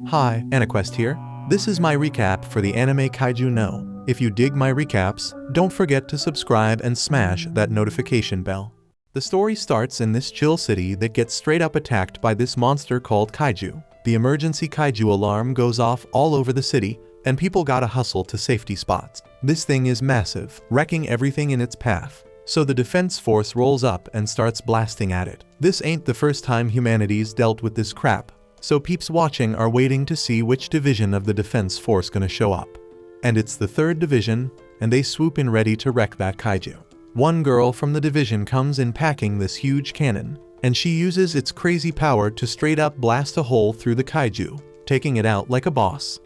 Hi, AniQuest here. This is my recap for the anime Kaiju No. If you dig my recaps, don't forget to subscribe and smash that notification bell. The story starts in this chill city that gets straight up attacked by this monster called Kaiju. The emergency Kaiju alarm goes off all over the city, and people gotta hustle to safety spots. This thing is massive, wrecking everything in its path. So the defense force rolls up and starts blasting at it. This ain't the first time humanity's dealt with this crap. So peeps watching are waiting to see which division of the defense force gonna show up. And it's the 3rd division, and they swoop in ready to wreck that kaiju. One girl from the division comes in packing this huge cannon, and she uses its crazy power to straight up blast a hole through the kaiju, taking it out like a boss.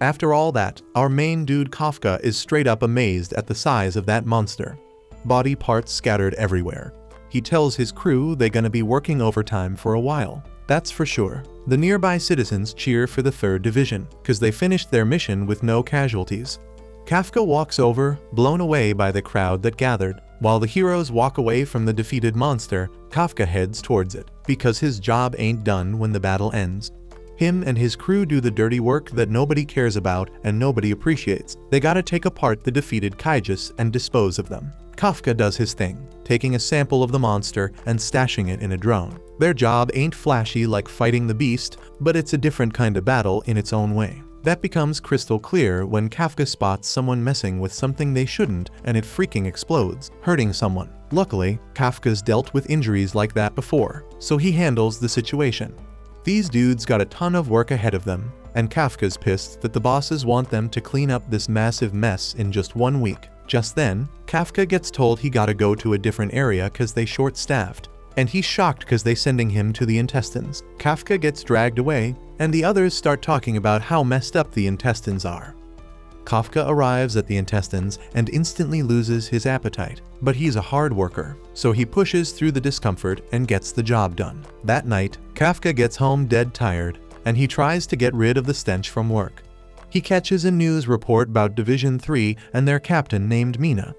After all that, our main dude Kafka is straight up amazed at the size of that monster. Body parts scattered everywhere. He tells his crew they're gonna be working overtime for a while. That's for sure. The nearby citizens cheer for the 3rd division, cause they finished their mission with no casualties. Kafka walks over, blown away by the crowd that gathered. While the heroes walk away from the defeated monster, Kafka heads towards it, because his job ain't done when the battle ends. Him and his crew do the dirty work that nobody cares about and nobody appreciates. They gotta take apart the defeated kaijus and dispose of them. Kafka does his thing, taking a sample of the monster and stashing it in a drone. Their job ain't flashy like fighting the beast, but it's a different kind of battle in its own way. That becomes crystal clear when Kafka spots someone messing with something they shouldn't and it freaking explodes, hurting someone. Luckily, Kafka's dealt with injuries like that before, so he handles the situation. These dudes got a ton of work ahead of them, and Kafka's pissed that the bosses want them to clean up this massive mess in just 1 week. Just then, Kafka gets told he gotta go to a different area cause they short-staffed, and he's shocked cause they sending him to the intestines. Kafka gets dragged away, and the others start talking about how messed up the intestines are. Kafka arrives at the intestines and instantly loses his appetite, but he's a hard worker, so he pushes through the discomfort and gets the job done. That night, Kafka gets home dead tired, and he tries to get rid of the stench from work. He catches a news report about Division 3 and their captain named Mina.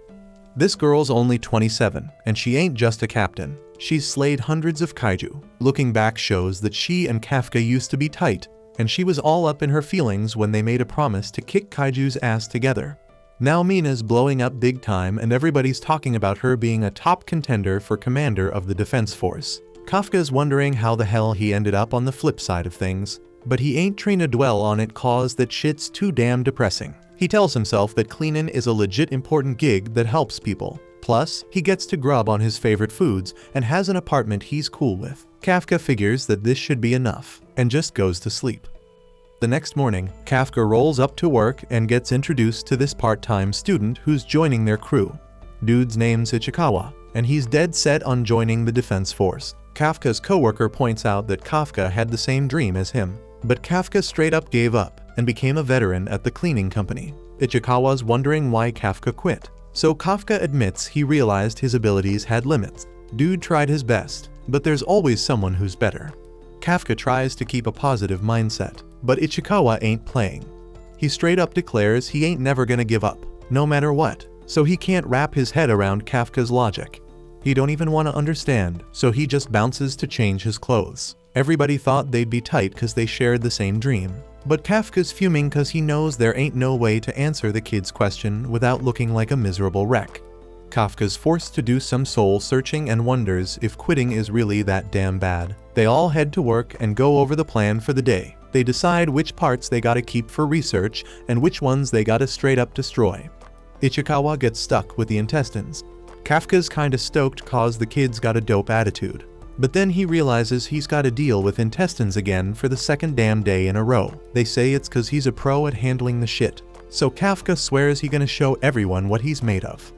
This girl's only 27, and she ain't just a captain. She's slayed hundreds of kaiju. Looking back shows that she and Kafka used to be tight, and she was all up in her feelings when they made a promise to kick Kaiju's ass together. Now Mina's blowing up big time and everybody's talking about her being a top contender for commander of the defense force. Kafka's wondering how the hell he ended up on the flip side of things, but he ain't trying to dwell on it cause that shit's too damn depressing. He tells himself that cleanin' is a legit important gig that helps people. Plus, he gets to grub on his favorite foods and has an apartment he's cool with. Kafka figures that this should be enough, and just goes to sleep. The next morning, Kafka rolls up to work and gets introduced to this part-time student who's joining their crew. Dude's name's Ichikawa, and he's dead set on joining the defense force. Kafka's coworker points out that Kafka had the same dream as him, but Kafka straight up gave up and became a veteran at the cleaning company. Ichikawa's wondering why Kafka quit, so Kafka admits he realized his abilities had limits. Dude tried his best, but there's always someone who's better. Kafka tries to keep a positive mindset, but Ichikawa ain't playing. He straight up declares he ain't never gonna give up, no matter what, so he can't wrap his head around Kafka's logic. He don't even want to understand, so he just bounces to change his clothes. Everybody thought they'd be tight cause they shared the same dream, but Kafka's fuming cause he knows there ain't no way to answer the kid's question without looking like a miserable wreck. Kafka's forced to do some soul searching and wonders if quitting is really that damn bad. They all head to work and go over the plan for the day. They decide which parts they gotta keep for research and which ones they gotta straight up destroy. Ichikawa gets stuck with the intestines. Kafka's kinda stoked cause the kid's got a dope attitude. But then he realizes he's gotta deal with intestines again for the 2nd damn day in a row. They say it's cause he's a pro at handling the shit. So Kafka swears he's gonna show everyone what he's made of.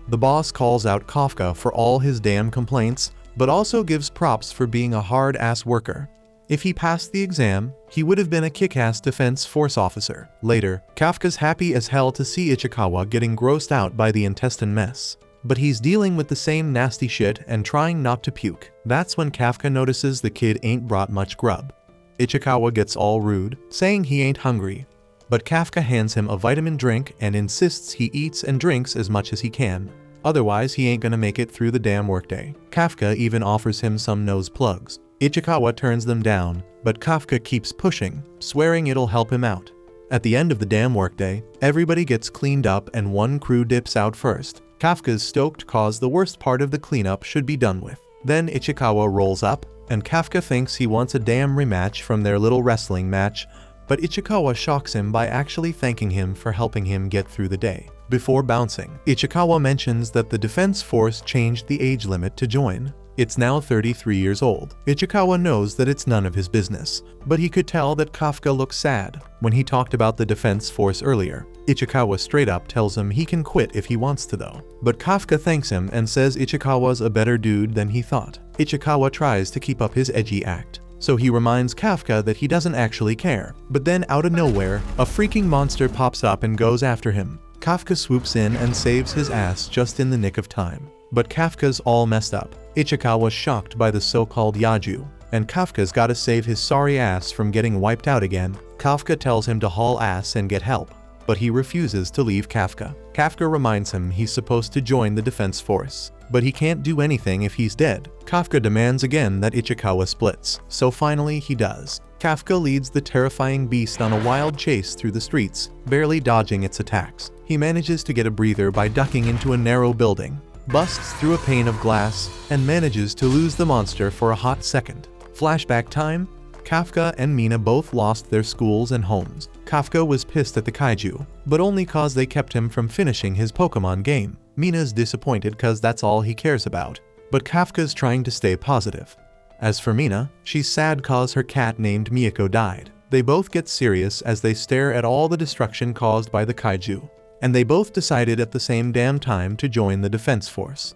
The boss calls out Kafka for all his damn complaints, but also gives props for being a hard-ass worker. If he passed the exam, he would have been a kick-ass defense force officer. Later, Kafka's happy as hell to see Ichikawa getting grossed out by the intestine mess. But he's dealing with the same nasty shit and trying not to puke. That's when Kafka notices the kid ain't brought much grub. Ichikawa gets all rude, saying he ain't hungry. But Kafka hands him a vitamin drink and insists he eats and drinks as much as he can. Otherwise, he ain't gonna make it through the damn workday. Kafka even offers him some nose plugs. Ichikawa turns them down, but Kafka keeps pushing, swearing it'll help him out. At the end of the damn workday, everybody gets cleaned up and one crew dips out first. Kafka's stoked cause the worst part of the cleanup should be done with. Then Ichikawa rolls up, and Kafka thinks he wants a damn rematch from their little wrestling match, but Ichikawa shocks him by actually thanking him for helping him get through the day. Before bouncing, Ichikawa mentions that the defense force changed the age limit to join. It's now 33 years old. Ichikawa knows that it's none of his business, but he could tell that Kafka looks sad. When he talked about the defense force earlier, Ichikawa straight up tells him he can quit if he wants to though. But Kafka thanks him and says Ichikawa's a better dude than he thought. Ichikawa tries to keep up his edgy act, so he reminds Kafka that he doesn't actually care. But then out of nowhere, a freaking monster pops up and goes after him. Kafka swoops in and saves his ass just in the nick of time. But Kafka's all messed up. Ichikawa's shocked by the so-called Yaju, and Kafka's gotta save his sorry ass from getting wiped out again. Kafka tells him to haul ass and get help, but he refuses to leave Kafka. Kafka reminds him he's supposed to join the defense force, but he can't do anything if he's dead. Kafka demands again that Ichikawa splits, so finally he does. Kafka leads the terrifying beast on a wild chase through the streets, barely dodging its attacks. He manages to get a breather by ducking into a narrow building, busts through a pane of glass, and manages to lose the monster for a hot second. Flashback time, Kafka and Mina both lost their schools and homes. Kafka was pissed at the kaiju, but only cause they kept him from finishing his Pokemon game. Mina's disappointed cause that's all he cares about, but Kafka's trying to stay positive. As for Mina, she's sad cause her cat named Miyako died. They both get serious as they stare at all the destruction caused by the kaiju, and they both decided at the same damn time to join the defense force.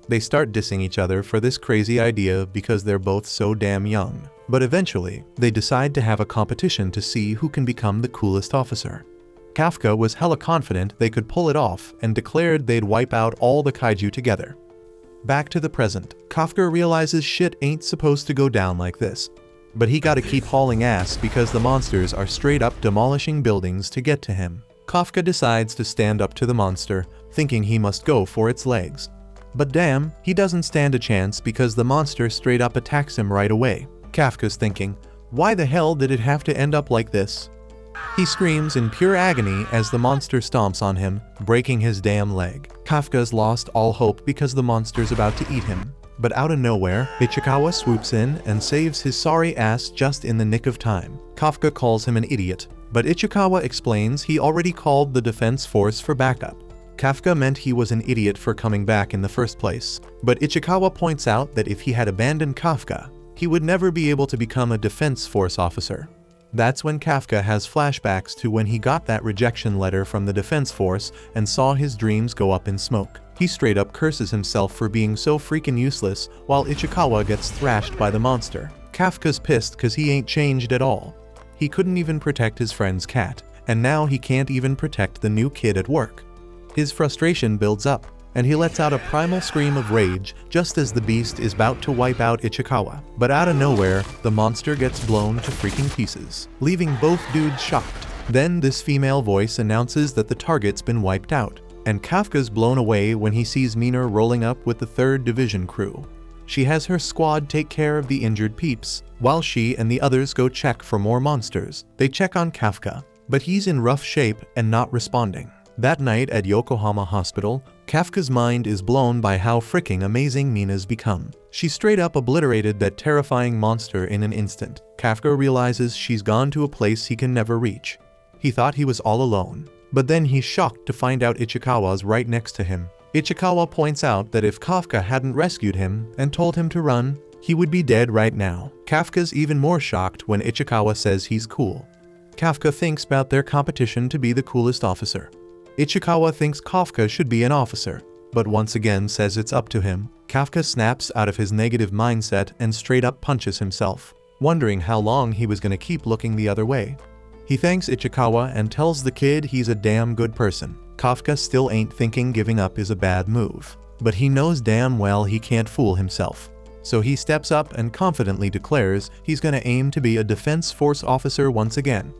They start dissing each other for this crazy idea because they're both so damn young. But eventually, they decide to have a competition to see who can become the coolest officer. Kafka was hella confident they could pull it off and declared they'd wipe out all the kaiju together. Back to the present, Kafka realizes shit ain't supposed to go down like this. But he gotta keep hauling ass because the monsters are straight up demolishing buildings to get to him. Kafka decides to stand up to the monster, thinking he must go for its legs. But damn, he doesn't stand a chance because the monster straight up attacks him right away. Kafka's thinking, why the hell did it have to end up like this? He screams in pure agony as the monster stomps on him, breaking his damn leg. Kafka's lost all hope because the monster's about to eat him. But out of nowhere, Ichikawa swoops in and saves his sorry ass just in the nick of time. Kafka calls him an idiot, but Ichikawa explains he already called the defense force for backup. Kafka meant he was an idiot for coming back in the first place, but Ichikawa points out that if he had abandoned Kafka, he would never be able to become a defense force officer. That's when Kafka has flashbacks to when he got that rejection letter from the defense force and saw his dreams go up in smoke. He straight up curses himself for being so freaking useless while Ichikawa gets thrashed by the monster. Kafka's pissed cause he ain't changed at all. He couldn't even protect his friend's cat, and now he can't even protect the new kid at work. His frustration builds up, and he lets out a primal scream of rage just as the beast is about to wipe out Ichikawa. But out of nowhere, the monster gets blown to freaking pieces, leaving both dudes shocked. Then this female voice announces that the target's been wiped out, and Kafka's blown away when he sees Mina rolling up with the 3rd Division crew. She has her squad take care of the injured peeps, while she and the others go check for more monsters. They check on Kafka, but he's in rough shape and not responding. That night at Yokohama Hospital, Kafka's mind is blown by how freaking amazing Mina's become. She straight up obliterated that terrifying monster in an instant. Kafka realizes she's gone to a place he can never reach. He thought he was all alone, but then he's shocked to find out Ichikawa's right next to him. Ichikawa points out that if Kafka hadn't rescued him and told him to run, he would be dead right now. Kafka's even more shocked when Ichikawa says he's cool. Kafka thinks about their competition to be the coolest officer. Ichikawa thinks Kafka should be an officer, but once again says it's up to him. Kafka snaps out of his negative mindset and straight up punches himself, wondering how long he was gonna keep looking the other way. He thanks Ichikawa and tells the kid he's a damn good person. Kafka still ain't thinking giving up is a bad move, but he knows damn well he can't fool himself. So he steps up and confidently declares he's gonna aim to be a defense force officer once again.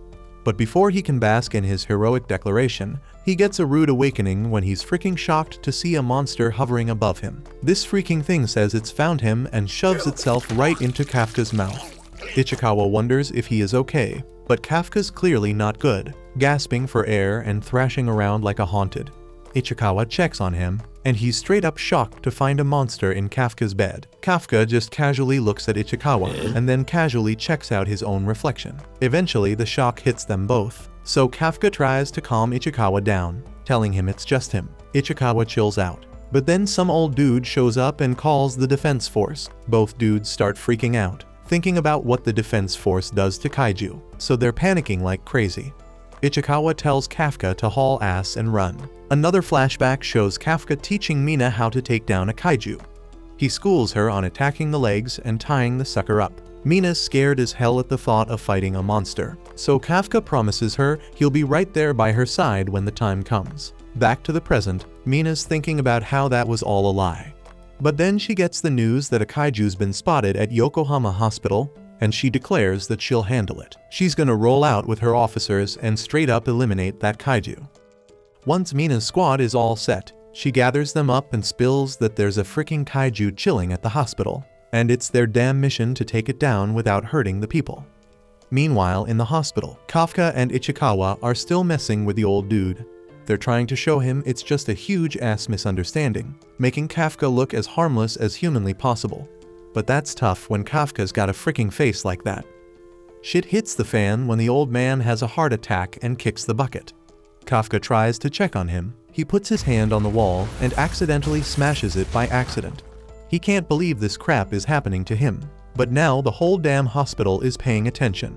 But before he can bask in his heroic declaration, he gets a rude awakening when he's freaking shocked to see a monster hovering above him. This freaking thing says it's found him and shoves itself right into Kafka's mouth. Ichikawa wonders if he is okay, but Kafka's clearly not good, gasping for air and thrashing around like a haunted. Ichikawa checks on him, and he's straight up shocked to find a monster in Kafka's bed. Kafka just casually looks at Ichikawa and then casually checks out his own reflection. Eventually, the shock hits them both, so Kafka tries to calm Ichikawa down, telling him it's just him. Ichikawa chills out. But then some old dude shows up and calls the defense force. Both dudes start freaking out, thinking about what the defense force does to kaiju, so they're panicking like crazy. Ichikawa tells Kafka to haul ass and run. Another flashback shows Kafka teaching Mina how to take down a kaiju. He schools her on attacking the legs and tying the sucker up. Mina's scared as hell at the thought of fighting a monster, so Kafka promises her he'll be right there by her side when the time comes. Back to the present, Mina's thinking about how that was all a lie. But then she gets the news that a kaiju's been spotted at Yokohama Hospital, and she declares that she'll handle it. She's gonna roll out with her officers and straight up eliminate that kaiju. Once Mina's squad is all set, she gathers them up and spills that there's a freaking kaiju chilling at the hospital, and it's their damn mission to take it down without hurting the people. Meanwhile, in the hospital, Kafka and Ichikawa are still messing with the old dude. They're trying to show him it's just a huge-ass misunderstanding, making Kafka look as harmless as humanly possible. But that's tough when Kafka's got a freaking face like that. Shit hits the fan when the old man has a heart attack and kicks the bucket. Kafka tries to check on him. He puts his hand on the wall and accidentally smashes it by accident. He can't believe this crap is happening to him. But now the whole damn hospital is paying attention.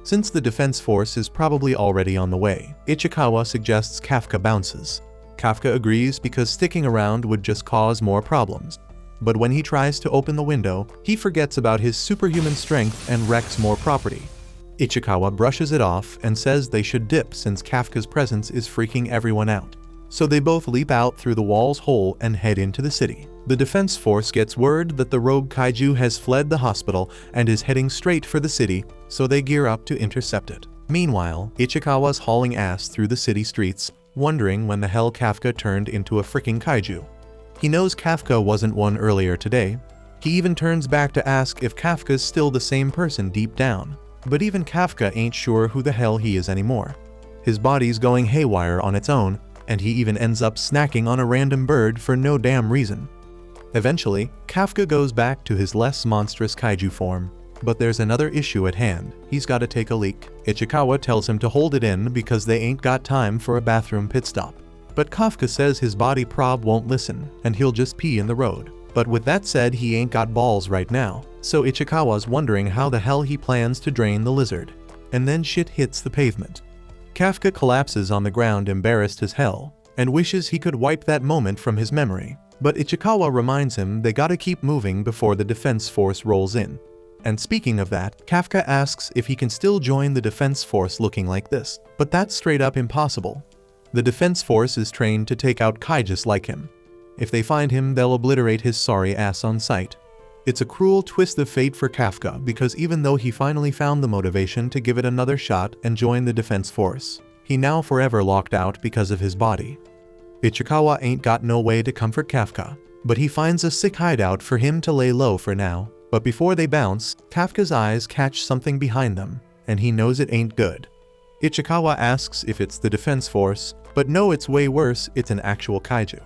Since the defense force is probably already on the way, Ichikawa suggests Kafka bounces. Kafka agrees because sticking around would just cause more problems. But when he tries to open the window, he forgets about his superhuman strength and wrecks more property. Ichikawa brushes it off and says they should dip since Kafka's presence is freaking everyone out. So they both leap out through the wall's hole and head into the city. The defense force gets word that the rogue kaiju has fled the hospital and is heading straight for the city, so they gear up to intercept it. Meanwhile, Ichikawa's hauling ass through the city streets, wondering when the hell Kafka turned into a freaking kaiju. He knows Kafka wasn't one earlier today. He even turns back to ask if Kafka's still the same person deep down. But even Kafka ain't sure who the hell he is anymore. His body's going haywire on its own, and he even ends up snacking on a random bird for no damn reason. Eventually, Kafka goes back to his less monstrous kaiju form. But there's another issue at hand. He's gotta take a leak. Ichikawa tells him to hold it in because they ain't got time for a bathroom pit stop. But Kafka says his body prob won't listen, and he'll just pee in the road. But with that said, he ain't got balls right now, so Ichikawa's wondering how the hell he plans to drain the lizard. And then shit hits the pavement. Kafka collapses on the ground embarrassed as hell, and wishes he could wipe that moment from his memory. But Ichikawa reminds him they gotta keep moving before the defense force rolls in. And speaking of that, Kafka asks if he can still join the defense force looking like this. But that's straight up impossible. The defense force is trained to take out kaijus like him. If they find him, they'll obliterate his sorry ass on sight. It's a cruel twist of fate for Kafka because even though he finally found the motivation to give it another shot and join the defense force, he now forever locked out because of his body. Ichikawa ain't got no way to comfort Kafka, but he finds a sick hideout for him to lay low for now. But before they bounce, Kafka's eyes catch something behind them, and he knows it ain't good. Ichikawa asks if it's the defense force, but no, it's way worse, it's an actual kaiju.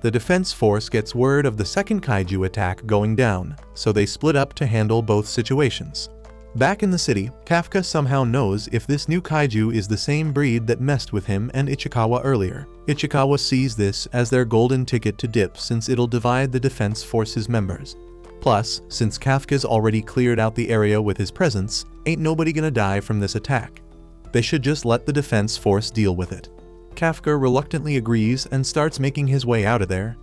The defense force gets word of the second kaiju attack going down, so they split up to handle both situations. Back in the city, Kafka somehow knows if this new kaiju is the same breed that messed with him and Ichikawa earlier. Ichikawa sees this as their golden ticket to dip since it'll divide the defense force's members. Plus, since Kafka's already cleared out the area with his presence, ain't nobody gonna die from this attack. They should just let the defense force deal with it. Kafka reluctantly agrees and starts making his way out of there.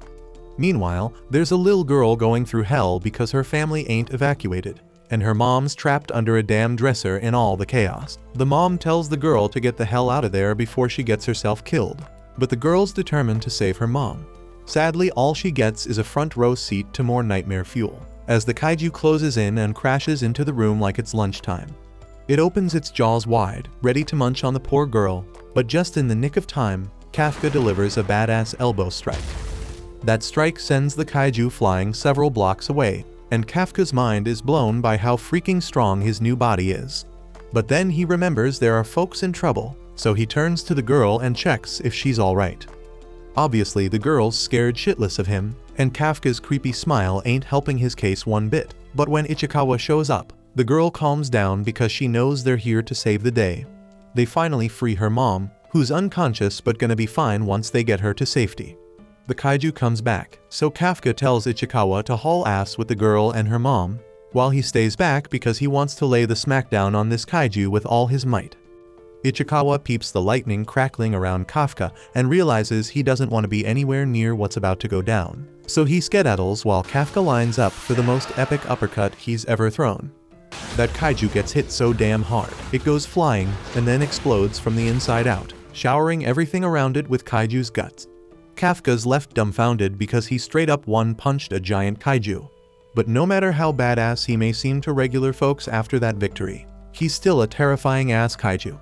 Meanwhile, there's a little girl going through hell because her family ain't evacuated, and her mom's trapped under a damn dresser in all the chaos. The mom tells the girl to get the hell out of there before she gets herself killed, but the girl's determined to save her mom. Sadly, all she gets is a front row seat to more nightmare fuel, as the kaiju closes in and crashes into the room like it's lunchtime. It opens its jaws wide, ready to munch on the poor girl, but just in the nick of time, Kafka delivers a badass elbow strike. That strike sends the kaiju flying several blocks away, and Kafka's mind is blown by how freaking strong his new body is. But then he remembers there are folks in trouble, so he turns to the girl and checks if she's alright. Obviously the girl's scared shitless of him, and Kafka's creepy smile ain't helping his case one bit. But when Ichikawa shows up, the girl calms down because she knows they're here to save the day. They finally free her mom, who's unconscious but gonna be fine once they get her to safety. The kaiju comes back, so Kafka tells Ichikawa to haul ass with the girl and her mom, while he stays back because he wants to lay the smackdown on this kaiju with all his might. Ichikawa peeps the lightning crackling around Kafka and realizes he doesn't want to be anywhere near what's about to go down. So he skedaddles while Kafka lines up for the most epic uppercut he's ever thrown. That kaiju gets hit so damn hard, it goes flying and then explodes from the inside out, showering everything around it with kaiju's guts. Kafka's left dumbfounded because he straight up one-punched a giant kaiju. But no matter how badass he may seem to regular folks after that victory, he's still a terrifying ass kaiju.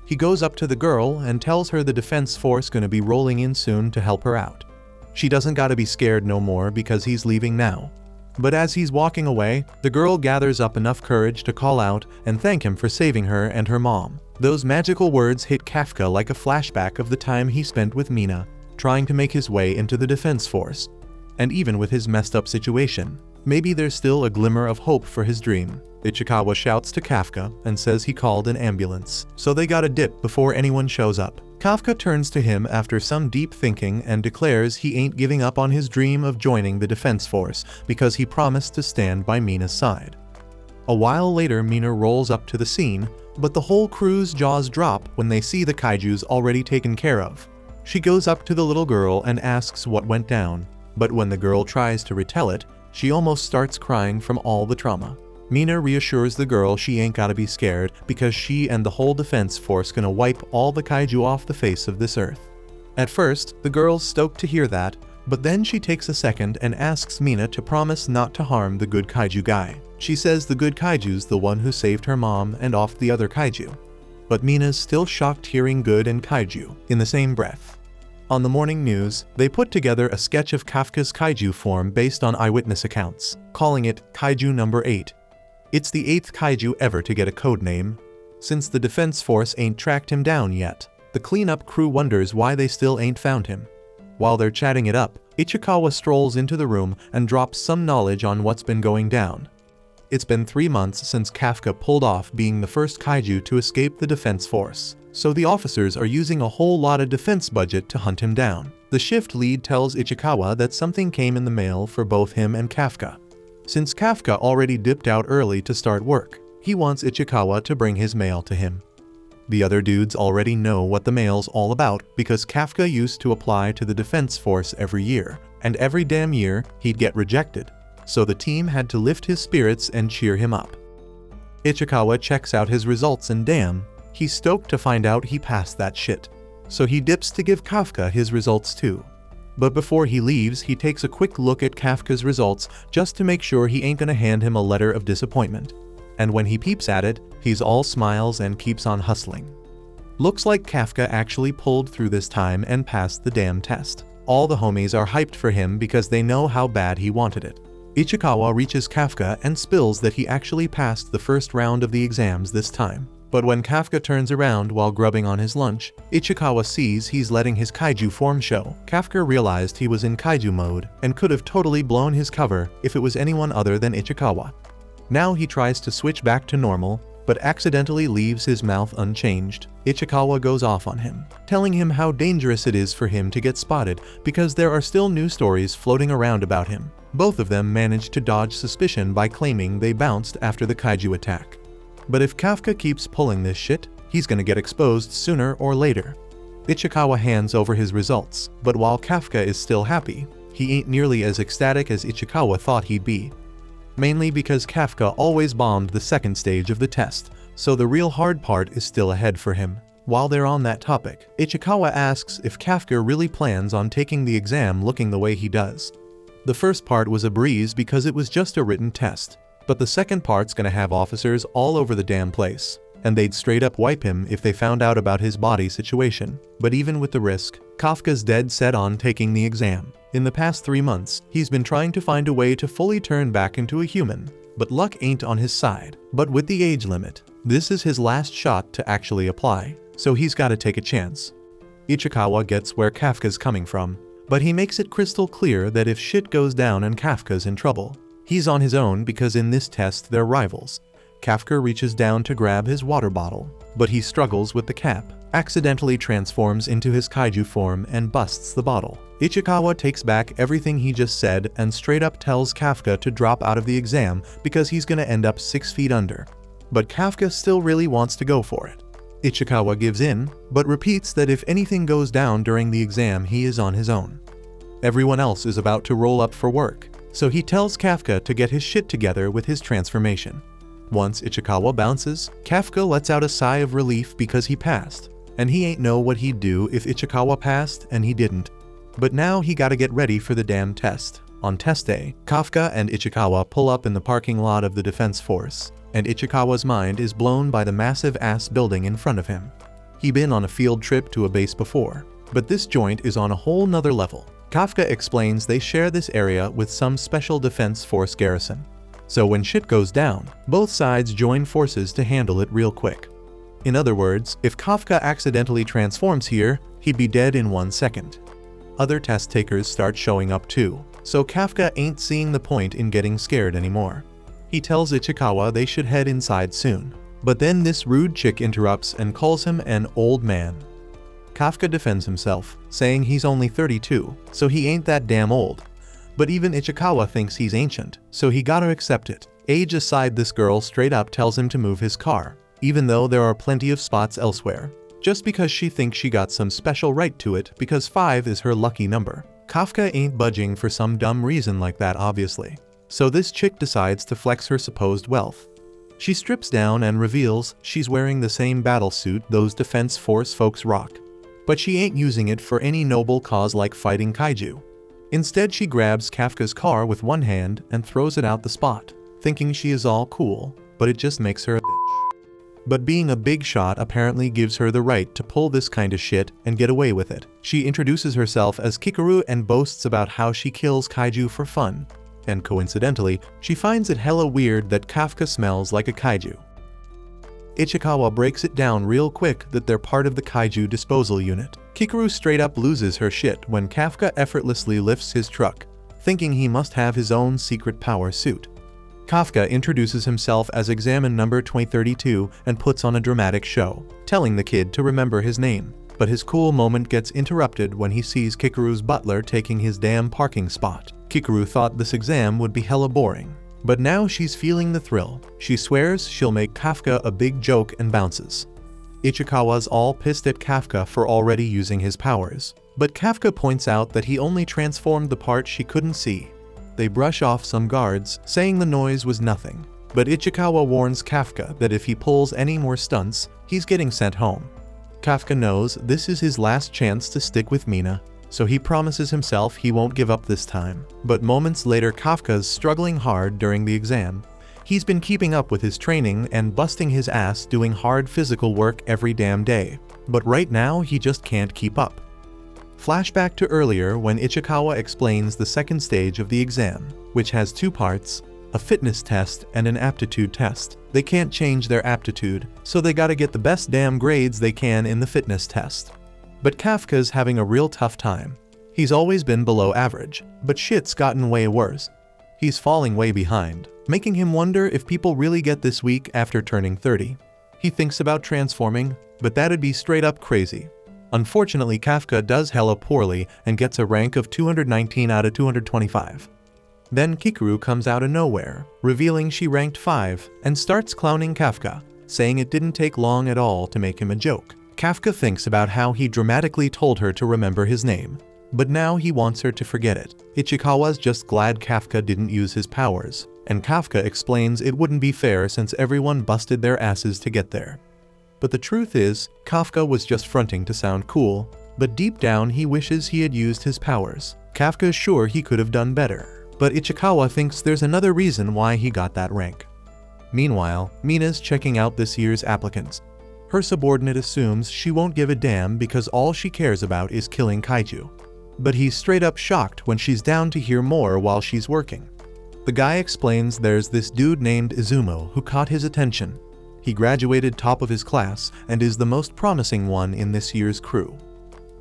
He goes up to the girl and tells her the defense force gonna be rolling in soon to help her out. She doesn't gotta be scared no more because he's leaving now. But as he's walking away, the girl gathers up enough courage to call out and thank him for saving her and her mom. Those magical words hit Kafka like a flashback of the time he spent with Mina, trying to make his way into the defense force. And even with his messed up situation, maybe there's still a glimmer of hope for his dream. Ichikawa shouts to Kafka and says he called an ambulance, so they gotta dip before anyone shows up. Kafka turns to him after some deep thinking and declares he ain't giving up on his dream of joining the defense force because he promised to stand by Mina's side. A while later, Mina rolls up to the scene, but the whole crew's jaws drop when they see the kaijus already taken care of. She goes up to the little girl and asks what went down, but when the girl tries to retell it, she almost starts crying from all the trauma. Mina reassures the girl she ain't gotta be scared because she and the whole defense force gonna wipe all the kaiju off the face of this earth. At first, the girl's stoked to hear that, but then she takes a second and asks Mina to promise not to harm the good kaiju guy. She says the good kaiju's the one who saved her mom and offed the other kaiju. But Mina's still shocked hearing good and kaiju in the same breath. On the morning news, they put together a sketch of Kafka's kaiju form based on eyewitness accounts, calling it Kaiju No. 8. It's the 8th kaiju ever to get a code name. Since the defense force ain't tracked him down yet, the cleanup crew wonders why they still ain't found him. While they're chatting it up, Ichikawa strolls into the room and drops some knowledge on what's been going down. It's been 3 months since Kafka pulled off being the first kaiju to escape the defense force, so the officers are using a whole lot of defense budget to hunt him down. The shift lead tells Ichikawa that something came in the mail for both him and Kafka. Since Kafka already dipped out early to start work, he wants Ichikawa to bring his mail to him. The other dudes already know what the mail's all about because Kafka used to apply to the defense force every year, and every damn year he'd get rejected, so the team had to lift his spirits and cheer him up. Ichikawa checks out his results and damn, he's stoked to find out he passed that shit. So he dips to give Kafka his results too. But before he leaves, he takes a quick look at Kafka's results just to make sure he ain't gonna hand him a letter of disappointment. And when he peeps at it, he's all smiles and keeps on hustling. Looks like Kafka actually pulled through this time and passed the damn test. All the homies are hyped for him because they know how bad he wanted it. Ichikawa reaches Kafka and spills that he actually passed the first round of the exams this time. But when Kafka turns around while grubbing on his lunch, Ichikawa sees he's letting his kaiju form show. Kafka realized he was in kaiju mode and could have totally blown his cover if it was anyone other than Ichikawa. Now he tries to switch back to normal, but accidentally leaves his mouth unchanged. Ichikawa goes off on him, telling him how dangerous it is for him to get spotted because there are still new stories floating around about him. Both of them managed to dodge suspicion by claiming they bounced after the kaiju attack. But if Kafka keeps pulling this shit, he's gonna get exposed sooner or later. Ichikawa hands over his results, but while Kafka is still happy, he ain't nearly as ecstatic as Ichikawa thought he'd be. Mainly because Kafka always bombed the second stage of the test, so the real hard part is still ahead for him. While they're on that topic, Ichikawa asks if Kafka really plans on taking the exam looking the way he does. The first part was a breeze because it was just a written test. But the second part's gonna have officers all over the damn place. and they'd straight up wipe him if they found out about his body situation. But even with the risk, Kafka's dead set on taking the exam. In the past 3 months, he's been trying to find a way to fully turn back into a human, but luck ain't on his side. But with the age limit, this is his last shot to actually apply, so he's gotta take a chance. Ichikawa gets where Kafka's coming from, but he makes it crystal clear that if shit goes down and Kafka's in trouble, he's on his own because in this test they're rivals. Kafka reaches down to grab his water bottle, but he struggles with the cap, accidentally transforms into his kaiju form and busts the bottle. Ichikawa takes back everything he just said and straight up tells Kafka to drop out of the exam because he's gonna end up 6 feet under. But Kafka still really wants to go for it. Ichikawa gives in, but repeats that if anything goes down during the exam he is on his own. Everyone else is about to roll up for work, so he tells Kafka to get his shit together with his transformation. Once Ichikawa bounces, Kafka lets out a sigh of relief because he passed, and he ain't know what he'd do if Ichikawa passed and he didn't. But now he gotta get ready for the damn test. On test day, Kafka and Ichikawa pull up in the parking lot of the Defense Force, and Ichikawa's mind is blown by the massive ass building in front of him. He'd been on a field trip to a base before, but this joint is on a whole nother level. Kafka explains they share this area with some special Defense Force garrison. So when shit goes down, both sides join forces to handle it real quick. In other words, if Kafka accidentally transforms here, he'd be dead in 1 second. Other test takers start showing up too, so Kafka ain't seeing the point in getting scared anymore. He tells Ichikawa they should head inside soon. But then this rude chick interrupts and calls him an old man. Kafka defends himself, saying he's only 32, so he ain't that damn old. But even Ichikawa thinks he's ancient, so he gotta accept it. Age aside, this girl straight up tells him to move his car, even though there are plenty of spots elsewhere, just because she thinks she got some special right to it because 5 is her lucky number. Kafka ain't budging for some dumb reason like that obviously. So this chick decides to flex her supposed wealth. She strips down and reveals she's wearing the same battle suit those Defense Force folks rock. But she ain't using it for any noble cause like fighting kaiju. Instead, she grabs Kafka's car with one hand and throws it out the spot, thinking she is all cool, but it just makes her a bitch. But being a big shot apparently gives her the right to pull this kind of shit and get away with it. She introduces herself as Kikaru and boasts about how she kills kaiju for fun. And coincidentally, she finds it hella weird that Kafka smells like a kaiju. Ichikawa breaks it down real quick that they're part of the kaiju disposal unit. Kikaru straight up loses her shit when Kafka effortlessly lifts his truck, thinking he must have his own secret power suit. Kafka introduces himself as Examine number 2032 and puts on a dramatic show, telling the kid to remember his name. But his cool moment gets interrupted when he sees Kikaru's butler taking his damn parking spot. Kikaru thought this exam would be hella boring, but now she's feeling the thrill. She swears she'll make Kafka a big joke and bounces. Ichikawa's all pissed at Kafka for already using his powers, but Kafka points out that he only transformed the part she couldn't see. They brush off some guards, saying the noise was nothing, but Ichikawa warns Kafka that if he pulls any more stunts, he's getting sent home. Kafka knows this is his last chance to stick with Mina, so he promises himself he won't give up this time. But moments later, Kafka's struggling hard during the exam. He's been keeping up with his training and busting his ass doing hard physical work every damn day, but right now he just can't keep up. Flashback to earlier when Ichikawa explains the second stage of the exam, which has 2 parts, a fitness test and an aptitude test. They can't change their aptitude, so they gotta get the best damn grades they can in the fitness test. But Kafka's having a real tough time. He's always been below average, but shit's gotten way worse. He's falling way behind, making him wonder if people really get this weak after turning 30. He thinks about transforming, but that'd be straight up crazy. Unfortunately, Kafka does hella poorly and gets a rank of 219 out of 225. Then Kikaru comes out of nowhere, revealing she ranked 5, and starts clowning Kafka, saying it didn't take long at all to make him a joke. Kafka thinks about how he dramatically told her to remember his name, but now he wants her to forget it. Ichikawa's just glad Kafka didn't use his powers, and Kafka explains it wouldn't be fair since everyone busted their asses to get there. But the truth is, Kafka was just fronting to sound cool, but deep down he wishes he had used his powers. Kafka's sure he could have done better, but Ichikawa thinks there's another reason why he got that rank. Meanwhile, Mina's checking out this year's applicants. Her subordinate assumes she won't give a damn because all she cares about is killing kaiju. But he's straight up shocked when she's down to hear more while she's working. The guy explains there's this dude named Izumo who caught his attention. He graduated top of his class and is the most promising one in this year's crew.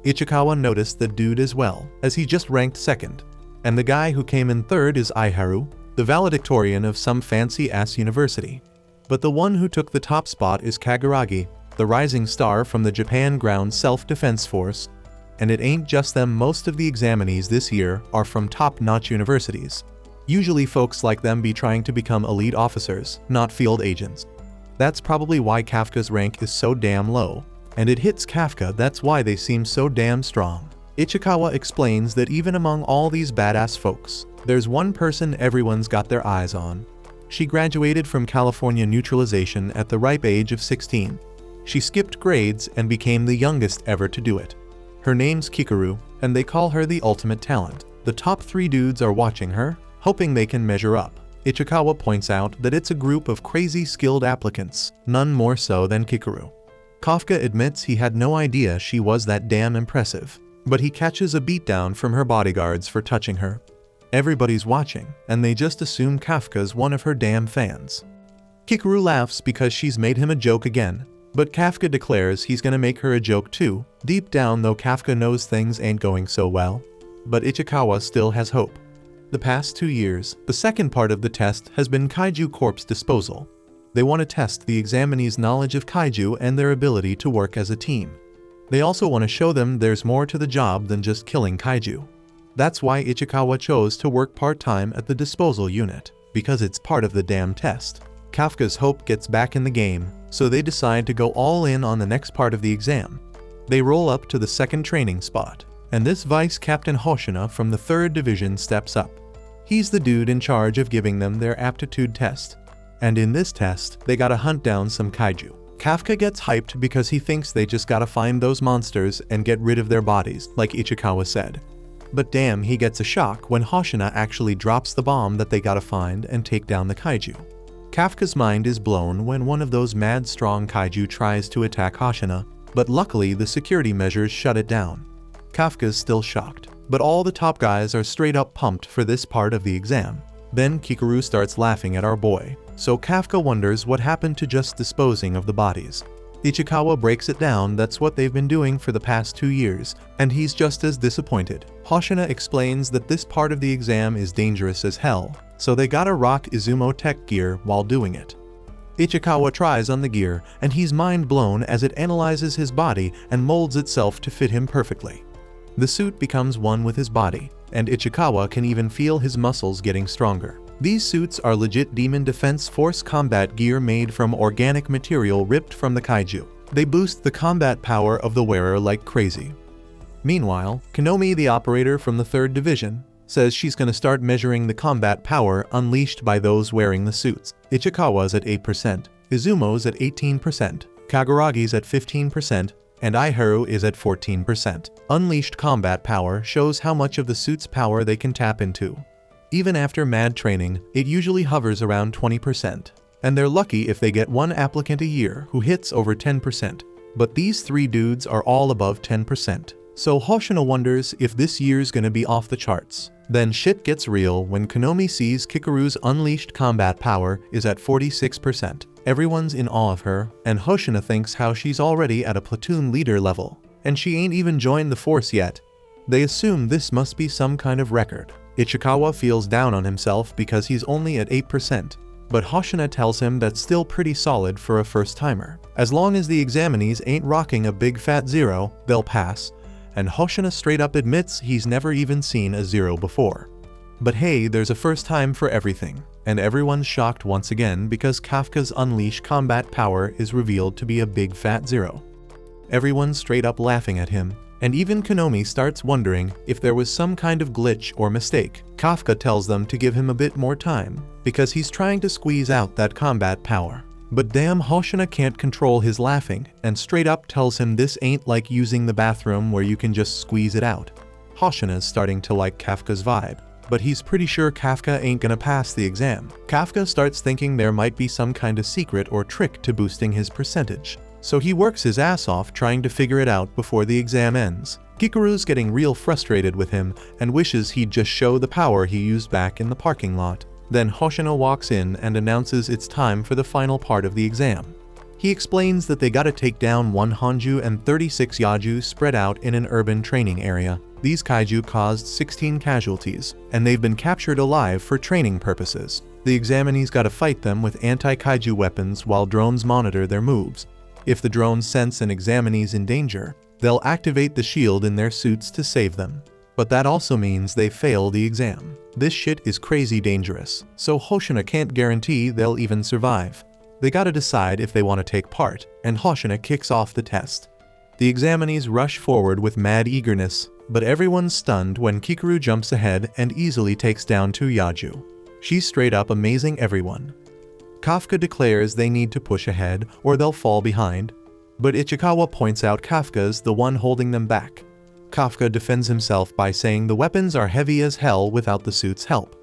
Ichikawa noticed the dude as well, as he just ranked second. And the guy who came in third is Aiharu, the valedictorian of some fancy-ass university. But the one who took the top spot is Kaguragi, the rising star from the Japan Ground Self-Defense Force. And it ain't just them, most of the examinees this year are from top-notch universities. Usually folks like them be trying to become elite officers, not field agents. That's probably why Kafka's rank is so damn low. And it hits Kafka, that's why they seem so damn strong. Ichikawa explains that even among all these badass folks, there's one person everyone's got their eyes on. She graduated from California Neutralization at the ripe age of 16. She skipped grades and became the youngest ever to do it. Her name's Kikaru, and they call her the ultimate talent. The top 3 dudes are watching her, hoping they can measure up. Ichikawa points out that it's a group of crazy skilled applicants, none more so than Kikaru. Kafka admits he had no idea she was that damn impressive, but he catches a beatdown from her bodyguards for touching her. Everybody's watching, and they just assume Kafka's one of her damn fans. Kikaru laughs because she's made him a joke again, but Kafka declares he's gonna make her a joke too. Deep down though, Kafka knows things ain't going so well. But Ichikawa still has hope. The past 2 years, the second part of the test has been kaiju corpse disposal. They want to test the examinees' knowledge of kaiju and their ability to work as a team. They also want to show them there's more to the job than just killing kaiju. That's why Ichikawa chose to work part-time at the disposal unit, because it's part of the damn test. Kafka's hope gets back in the game, so they decide to go all in on the next part of the exam. They roll up to the second training spot, and this Vice Captain Hoshina from the 3rd Division steps up. He's the dude in charge of giving them their aptitude test. And in this test, they gotta hunt down some kaiju. Kafka gets hyped because he thinks they just gotta find those monsters and get rid of their bodies, like Ichikawa said. But damn, he gets a shock when Hoshina actually drops the bomb that they gotta find and take down the kaiju. Kafka's mind is blown when one of those mad strong kaiju tries to attack Hoshina, but luckily the security measures shut it down. Kafka's still shocked, but all the top guys are straight up pumped for this part of the exam. Then Kikaru starts laughing at our boy, so Kafka wonders what happened to just disposing of the bodies. Ichikawa breaks it down that's what they've been doing for the past 2 years, and he's just as disappointed. Hoshina explains that this part of the exam is dangerous as hell, so they gotta rock Izumo tech gear while doing it. Ichikawa tries on the gear, and he's mind blown as it analyzes his body and molds itself to fit him perfectly. The suit becomes one with his body, and Ichikawa can even feel his muscles getting stronger. These suits are legit Demon Defense Force combat gear made from organic material ripped from the kaiju. They boost the combat power of the wearer like crazy. Meanwhile, Konomi, the operator from the 3rd Division, says she's gonna start measuring the combat power unleashed by those wearing the suits. Ichikawa's at 8%, Izumo's at 18%, Kaguragi's at 15%, and Aiharu is at 14%. Unleashed combat power shows how much of the suit's power they can tap into. Even after mad training, it usually hovers around 20%, and they're lucky if they get one applicant a year who hits over 10%, but these 3 dudes are all above 10%. So Hoshina wonders if this year's gonna be off the charts. Then shit gets real when Konomi sees Kikaru's unleashed combat power is at 46%. Everyone's in awe of her, and Hoshina thinks how she's already at a platoon leader level, and she ain't even joined the force yet. They assume this must be some kind of record. Ichikawa feels down on himself because he's only at 8%, but Hoshina tells him that's still pretty solid for a first-timer. As long as the examinees ain't rocking a big fat 0, they'll pass, and Hoshina straight up admits he's never even seen a 0 before. But hey, there's a first time for everything, and everyone's shocked once again because Kafka's unleashed combat power is revealed to be a big fat 0. Everyone's straight up laughing at him, and even Konomi starts wondering if there was some kind of glitch or mistake. Kafka tells them to give him a bit more time, because he's trying to squeeze out that combat power. But damn, Hoshina can't control his laughing, and straight up tells him this ain't like using the bathroom where you can just squeeze it out. Hoshina's starting to like Kafka's vibe. but he's pretty sure Kafka ain't gonna pass the exam. Kafka starts thinking there might be some kind of secret or trick to boosting his percentage, so he works his ass off trying to figure it out before the exam ends. Kikuru's getting real frustrated with him and wishes he'd just show the power he used back in the parking lot. Then Hoshino walks in and announces it's time for the final part of the exam. He explains that they gotta take down 1 Hanju and 36 Yaju spread out in an urban training area. These kaiju caused 16 casualties, and they've been captured alive for training purposes. The examinees gotta fight them with anti-kaiju weapons while drones monitor their moves. If the drones sense an examinees in danger, they'll activate the shield in their suits to save them. But that also means they fail the exam. This shit is crazy dangerous, so Hoshina can't guarantee they'll even survive. They gotta decide if they want to take part, and Hoshina kicks off the test. The examinees rush forward with mad eagerness, but everyone's stunned when Kikuru jumps ahead and easily takes down 2 Yaju. She's straight up amazing everyone. Kafka declares they need to push ahead or they'll fall behind, but Ichikawa points out Kafka's the one holding them back. Kafka defends himself by saying the weapons are heavy as hell without the suit's help.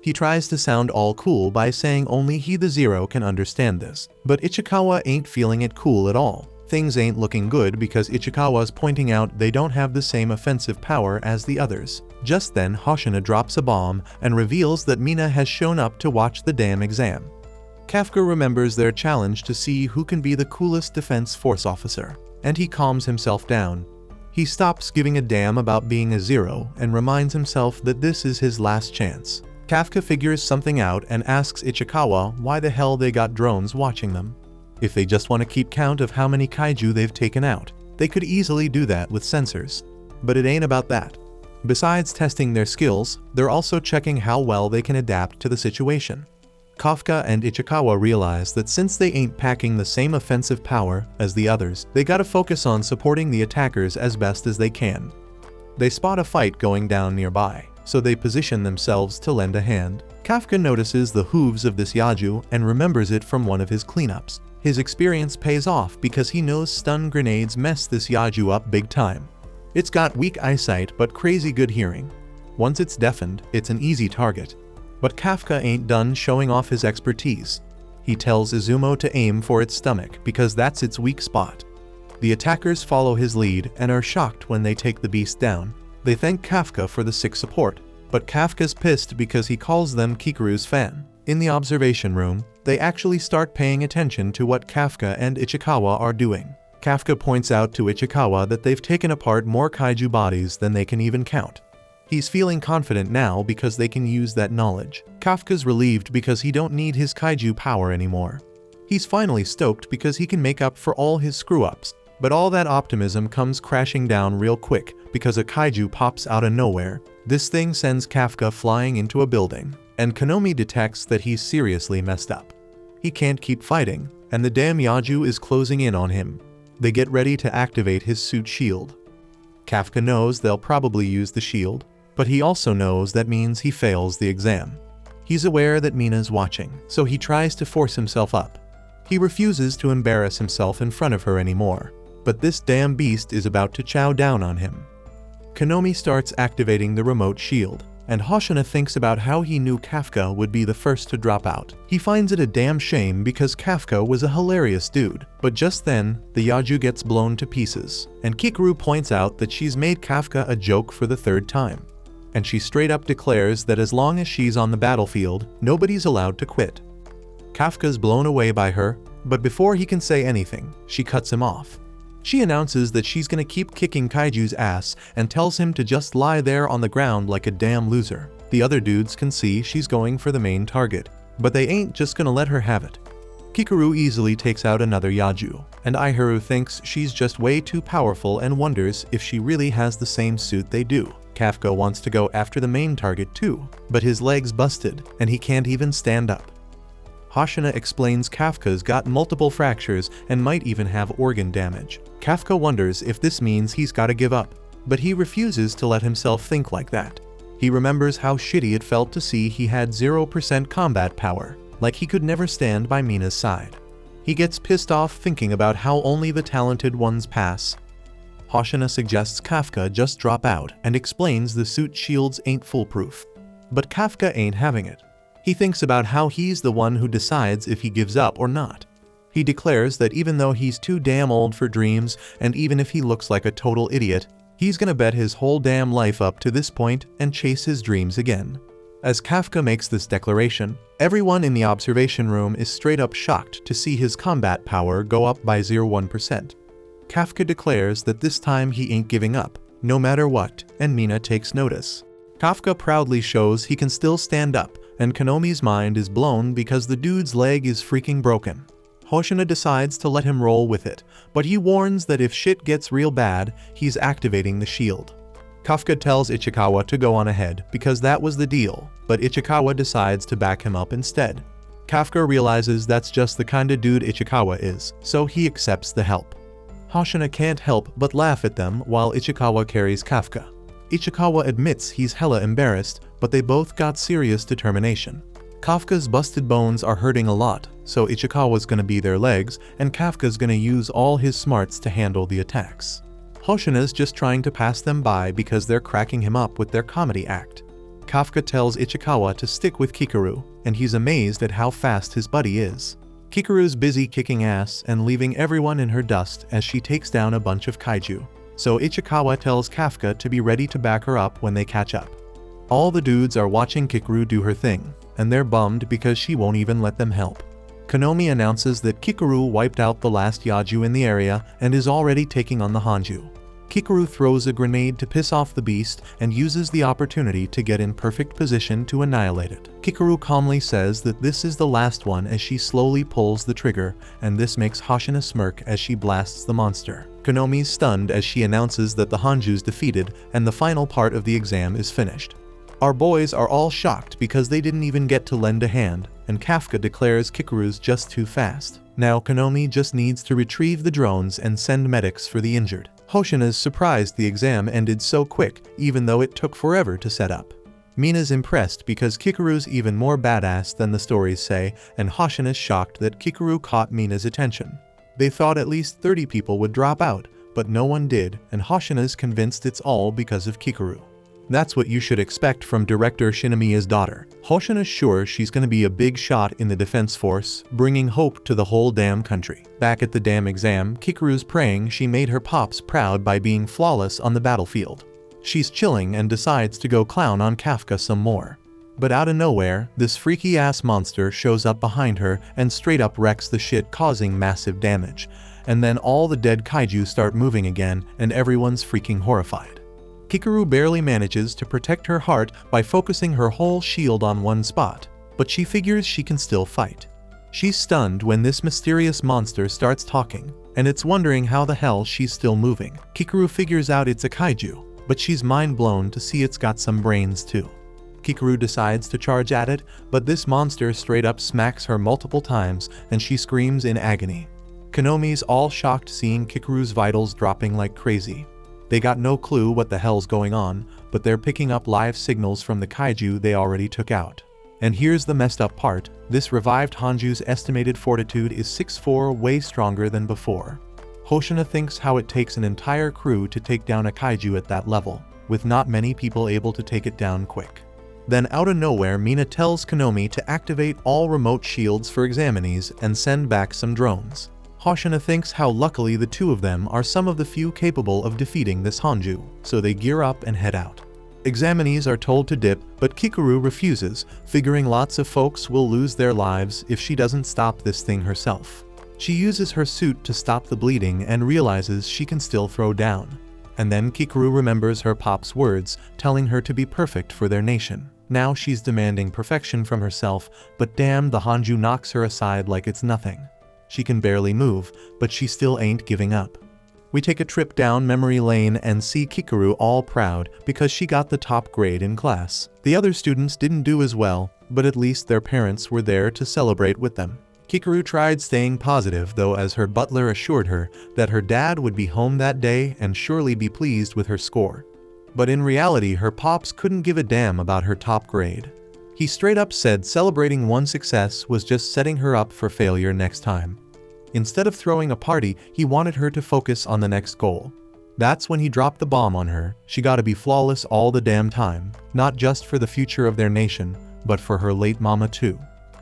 He tries to sound all cool by saying only he the Zero can understand this, but Ichikawa ain't feeling it cool at all. Things ain't looking good because Ichikawa's pointing out they don't have the same offensive power as the others. Just then Hoshina drops a bomb and reveals that Mina has shown up to watch the damn exam. Kafka remembers their challenge to see who can be the coolest defense force officer, and he calms himself down. He stops giving a damn about being a Zero and reminds himself that this is his last chance. Kafka figures something out and asks Ichikawa why the hell they got drones watching them. If they just want to keep count of how many kaiju they've taken out, they could easily do that with sensors. But it ain't about that. Besides testing their skills, they're also checking how well they can adapt to the situation. Kafka and Ichikawa realize that since they ain't packing the same offensive power as the others, they gotta focus on supporting the attackers as best as they can. They spot a fight going down nearby, so they position themselves to lend a hand. Kafka notices the hooves of this Yaju and remembers it from one of his cleanups. His experience pays off because he knows stun grenades mess this Yaju up big time. It's got weak eyesight but crazy good hearing. Once it's deafened, it's an easy target. But Kafka ain't done showing off his expertise. He tells Izumo to aim for its stomach because that's its weak spot. The attackers follow his lead and are shocked when they take the beast down. They thank Kafka for the sick support, but Kafka's pissed because he calls them Kikuru's fan. In the observation room, they actually start paying attention to what Kafka and Ichikawa are doing. Kafka points out to Ichikawa that they've taken apart more kaiju bodies than they can even count. He's feeling confident now because they can use that knowledge. Kafka's relieved because he don't need his kaiju power anymore. He's finally stoked because he can make up for all his screw-ups. But all that optimism comes crashing down real quick because a kaiju pops out of nowhere. This thing sends Kafka flying into a building, and Konomi detects that he's seriously messed up. He can't keep fighting, and the damn Yaju is closing in on him. They get ready to activate his suit shield. Kafka knows they'll probably use the shield, but he also knows that means he fails the exam. He's aware that Mina's watching, so he tries to force himself up. He refuses to embarrass himself in front of her anymore, but this damn beast is about to chow down on him. Konomi starts activating the remote shield, and Hoshina thinks about how he knew Kafka would be the first to drop out. He finds it a damn shame because Kafka was a hilarious dude, but just then, the Yaju gets blown to pieces, and Kikuru points out that she's made Kafka a joke for the 3rd time. And she straight up declares that as long as she's on the battlefield, nobody's allowed to quit. Kafka's blown away by her, but before he can say anything, she cuts him off. She announces that she's gonna keep kicking Kaiju's ass and tells him to just lie there on the ground like a damn loser. The other dudes can see she's going for the main target, but they ain't just gonna let her have it. Kikuru easily takes out another Yaju, and Aiharu thinks she's just way too powerful and wonders if she really has the same suit they do. Kafka wants to go after the main target too, but his leg's busted and he can't even stand up. Hoshina explains Kafka's got multiple fractures and might even have organ damage. Kafka wonders if this means he's gotta give up, but he refuses to let himself think like that. He remembers how shitty it felt to see he had 0% combat power, like he could never stand by Mina's side. He gets pissed off thinking about how only the talented ones pass. Hoshina suggests Kafka just drop out and explains the suit shields ain't foolproof. But Kafka ain't having it. He thinks about how he's the one who decides if he gives up or not. He declares that even though he's too damn old for dreams, and even if he looks like a total idiot, he's gonna bet his whole damn life up to this point and chase his dreams again. As Kafka makes this declaration, everyone in the observation room is straight up shocked to see his combat power go up by 0.1%. Kafka declares that this time he ain't giving up, no matter what, and Mina takes notice. Kafka proudly shows he can still stand up, and Konomi's mind is blown because the dude's leg is freaking broken. Hoshina decides to let him roll with it, but he warns that if shit gets real bad, he's activating the shield. Kafka tells Ichikawa to go on ahead because that was the deal, but Ichikawa decides to back him up instead. Kafka realizes that's just the kinda dude Ichikawa is, so he accepts the help. Hoshina can't help but laugh at them while Ichikawa carries Kafka. Ichikawa admits he's hella embarrassed, but they both got serious determination. Kafka's busted bones are hurting a lot, so Ichikawa's gonna be their legs, and Kafka's gonna use all his smarts to handle the attacks. Hoshina's just trying to pass them by because they're cracking him up with their comedy act. Kafka tells Ichikawa to stick with Kikaru, and he's amazed at how fast his buddy is. Kikaru's busy kicking ass and leaving everyone in her dust as she takes down a bunch of kaiju, so Ichikawa tells Kafka to be ready to back her up when they catch up. All the dudes are watching Kikaru do her thing, and they're bummed because she won't even let them help. Konomi announces that Kikaru wiped out the last Yaju in the area and is already taking on the Hanju. Kikaru throws a grenade to piss off the beast and uses the opportunity to get in perfect position to annihilate it. Kikaru calmly says that this is the last one as she slowly pulls the trigger, and this makes Hoshina smirk as she blasts the monster. Konomi's stunned as she announces that the Hanju's defeated and the final part of the exam is finished. Our boys are all shocked because they didn't even get to lend a hand, and Kafka declares Kikaru's just too fast. Now Konomi just needs to retrieve the drones and send medics for the injured. Hoshina's surprised the exam ended so quick, even though it took forever to set up. Mina's impressed because Kikaru's even more badass than the stories say, and Hoshina's shocked that Kikaru caught Mina's attention. They thought at least 30 people would drop out, but no one did, and Hoshina's convinced it's all because of Kikaru. That's what you should expect from director Shinomiya's daughter. Hoshina's sure she's gonna be a big shot in the defense force, bringing hope to the whole damn country. Back at the damn exam, Kikaru's praying she made her pops proud by being flawless on the battlefield. She's chilling and decides to go clown on Kafka some more. But out of nowhere, this freaky-ass monster shows up behind her and straight up wrecks the shit, causing massive damage. And then all the dead kaiju start moving again, and everyone's freaking horrified. Kikaru barely manages to protect her heart by focusing her whole shield on one spot, but she figures she can still fight. She's stunned when this mysterious monster starts talking, and it's wondering how the hell she's still moving. Kikaru figures out it's a kaiju, but she's mind blown to see it's got some brains too. Kikaru decides to charge at it, but this monster straight up smacks her multiple times and she screams in agony. Konomi's all shocked seeing Kikaru's vitals dropping like crazy. They got no clue what the hell's going on, but they're picking up live signals from the kaiju they already took out. And here's the messed up part, this revived Hanju's estimated fortitude is 6'4", way stronger than before. Hoshina thinks how it takes an entire crew to take down a kaiju at that level, with not many people able to take it down quick. Then out of nowhere, Mina tells Konomi to activate all remote shields for examinees and send back some drones. Hoshina thinks how luckily the two of them are some of the few capable of defeating this Hanju, so they gear up and head out. Examinees are told to dip, but Kikaru refuses, figuring lots of folks will lose their lives if she doesn't stop this thing herself. She uses her suit to stop the bleeding and realizes she can still throw down. And then Kikaru remembers her pop's words, telling her to be perfect for their nation. Now she's demanding perfection from herself, but damn, the Hanju knocks her aside like it's nothing. She can barely move, but she still ain't giving up. We take a trip down memory lane and see Kikaru all proud because she got the top grade in class. The other students didn't do as well, but at least their parents were there to celebrate with them. Kikaru tried staying positive though, as her butler assured her that her dad would be home that day and surely be pleased with her score. But in reality, her pops couldn't give a damn about her top grade. He straight up said celebrating one success was just setting her up for failure next time. Instead of throwing a party, he wanted her to focus on the next goal. That's when he dropped the bomb on her. She gotta be flawless all the damn time, not just for the future of their nation, but for her late mama too.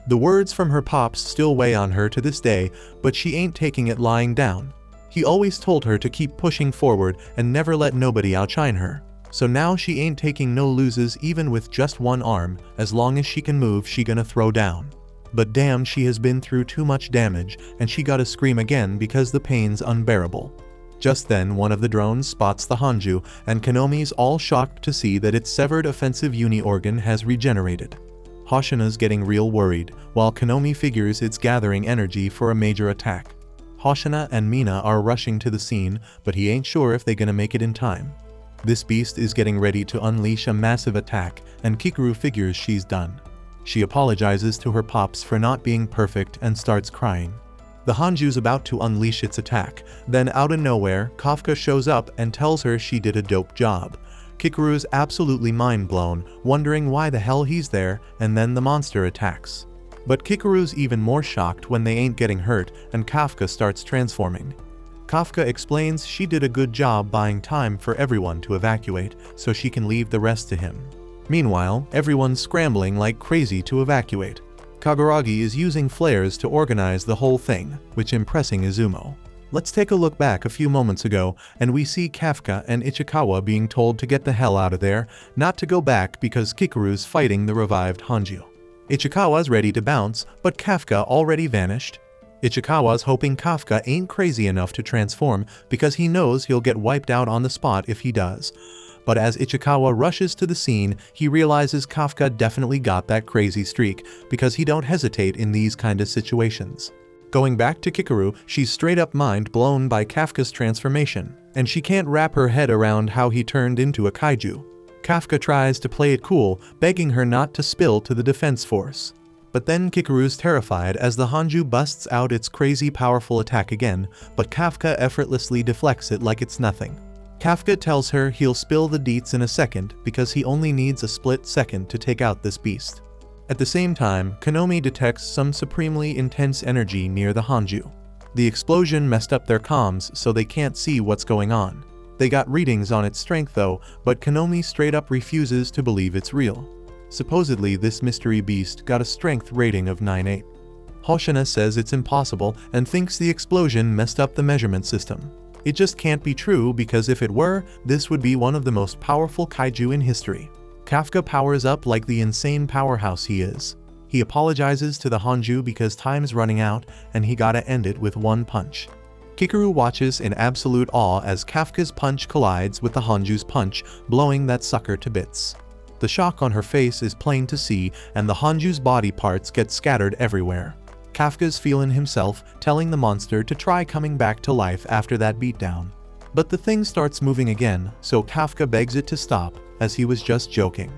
The words from her pops still weigh on her to this day, but she ain't taking it lying down. He always told her to keep pushing forward and never let nobody outshine her. So now she ain't taking no loses even with just one arm. As long as she can move, she gonna throw down. But damn, she has been through too much damage and she gotta scream again because the pain's unbearable. Just then one of the drones spots the Hanju and Konomi's all shocked to see that its severed offensive uni organ has regenerated. Hoshina's getting real worried, while Konomi figures it's gathering energy for a major attack. Hoshina and Mina are rushing to the scene, but he ain't sure if they gonna make it in time. This beast is getting ready to unleash a massive attack, and Kikaru figures she's done. She apologizes to her pops for not being perfect and starts crying. The Hanju's about to unleash its attack, then out of nowhere, Kafka shows up and tells her she did a dope job. Kikaru's absolutely mind blown, wondering why the hell he's there, and then the monster attacks. But Kikaru's even more shocked when they ain't getting hurt and Kafka starts transforming. Kafka explains she did a good job buying time for everyone to evacuate so she can leave the rest to him. Meanwhile, everyone's scrambling like crazy to evacuate. Kaguragi is using flares to organize the whole thing, which impressing Izumo. Let's take a look back a few moments ago and we see Kafka and Ichikawa being told to get the hell out of there, not to go back because Kikaru's fighting the revived Hanju. Ichikawa's ready to bounce, but Kafka already vanished. Ichikawa's hoping Kafka ain't crazy enough to transform because he knows he'll get wiped out on the spot if he does. But as Ichikawa rushes to the scene, he realizes Kafka definitely got that crazy streak because he don't hesitate in these kind of situations. Going back to Kikaru, she's straight up mind blown by Kafka's transformation, and she can't wrap her head around how he turned into a kaiju. Kafka tries to play it cool, begging her not to spill to the defense force. But then Kikaru's terrified as the Hanju busts out its crazy powerful attack again, but Kafka effortlessly deflects it like it's nothing. Kafka tells her he'll spill the deets in a second because he only needs a split second to take out this beast. At the same time, Konomi detects some supremely intense energy near the Hanju. The explosion messed up their comms so they can't see what's going on. They got readings on its strength though, but Konomi straight up refuses to believe it's real. Supposedly this mystery beast got a strength rating of 9.8. Hoshina says it's impossible and thinks the explosion messed up the measurement system. It just can't be true because if it were, this would be one of the most powerful kaiju in history. Kafka powers up like the insane powerhouse he is. He apologizes to the Hanju because time's running out and he gotta end it with one punch. Kikaru watches in absolute awe as Kafka's punch collides with the Hanju's punch, blowing that sucker to bits. The shock on her face is plain to see and the Hanju's body parts get scattered everywhere. Kafka's feeling himself, telling the monster to try coming back to life after that beatdown. But the thing starts moving again, so Kafka begs it to stop, as he was just joking.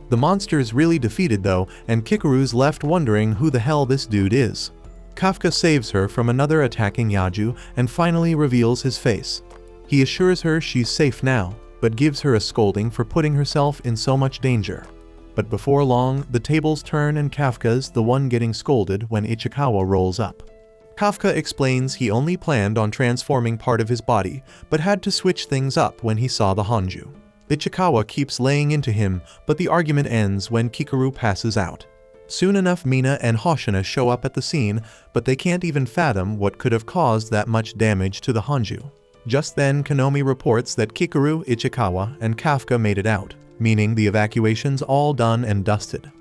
The monster is really defeated though, and Kikaru's left wondering who the hell this dude is. Kafka saves her from another attacking Yaju and finally reveals his face. He assures her she's safe now, but gives her a scolding for putting herself in so much danger. But before long, the tables turn and Kafka's the one getting scolded when Ichikawa rolls up. Kafka explains he only planned on transforming part of his body, but had to switch things up when he saw the Hanju. Ichikawa keeps laying into him, but the argument ends when Kikaru passes out. Soon enough Mina and Hoshina show up at the scene, but they can't even fathom what could have caused that much damage to the Hanju. Just then Konomi reports that Kikaru, Ichikawa, and Kafka made it out, meaning the evacuation's all done and dusted.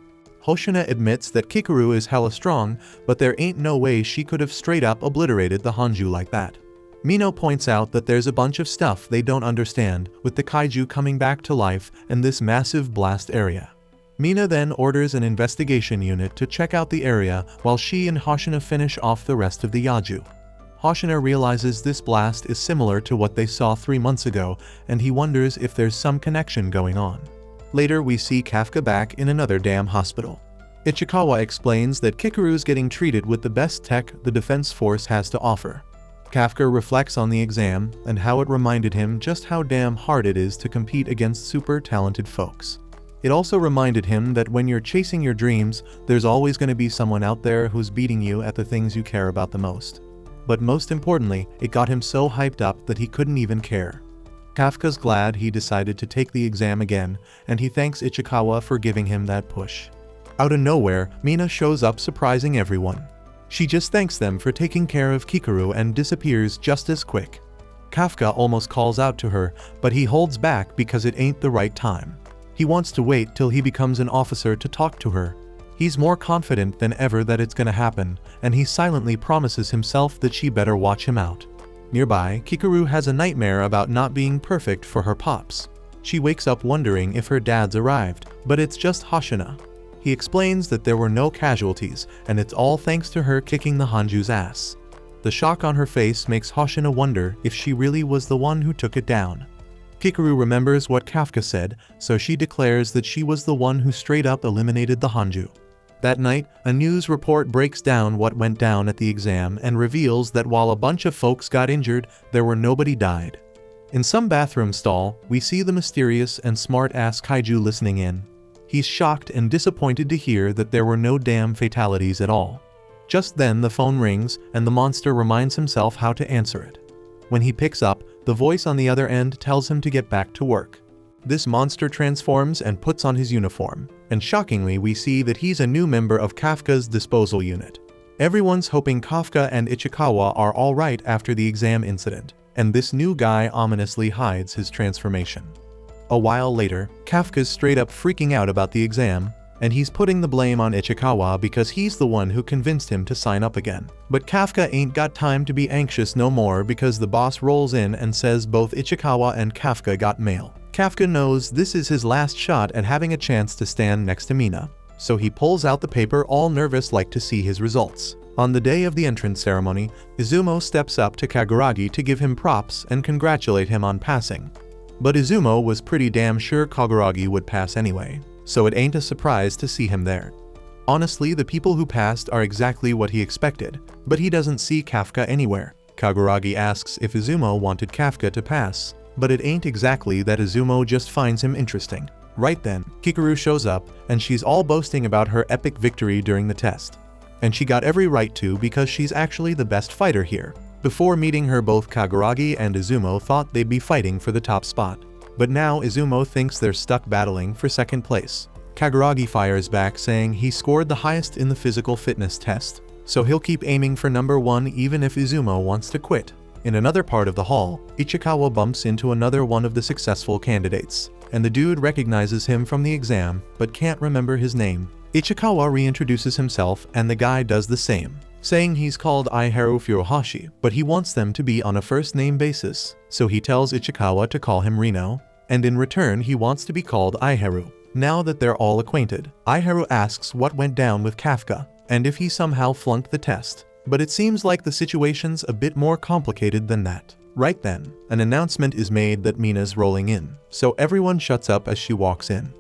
Hoshina admits that Kikaru is hella strong, but there ain't no way she could have straight up obliterated the Hanju like that. Mino points out that there's a bunch of stuff they don't understand, with the kaiju coming back to life and this massive blast area. Mina then orders an investigation unit to check out the area while she and Hoshina finish off the rest of the Yaju. Hoshina realizes this blast is similar to what they saw 3 months ago, and he wonders if there's some connection going on. Later we see Kafka back in another damn hospital. Ichikawa explains that Kikaru's getting treated with the best tech the defense force has to offer. Kafka reflects on the exam and how it reminded him just how damn hard it is to compete against super talented folks. It also reminded him that when you're chasing your dreams, there's always going to be someone out there who's beating you at the things you care about the most. But most importantly, it got him so hyped up that he couldn't even care. Kafka's glad he decided to take the exam again, and he thanks Ichikawa for giving him that push. Out of nowhere, Mina shows up surprising everyone. She just thanks them for taking care of Kikaru and disappears just as quick. Kafka almost calls out to her, but he holds back because it ain't the right time. He wants to wait till he becomes an officer to talk to her. He's more confident than ever that it's gonna happen, and he silently promises himself that she better watch him out. Nearby, Kikaru has a nightmare about not being perfect for her pops. She wakes up wondering if her dad's arrived, but it's just Hoshina. He explains that there were no casualties, and it's all thanks to her kicking the Hanju's ass. The shock on her face makes Hoshina wonder if she really was the one who took it down. Kikaru remembers what Kafka said, so she declares that she was the one who straight up eliminated the Hanju. That night, a news report breaks down what went down at the exam and reveals that while a bunch of folks got injured, there were nobody died. In some bathroom stall, we see the mysterious and smart-ass Kaiju listening in. He's shocked and disappointed to hear that there were no damn fatalities at all. Just then the phone rings, and the monster reminds himself how to answer it. When he picks up, the voice on the other end tells him to get back to work. This monster transforms and puts on his uniform, and shockingly we see that he's a new member of Kafka's disposal unit. Everyone's hoping Kafka and Ichikawa are alright after the exam incident, and this new guy ominously hides his transformation. A while later, Kafka's straight up freaking out about the exam, and he's putting the blame on Ichikawa because he's the one who convinced him to sign up again. But Kafka ain't got time to be anxious no more because the boss rolls in and says both Ichikawa and Kafka got mail. Kafka knows this is his last shot at having a chance to stand next to Mina, so he pulls out the paper all nervous like to see his results. On the day of the entrance ceremony, Izumo steps up to Kaguragi to give him props and congratulate him on passing. But Izumo was pretty damn sure Kaguragi would pass anyway, so it ain't a surprise to see him there. Honestly, the people who passed are exactly what he expected, but he doesn't see Kafka anywhere. Kaguragi asks if Izumo wanted Kafka to pass, but it ain't exactly that Izumo just finds him interesting. Right then, Kikaru shows up, and she's all boasting about her epic victory during the test. And she got every right to because she's actually the best fighter here. Before meeting her, both Kaguragi and Izumo thought they'd be fighting for the top spot. But now Izumo thinks they're stuck battling for second place. Kaguragi fires back saying he scored the highest in the physical fitness test, so he'll keep aiming for number 1 even if Izumo wants to quit. In another part of the hall, Ichikawa bumps into another one of the successful candidates, and the dude recognizes him from the exam but can't remember his name. Ichikawa reintroduces himself and the guy does the same, saying he's called Aiharu Furuhashi, but he wants them to be on a first-name basis, so he tells Ichikawa to call him Rino, and in return he wants to be called Aiharu. Now that they're all acquainted, Aiharu asks what went down with Kafka, and if he somehow flunked the test, but it seems like the situation's a bit more complicated than that. Right then, an announcement is made that Mina's rolling in, so everyone shuts up as she walks in.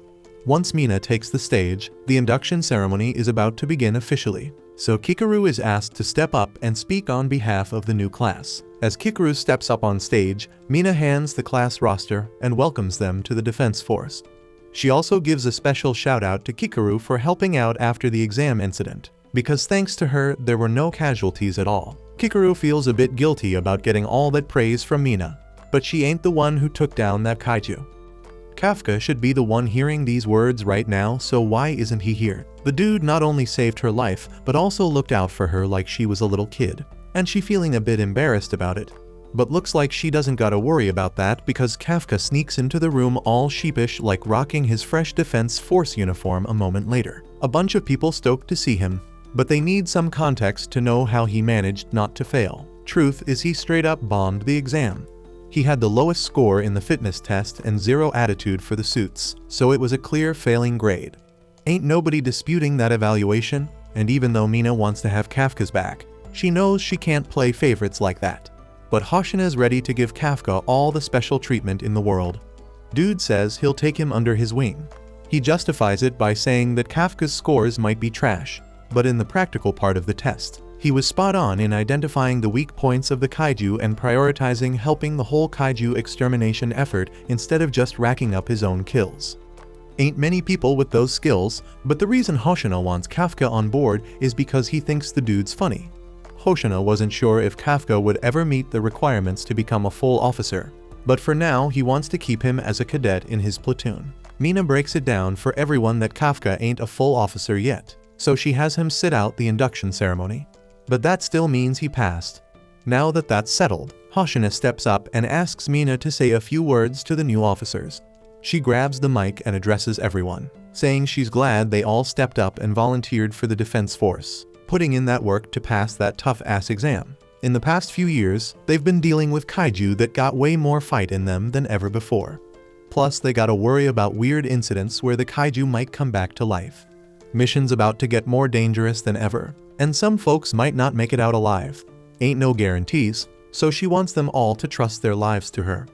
Once Mina takes the stage, the induction ceremony is about to begin officially, so Kikaru is asked to step up and speak on behalf of the new class. As Kikaru steps up on stage, Mina hands the class roster and welcomes them to the Defense Force. She also gives a special shout out to Kikaru for helping out after the exam incident, because thanks to her there were no casualties at all. Kikaru feels a bit guilty about getting all that praise from Mina, but she ain't the one who took down that kaiju. Kafka should be the one hearing these words right now, so why isn't he here? The dude not only saved her life, but also looked out for her like she was a little kid, and she feeling a bit embarrassed about it. But looks like she doesn't gotta worry about that because Kafka sneaks into the room all sheepish like rocking his fresh Defense Force uniform a moment later. A bunch of people stoked to see him, but they need some context to know how he managed not to fail. Truth is he straight up bombed the exam. He had the lowest score in the fitness test and 0 attitude for the suits, so it was a clear failing grade. Ain't nobody disputing that evaluation, and even though Mina wants to have Kafka's back, she knows she can't play favorites like that. But Hoshina's ready to give Kafka all the special treatment in the world. Dude says he'll take him under his wing. He justifies it by saying that Kafka's scores might be trash, but in the practical part of the test, he was spot on in identifying the weak points of the kaiju and prioritizing helping the whole kaiju extermination effort instead of just racking up his own kills. Ain't many people with those skills, but the reason Hoshina wants Kafka on board is because he thinks the dude's funny. Hoshina wasn't sure if Kafka would ever meet the requirements to become a full officer, But for now, he wants to keep him as a cadet in his platoon. Mina breaks it down for everyone that Kafka ain't a full officer yet, so she has him sit out the induction ceremony. But that still means he passed. Now that that's settled, Hoshina steps up and asks Mina to say a few words to the new officers. She grabs the mic and addresses everyone, saying she's glad they all stepped up and volunteered for the defense force, putting in that work to pass that tough-ass exam. In the past few years, they've been dealing with kaiju that got way more fight in them than ever before. Plus, they gotta worry about weird incidents where the kaiju might come back to life. Missions about to get more dangerous than ever, and some folks might not make it out alive. Ain't no guarantees, so she wants them all to trust their lives to her.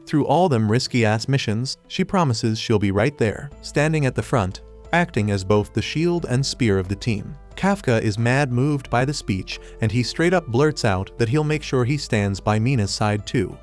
Through all them risky-ass missions, she promises she'll be right there, standing at the front, acting as both the shield and spear of the team. Kafka is mad moved by the speech, and he straight up blurts out that he'll make sure he stands by Mina's side too.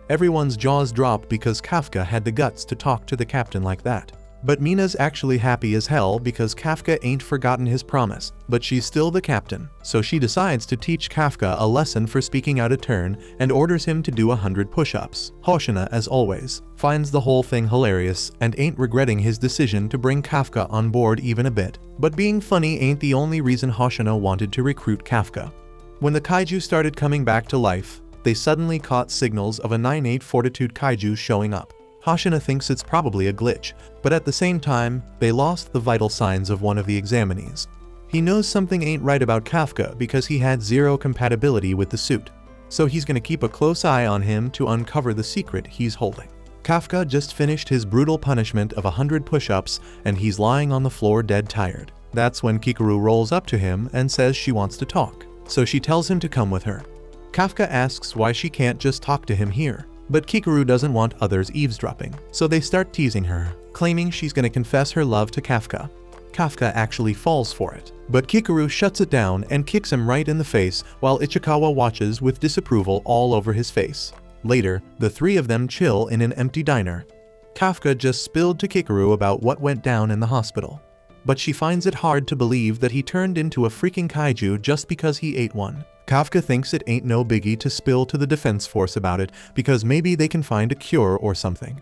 Everyone's jaws drop because Kafka had the guts to talk to the captain like that. But Mina's actually happy as hell because Kafka ain't forgotten his promise, but she's still the captain, so she decides to teach Kafka a lesson for speaking out of turn and orders him to do 100 push-ups. Hoshina, as always, finds the whole thing hilarious and ain't regretting his decision to bring Kafka on board even a bit. But being funny ain't the only reason Hoshina wanted to recruit Kafka. When the kaiju started coming back to life, they suddenly caught signals of a 9-8 fortitude kaiju showing up. Hoshina thinks it's probably a glitch, but at the same time, they lost the vital signs of one of the examinees. He knows something ain't right about Kafka because he had zero compatibility with the suit, so he's gonna keep a close eye on him to uncover the secret he's holding. Kafka just finished his brutal punishment of 100 push-ups and he's lying on the floor dead tired. That's when Kikaru rolls up to him and says she wants to talk, so she tells him to come with her. Kafka asks why she can't just talk to him here. But Kikaru doesn't want others eavesdropping, so they start teasing her, claiming she's gonna confess her love to Kafka. Kafka actually falls for it, but Kikaru shuts it down and kicks him right in the face while Ichikawa watches with disapproval all over his face. Later, the three of them chill in an empty diner. Kafka just spilled to Kikaru about what went down in the hospital, but she finds it hard to believe that he turned into a freaking kaiju just because he ate one. Kafka thinks it ain't no biggie to spill to the defense force about it because maybe they can find a cure or something.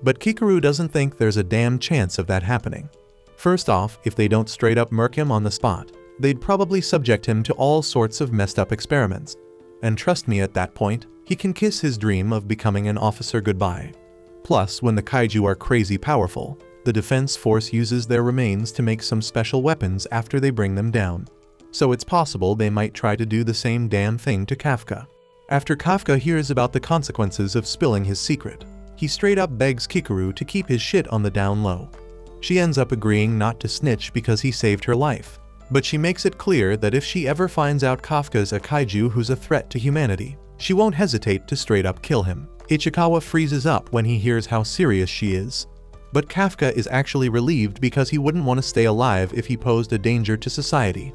But Kikaru doesn't think there's a damn chance of that happening. First off, if they don't straight up murk him on the spot, they'd probably subject him to all sorts of messed up experiments. And trust me, at that point, he can kiss his dream of becoming an officer goodbye. Plus, when the kaiju are crazy powerful, the defense force uses their remains to make some special weapons after they bring them down. So it's possible they might try to do the same damn thing to Kafka. After Kafka hears about the consequences of spilling his secret, he straight up begs Kikaru to keep his shit on the down low. She ends up agreeing not to snitch because he saved her life, but she makes it clear that if she ever finds out Kafka's a kaiju who's a threat to humanity, she won't hesitate to straight up kill him. Ichikawa freezes up when he hears how serious she is. But Kafka is actually relieved because he wouldn't want to stay alive if he posed a danger to society.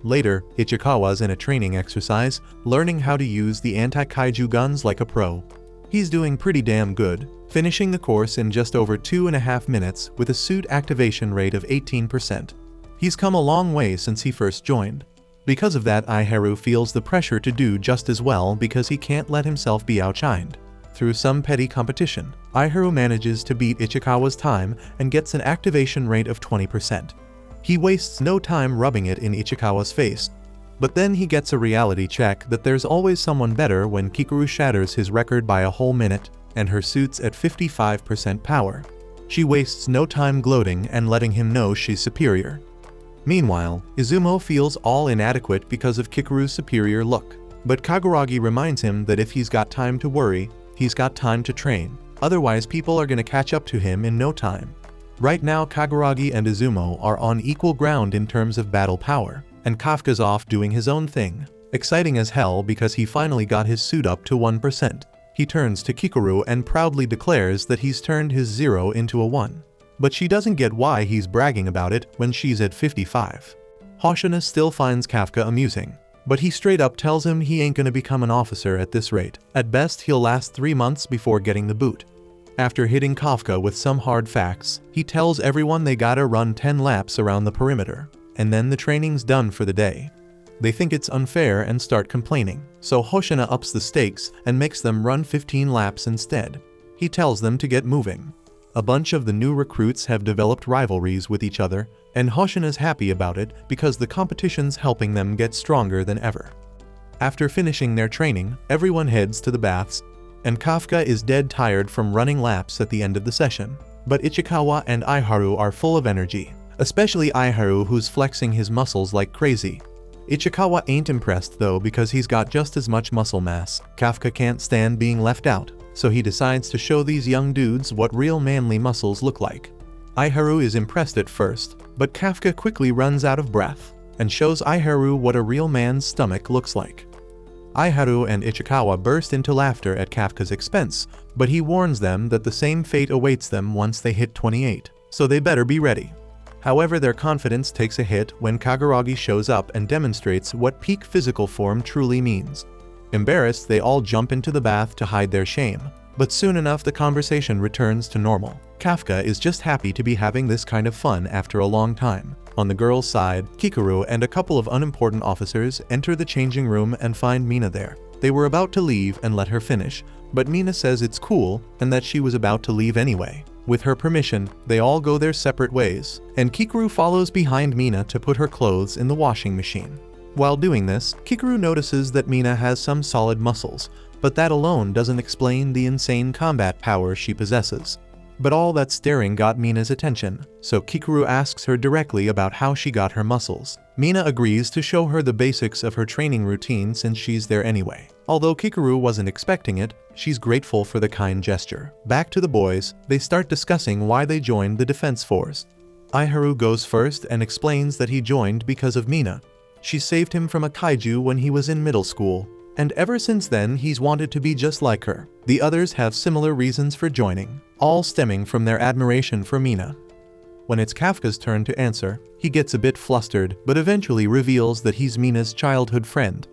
Later, Ichikawa's in a training exercise, learning how to use the anti-kaiju guns like a pro. He's doing pretty damn good, finishing the course in just over 2.5 minutes with a suit activation rate of 18%. He's come a long way since he first joined. Because of that, Aiharu feels the pressure to do just as well because he can't let himself be outshined. Through some petty competition, Aiharu manages to beat Ichikawa's time and gets an activation rate of 20%. He wastes no time rubbing it in Ichikawa's face, but then he gets a reality check that there's always someone better when Kikaru shatters his record by a whole minute, and her suit's at 55% power. She wastes no time gloating and letting him know she's superior. Meanwhile, Izumo feels all inadequate because of Kikaru's superior look, but Kaguragi reminds him that if he's got time to worry, he's got time to train, otherwise people are gonna catch up to him in no time. Right now, Kaguragi and Izumo are on equal ground in terms of battle power, and Kafka's off doing his own thing. Exciting as hell because he finally got his suit up to 1%. He turns to Kikaru and proudly declares that he's turned his 0 into a 1. But she doesn't get why he's bragging about it when she's at 55. Hoshina still finds Kafka amusing, but he straight up tells him he ain't gonna become an officer at this rate. At best, he'll last 3 months before getting the boot. After hitting Kafka with some hard facts, he tells everyone they gotta run 10 laps around the perimeter, and then the training's done for the day. They think it's unfair and start complaining. So Hoshina ups the stakes and makes them run 15 laps instead. He tells them to get moving. A bunch of the new recruits have developed rivalries with each other, and Hoshina's happy about it because the competition's helping them get stronger than ever. After finishing their training, everyone heads to the baths, and Kafka is dead tired from running laps at the end of the session. But Ichikawa and Aiharu are full of energy, especially Aiharu, who's flexing his muscles like crazy. Ichikawa ain't impressed though because he's got just as much muscle mass. Kafka can't stand being left out, so he decides to show these young dudes what real manly muscles look like. Aiharu is impressed at first, but Kafka quickly runs out of breath and shows Aiharu what a real man's stomach looks like. Aiharu and Ichikawa burst into laughter at Kafka's expense, but he warns them that the same fate awaits them once they hit 28, so they better be ready. However, their confidence takes a hit when Kaguragi shows up and demonstrates what peak physical form truly means. Embarrassed, they all jump into the bath to hide their shame, but soon enough the conversation returns to normal. Kafka is just happy to be having this kind of fun after a long time. On the girls' side, Kikaru and a couple of unimportant officers enter the changing room and find Mina there. They were about to leave and let her finish, but Mina says it's cool and that she was about to leave anyway. With her permission, they all go their separate ways, and Kikaru follows behind Mina to put her clothes in the washing machine. While doing this, Kikaru notices that Mina has some solid muscles, but that alone doesn't explain the insane combat power she possesses. But all that staring got Mina's attention, so Kikaru asks her directly about how she got her muscles. Mina agrees to show her the basics of her training routine since she's there anyway. Although Kikaru wasn't expecting it, she's grateful for the kind gesture. Back to the boys, they start discussing why they joined the defense force. Aiharu goes first and explains that he joined because of Mina. She saved him from a kaiju when he was in middle school, and ever since then he's wanted to be just like her. The others have similar reasons for joining, all stemming from their admiration for Mina. When it's Kafka's turn to answer, he gets a bit flustered but eventually reveals that he's Mina's childhood friend.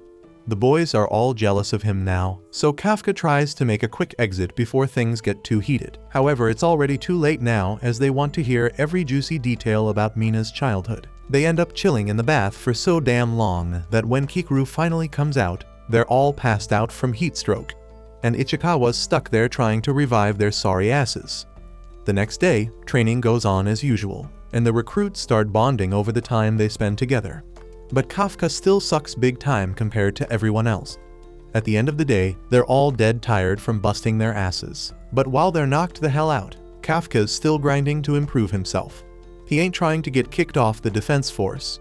The boys are all jealous of him now, so Kafka tries to make a quick exit before things get too heated. However, it's already too late now as they want to hear every juicy detail about Mina's childhood. They end up chilling in the bath for so damn long that when Kikaru finally comes out, they're all passed out from heat stroke, and Ichikawa's stuck there trying to revive their sorry asses. The next day, training goes on as usual, and the recruits start bonding over the time they spend together. But Kafka still sucks big time compared to everyone else. At the end of the day, they're all dead tired from busting their asses. But while they're knocked the hell out, Kafka's still grinding to improve himself. He ain't trying to get kicked off the defense force.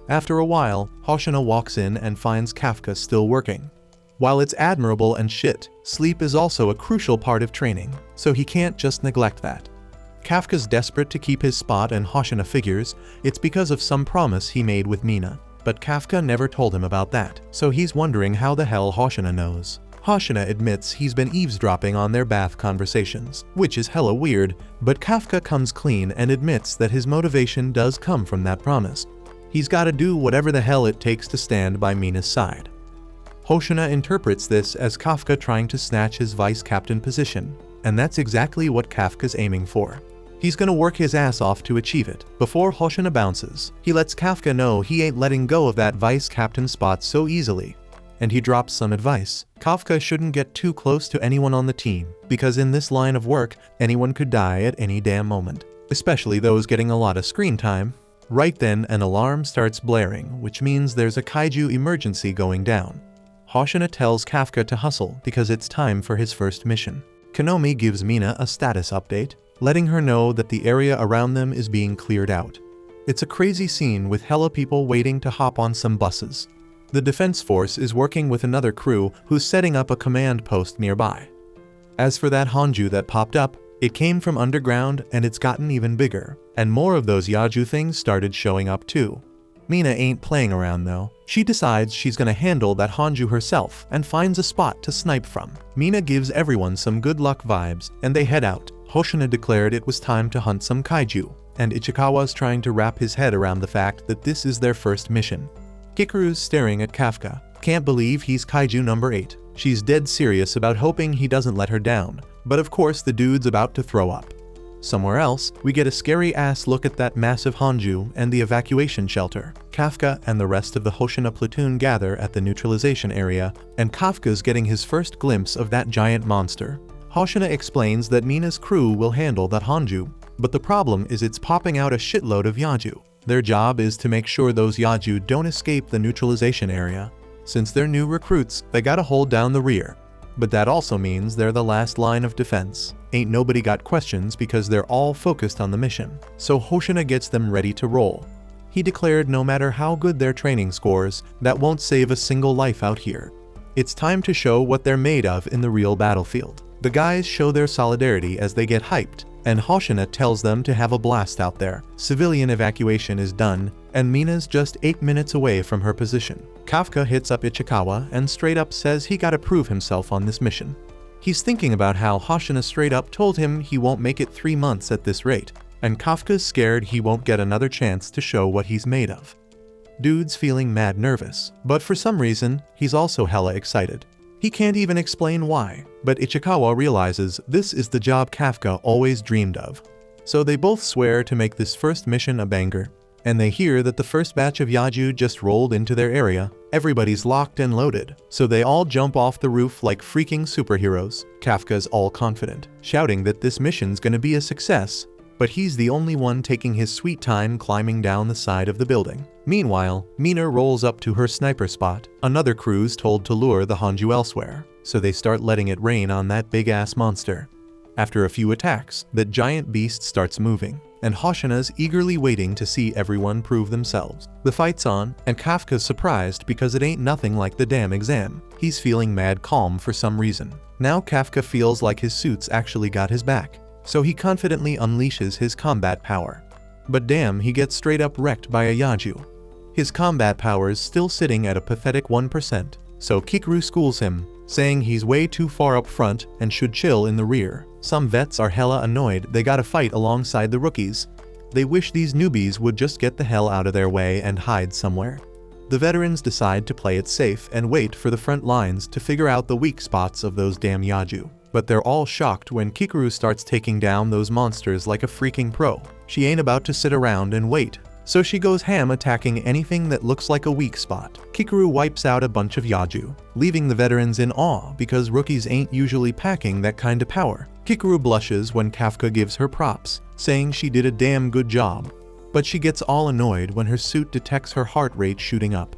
After a while, Hoshina walks in and finds Kafka still working. While it's admirable and shit, sleep is also a crucial part of training, so he can't just neglect that. Kafka's desperate to keep his spot and Hoshina figures it's because of some promise he made with Mina. But Kafka never told him about that, so he's wondering how the hell Hoshina knows. Hoshina admits he's been eavesdropping on their bath conversations, which is hella weird, but Kafka comes clean and admits that his motivation does come from that promise. He's gotta do whatever the hell it takes to stand by Mina's side. Hoshina interprets this as Kafka trying to snatch his vice captain position, and that's exactly what Kafka's aiming for. He's gonna work his ass off to achieve it. Before Hoshina bounces, he lets Kafka know he ain't letting go of that vice captain spot so easily, and he drops some advice. Kafka shouldn't get too close to anyone on the team, because in this line of work, anyone could die at any damn moment, especially those getting a lot of screen time. Right then, an alarm starts blaring, which means there's a kaiju emergency going down. Hoshina tells Kafka to hustle because it's time for his first mission. Konomi gives Mina a status update, letting her know that the area around them is being cleared out. It's a crazy scene with hella people waiting to hop on some buses. The defense force is working with another crew who's setting up a command post nearby. As for that Honju that popped up, it came from underground and it's gotten even bigger, and more of those Yaju things started showing up too. Mina ain't playing around though. She decides she's gonna handle that Honju herself and finds a spot to snipe from. Mina gives everyone some good luck vibes and they head out. Hoshina declared it was time to hunt some kaiju, and Ichikawa's trying to wrap his head around the fact that this is their first mission. Kikaru's staring at Kafka. Can't believe he's Kaiju number 8. She's dead serious about hoping he doesn't let her down, but of course the dude's about to throw up. Somewhere else, we get a scary-ass look at that massive Hanju and the evacuation shelter. Kafka and the rest of the Hoshina platoon gather at the neutralization area, and Kafka's getting his first glimpse of that giant monster. Hoshina explains that Mina's crew will handle that Hanju, but the problem is it's popping out a shitload of Yaju. Their job is to make sure those Yaju don't escape the neutralization area. Since they're new recruits, they gotta hold down the rear. But that also means they're the last line of defense. Ain't nobody got questions because they're all focused on the mission. So Hoshina gets them ready to roll. He declared no matter how good their training scores, that won't save a single life out here. It's time to show what they're made of in the real battlefield. The guys show their solidarity as they get hyped, and Hoshina tells them to have a blast out there. Civilian evacuation is done, and Mina's just 8 minutes away from her position. Kafka hits up Ichikawa and straight up says he gotta prove himself on this mission. He's thinking about how Hoshina straight up told him he won't make it 3 months at this rate, and Kafka's scared he won't get another chance to show what he's made of. Dude's feeling mad nervous, but for some reason, he's also hella excited. He can't even explain why, but Ichikawa realizes this is the job Kafka always dreamed of. So they both swear to make this first mission a banger, and they hear that the first batch of Yaju just rolled into their area. Everybody's locked and loaded, so they all jump off the roof like freaking superheroes. Kafka's all confident, shouting that this mission's gonna be a success, but he's the only one taking his sweet time climbing down the side of the building. Meanwhile, Mina rolls up to her sniper spot. Another crew's told to lure the Hanju elsewhere, so they start letting it rain on that big-ass monster. After a few attacks, that giant beast starts moving, and Hoshina's eagerly waiting to see everyone prove themselves. The fight's on, and Kafka's surprised because it ain't nothing like the damn exam. He's feeling mad calm for some reason. Now Kafka feels like his suits actually got his back, so he confidently unleashes his combat power. But damn, he gets straight up wrecked by a Yaju. His combat power's still sitting at a pathetic 1%, so Kikuru schools him, saying he's way too far up front and should chill in the rear. Some vets are hella annoyed they gotta fight alongside the rookies. They wish these newbies would just get the hell out of their way and hide somewhere. The veterans decide to play it safe and wait for the front lines to figure out the weak spots of those damn Yaju. But they're all shocked when Kikuru starts taking down those monsters like a freaking pro. She ain't about to sit around and wait, so she goes ham attacking anything that looks like a weak spot. Kikuru wipes out a bunch of Yaju, leaving the veterans in awe because rookies ain't usually packing that kind of power. Kikuru blushes when Kafka gives her props, saying she did a damn good job. But she gets all annoyed when her suit detects her heart rate shooting up.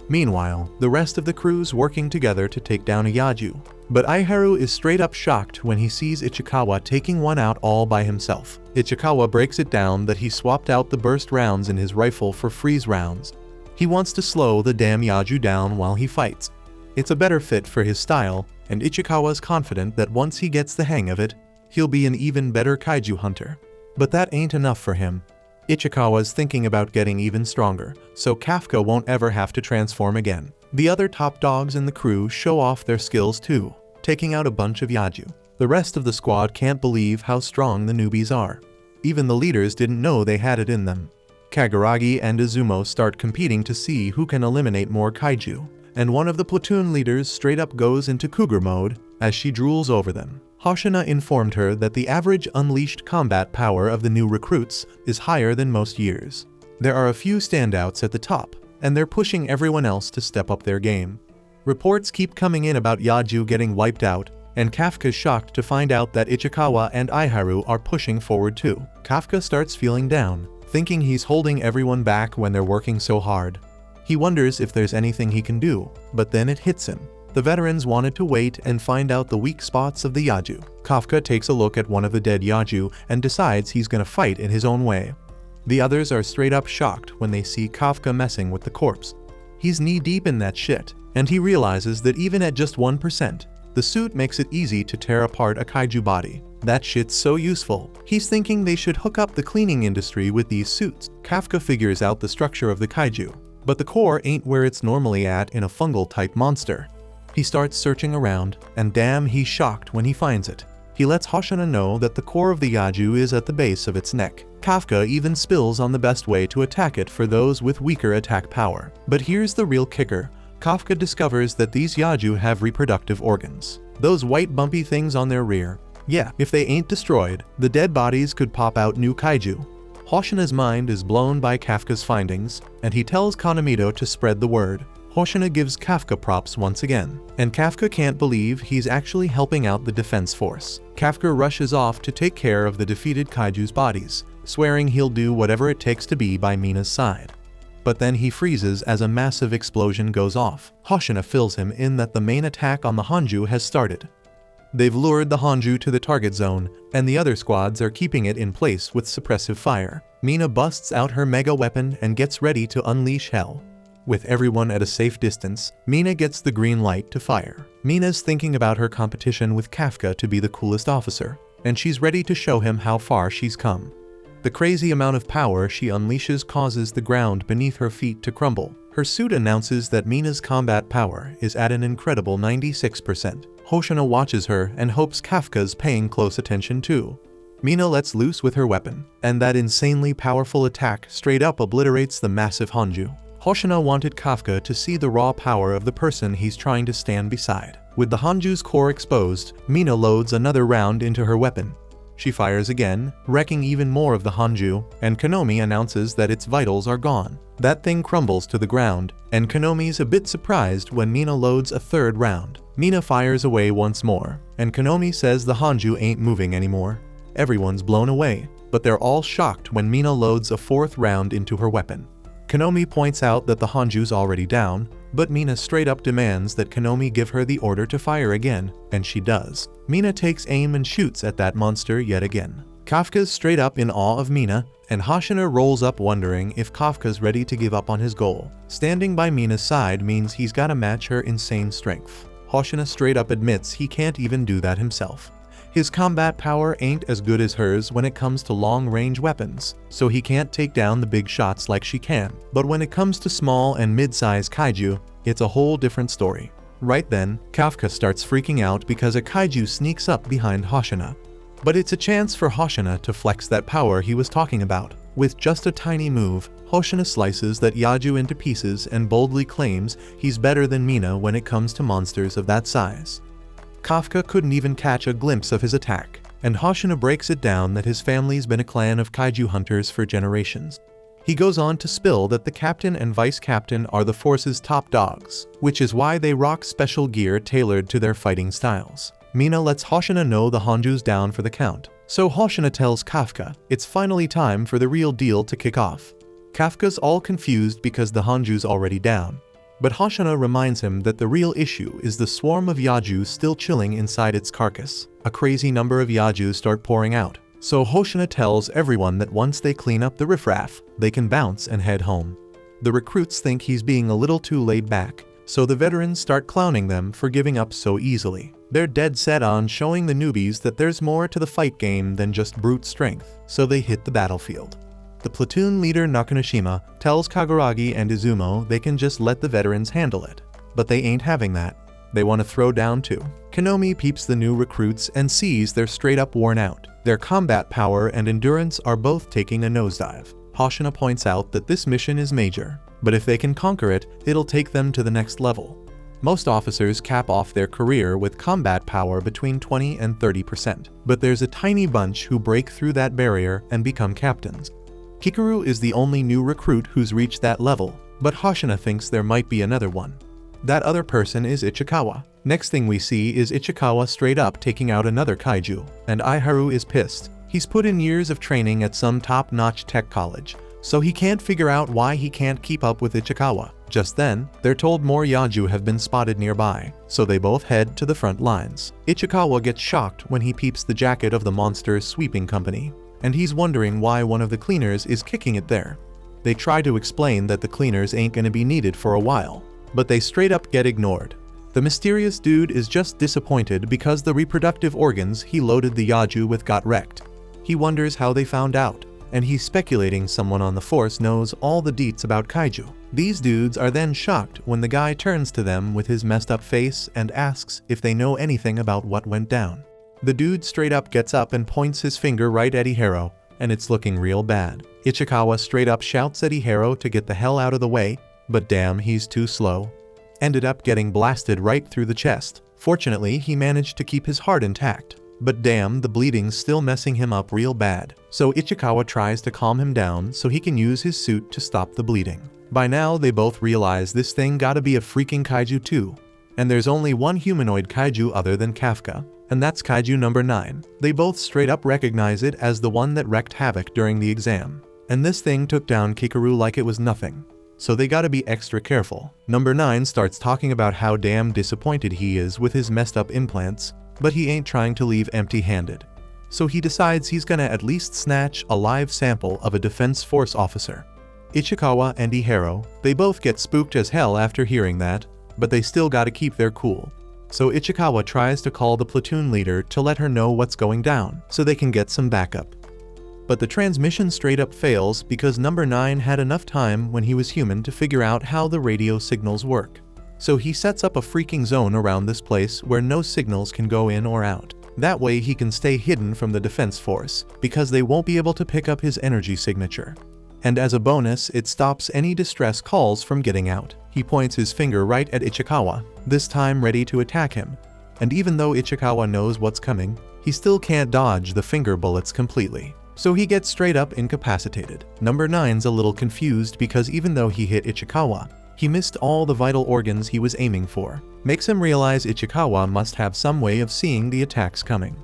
Meanwhile, the rest of the crew's working together to take down a Yaju. But Aiharu is straight up shocked when he sees Ichikawa taking one out all by himself. Ichikawa breaks it down that he swapped out the burst rounds in his rifle for freeze rounds. He wants to slow the damn Yaju down while he fights. It's a better fit for his style, and Ichikawa's confident that once he gets the hang of it, he'll be an even better kaiju hunter. But that ain't enough for him. Ichikawa's thinking about getting even stronger, so Kafka won't ever have to transform again. The other top dogs in the crew show off their skills too, taking out a bunch of Yaju. The rest of the squad can't believe how strong the newbies are. Even the leaders didn't know they had it in them. Kaguragi and Izumo start competing to see who can eliminate more kaiju, and one of the platoon leaders straight up goes into cougar mode as she drools over them. Hoshina informed her that the average unleashed combat power of the new recruits is higher than most years. There are a few standouts at the top, and they're pushing everyone else to step up their game. Reports keep coming in about Yaju getting wiped out, and Kafka's shocked to find out that Ichikawa and Aiharu are pushing forward too. Kafka starts feeling down, thinking he's holding everyone back when they're working so hard. He wonders if there's anything he can do, but then it hits him. The veterans wanted to wait and find out the weak spots of the Yaju. Kafka takes a look at one of the dead Yaju and decides he's gonna fight in his own way. The others are straight up shocked when they see Kafka messing with the corpse. He's knee-deep in that shit, and he realizes that even at just 1%, the suit makes it easy to tear apart a kaiju body. That shit's so useful. He's thinking they should hook up the cleaning industry with these suits. Kafka figures out the structure of the kaiju, but the core ain't where it's normally at in a fungal-type monster. He starts searching around, and damn, he's shocked when he finds it. He lets Hoshina know that the core of the Yaju is at the base of its neck. Kafka even spills on the best way to attack it for those with weaker attack power. But here's the real kicker. Kafka discovers that these Yaju have reproductive organs. Those white bumpy things on their rear. Yeah, if they ain't destroyed, the dead bodies could pop out new kaiju. Hoshina's mind is blown by Kafka's findings, and he tells Kanamido to spread the word. Hoshina gives Kafka props once again, and Kafka can't believe he's actually helping out the defense force. Kafka rushes off to take care of the defeated kaiju's bodies, swearing he'll do whatever it takes to be by Mina's side. But then he freezes as a massive explosion goes off. Hoshina fills him in that the main attack on the Hanju has started. They've lured the Hanju to the target zone, and the other squads are keeping it in place with suppressive fire. Mina busts out her mega weapon and gets ready to unleash hell. With everyone at a safe distance, Mina gets the green light to fire. Mina's thinking about her competition with Kafka to be the coolest officer, and she's ready to show him how far she's come. The crazy amount of power she unleashes causes the ground beneath her feet to crumble. Her suit announces that Mina's combat power is at an incredible 96%. Hoshina watches her and hopes Kafka's paying close attention too. Mina lets loose with her weapon, and that insanely powerful attack straight up obliterates the massive Hanju. Hoshina wanted Kafka to see the raw power of the person he's trying to stand beside. With the Hanju's core exposed, Mina loads another round into her weapon. She fires again, wrecking even more of the Hanju, and Konomi announces that its vitals are gone. That thing crumbles to the ground, and Konomi's a bit surprised when Mina loads a third round. Mina fires away once more, and Konomi says the Hanju ain't moving anymore. Everyone's blown away, but they're all shocked when Mina loads a fourth round into her weapon. Konomi points out that the Hanju's already down, but Mina straight up demands that Konomi give her the order to fire again, and she does. Mina takes aim and shoots at that monster yet again. Kafka's straight up in awe of Mina, and Hoshina rolls up wondering if Kafka's ready to give up on his goal. Standing by Mina's side means he's gotta match her insane strength. Hoshina straight up admits he can't even do that himself. His combat power ain't as good as hers when it comes to long-range weapons, so he can't take down the big shots like she can. But when it comes to small and mid-size kaiju, it's a whole different story. Right then, Kafka starts freaking out because a kaiju sneaks up behind Hoshina. But it's a chance for Hoshina to flex that power he was talking about. With just a tiny move, Hoshina slices that Yaju into pieces and boldly claims he's better than Mina when it comes to monsters of that size. Kafka couldn't even catch a glimpse of his attack, and Hoshina breaks it down that his family's been a clan of kaiju hunters for generations. He goes on to spill that the captain and vice captain are the force's top dogs, which is why they rock special gear tailored to their fighting styles. Mina lets Hoshina know the Hanju's down for the count, so Hoshina tells Kafka it's finally time for the real deal to kick off. Kafka's all confused because the Hanju's already down, but Hoshina reminds him that the real issue is the swarm of Yaju still chilling inside its carcass. A crazy number of Yaju start pouring out, so Hoshina tells everyone that once they clean up the riffraff, they can bounce and head home. The recruits think he's being a little too laid back, so the veterans start clowning them for giving up so easily. They're dead set on showing the newbies that there's more to the fight game than just brute strength, so they hit the battlefield. The platoon leader Nakanoshima tells Kaguragi and Izumo they can just let the veterans handle it, but they ain't having that. They want to throw down too. Konomi peeps the new recruits and sees they're straight up worn out. Their combat power and endurance are both taking a nosedive. Hoshina points out that this mission is major, but if they can conquer it, it'll take them to the next level. Most officers cap off their career with combat power between 20 and 30%, but there's a tiny bunch who break through that barrier and become captains. Hikaru is the only new recruit who's reached that level, but Hoshina thinks there might be another one. That other person is Ichikawa. Next thing we see is Ichikawa straight up taking out another kaiju, and Aiharu is pissed. He's put in years of training at some top-notch tech college, so he can't figure out why he can't keep up with Ichikawa. Just then, they're told more Yaju have been spotted nearby, so they both head to the front lines. Ichikawa gets shocked when he peeps the jacket of the monster's sweeping company, and he's wondering why one of the cleaners is kicking it there. They try to explain that the cleaners ain't gonna be needed for a while, but they straight up get ignored. The mysterious dude is just disappointed because the reproductive organs he loaded the Yaju with got wrecked. He wonders how they found out, and he's speculating someone on the force knows all the deets about kaiju. These dudes are then shocked when the guy turns to them with his messed up face and asks if they know anything about what went down. The dude straight up gets up and points his finger right at Iharo, and it's looking real bad. Ichikawa straight up shouts at Iharo to get the hell out of the way, but damn, he's too slow. Ended up getting blasted right through the chest. Fortunately, he managed to keep his heart intact. But damn, the bleeding's still messing him up real bad. So Ichikawa tries to calm him down so he can use his suit to stop the bleeding. By now, they both realize this thing gotta be a freaking kaiju too. And there's only one humanoid kaiju other than Kafka, and that's Kaiju number 9. They both straight up recognize it as the one that wreaked havoc during the exam. And this thing took down Kikaru like it was nothing. So they gotta be extra careful. Number 9 starts talking about how damn disappointed he is with his messed up implants, but he ain't trying to leave empty-handed. So he decides he's gonna at least snatch a live sample of a Defense Force officer. Ichikawa and Iharo, they both get spooked as hell after hearing that, but they still gotta keep their cool. So Ichikawa tries to call the platoon leader to let her know what's going down, so they can get some backup. But the transmission straight up fails because number 9 had enough time when he was human to figure out how the radio signals work. So he sets up a freaking zone around this place where no signals can go in or out. That way he can stay hidden from the defense force, because they won't be able to pick up his energy signature. And as a bonus, it stops any distress calls from getting out. He points his finger right at Ichikawa, this time ready to attack him. And even though Ichikawa knows what's coming, he still can't dodge the finger bullets completely. So he gets straight up incapacitated. Number 9's a little confused because even though he hit Ichikawa, he missed all the vital organs he was aiming for. Makes him realize Ichikawa must have some way of seeing the attacks coming.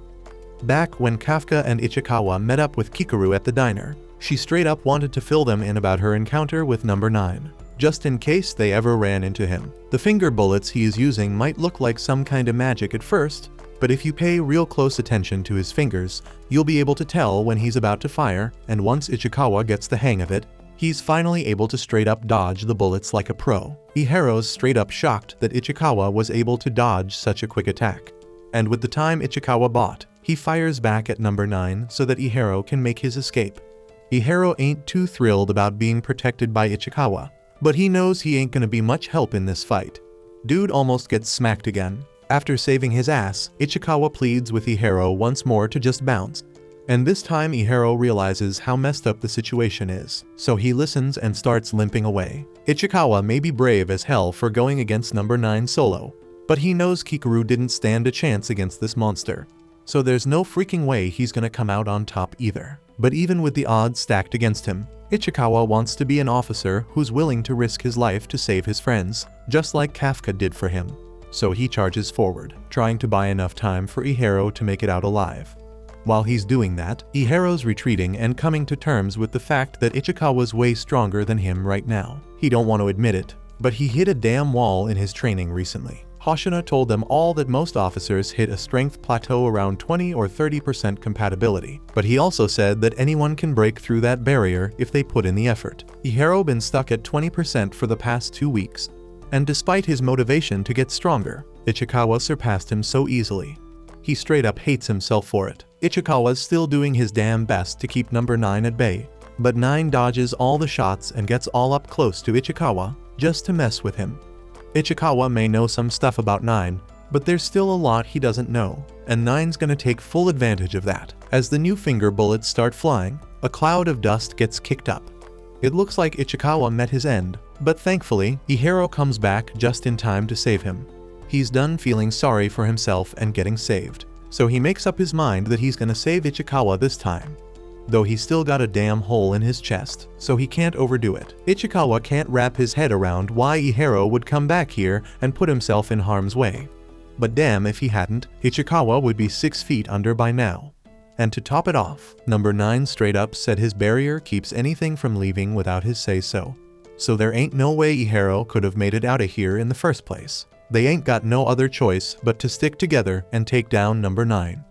Back when Kafka and Ichikawa met up with Kikaru at the diner, she straight up wanted to fill them in about her encounter with number 9, just in case they ever ran into him. The finger bullets he is using might look like some kind of magic at first, but if you pay real close attention to his fingers, you'll be able to tell when he's about to fire, and once Ichikawa gets the hang of it, he's finally able to straight up dodge the bullets like a pro. Iharo's straight up shocked that Ichikawa was able to dodge such a quick attack. And with the time Ichikawa bought, he fires back at number 9 so that Iharo can make his escape. Iharo ain't too thrilled about being protected by Ichikawa, but he knows he ain't gonna be much help in this fight. Dude almost gets smacked again. After saving his ass, Ichikawa pleads with Iharo once more to just bounce. And this time Iharo realizes how messed up the situation is, so he listens and starts limping away. Ichikawa may be brave as hell for going against number 9 solo, but he knows Kikaru didn't stand a chance against this monster, so there's no freaking way he's gonna come out on top either. But even with the odds stacked against him, Ichikawa wants to be an officer who's willing to risk his life to save his friends, just like Kafka did for him. So he charges forward, trying to buy enough time for Iharo to make it out alive. While he's doing that, Iharo's retreating and coming to terms with the fact that Ichikawa's way stronger than him right now. He don't want to admit it, but he hit a damn wall in his training recently. Hoshina told them all that most officers hit a strength plateau around 20 or 30% compatibility, but he also said that anyone can break through that barrier if they put in the effort. Iharo been stuck at 20% for the past 2 weeks, and despite his motivation to get stronger, Ichikawa surpassed him so easily. He straight up hates himself for it. Ichikawa's still doing his damn best to keep number 9 at bay, but 9 dodges all the shots and gets all up close to Ichikawa just to mess with him. Ichikawa may know some stuff about 9, but there's still a lot he doesn't know, and 9's gonna take full advantage of that. As the new finger bullets start flying, a cloud of dust gets kicked up. It looks like Ichikawa met his end, but thankfully, Iharo comes back just in time to save him. He's done feeling sorry for himself and getting saved, so he makes up his mind that he's gonna save Ichikawa this time. Though he's still got a damn hole in his chest, so he can't overdo it. Ichikawa can't wrap his head around why Iharo would come back here and put himself in harm's way. But damn if he hadn't, Ichikawa would be 6 feet under by now. And to top it off, number 9 straight up said his barrier keeps anything from leaving without his say-so. So there ain't no way Iharo could have made it out of here in the first place. They ain't got no other choice but to stick together and take down number 9.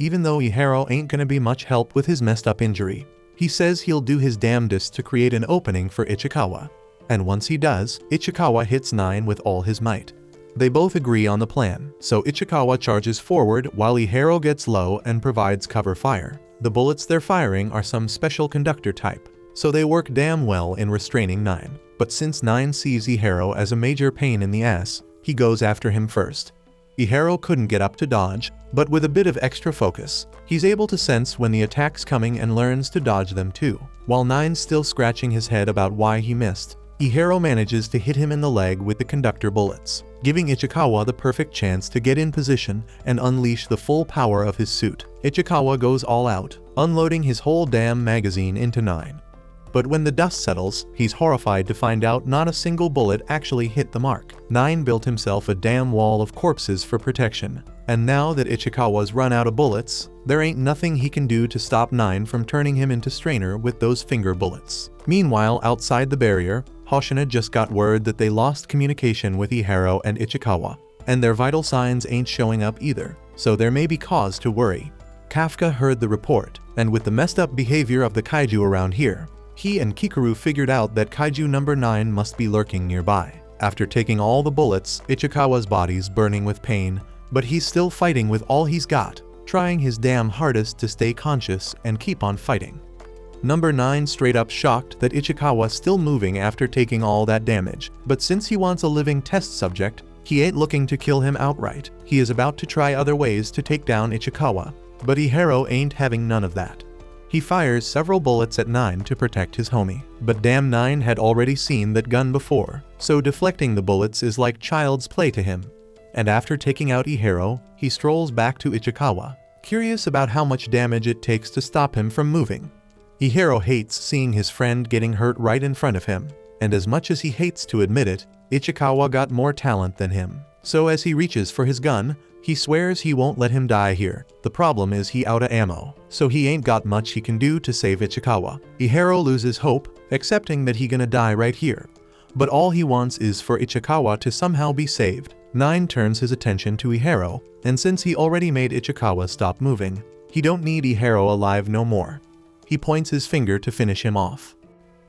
Even though Iharo ain't gonna be much help with his messed up injury, he says he'll do his damnedest to create an opening for Ichikawa. And once he does, Ichikawa hits 9 with all his might. They both agree on the plan, so Ichikawa charges forward while Iharo gets low and provides cover fire. The bullets they're firing are some special conductor type, so they work damn well in restraining 9. But since 9 sees Iharo as a major pain in the ass, he goes after him first. Iharo couldn't get up to dodge, but with a bit of extra focus, he's able to sense when the attack's coming and learns to dodge them too. While 9's still scratching his head about why he missed, Iharo manages to hit him in the leg with the conductor bullets, giving Ichikawa the perfect chance to get in position and unleash the full power of his suit. Ichikawa goes all out, unloading his whole damn magazine into 9. But when the dust settles, he's horrified to find out not a single bullet actually hit the mark. 9 built himself a damn wall of corpses for protection, and now that Ichikawa's run out of bullets, there ain't nothing he can do to stop 9 from turning him into Strainer with those finger bullets. Meanwhile, outside the barrier, Hoshina just got word that they lost communication with Iharo and Ichikawa, and their vital signs ain't showing up either, so there may be cause to worry. Kafka heard the report, and with the messed up behavior of the kaiju around here, he and Kikaru figured out that Kaiju number 9 must be lurking nearby. After taking all the bullets, Ichikawa's body's burning with pain, but he's still fighting with all he's got, trying his damn hardest to stay conscious and keep on fighting. Number 9 straight up shocked that Ichikawa's still moving after taking all that damage, but since he wants a living test subject, he ain't looking to kill him outright. He is about to try other ways to take down Ichikawa, but Iharo ain't having none of that. He fires several bullets at 9 to protect his homie, but damn 9 had already seen that gun before, so deflecting the bullets is like child's play to him. And after taking out Iharo, he strolls back to Ichikawa, curious about how much damage it takes to stop him from moving. Iharo hates seeing his friend getting hurt right in front of him, and as much as he hates to admit it, Ichikawa got more talent than him. So as he reaches for his gun, he swears he won't let him die here. The problem is he outta ammo, so he ain't got much he can do to save Ichikawa. Iharo loses hope, accepting that he gonna die right here. But all he wants is for Ichikawa to somehow be saved. 9 turns his attention to Iharo, and since he already made Ichikawa stop moving, he don't need Iharo alive no more. He points his finger to finish him off.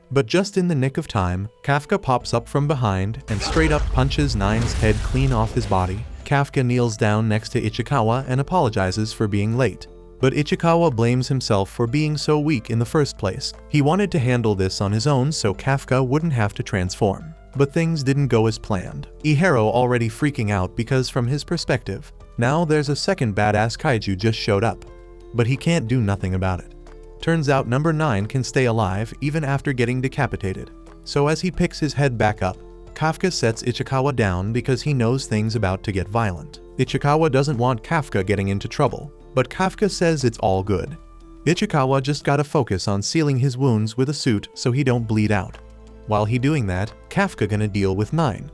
But just in the nick of time, Kafka pops up from behind and straight up punches 9's head clean off his body. Kafka kneels down next to Ichikawa and apologizes for being late. But Ichikawa blames himself for being so weak in the first place. He wanted to handle this on his own so Kafka wouldn't have to transform. But things didn't go as planned. Iharo already freaking out because from his perspective, now there's a second badass kaiju just showed up. But he can't do nothing about it. Turns out number 9 can stay alive even after getting decapitated. So as he picks his head back up, Kafka sets Ichikawa down because he knows things about to get violent. Ichikawa doesn't want Kafka getting into trouble, but Kafka says it's all good. Ichikawa just gotta focus on sealing his wounds with a suit so he don't bleed out. While he doing that, Kafka gonna deal with 9.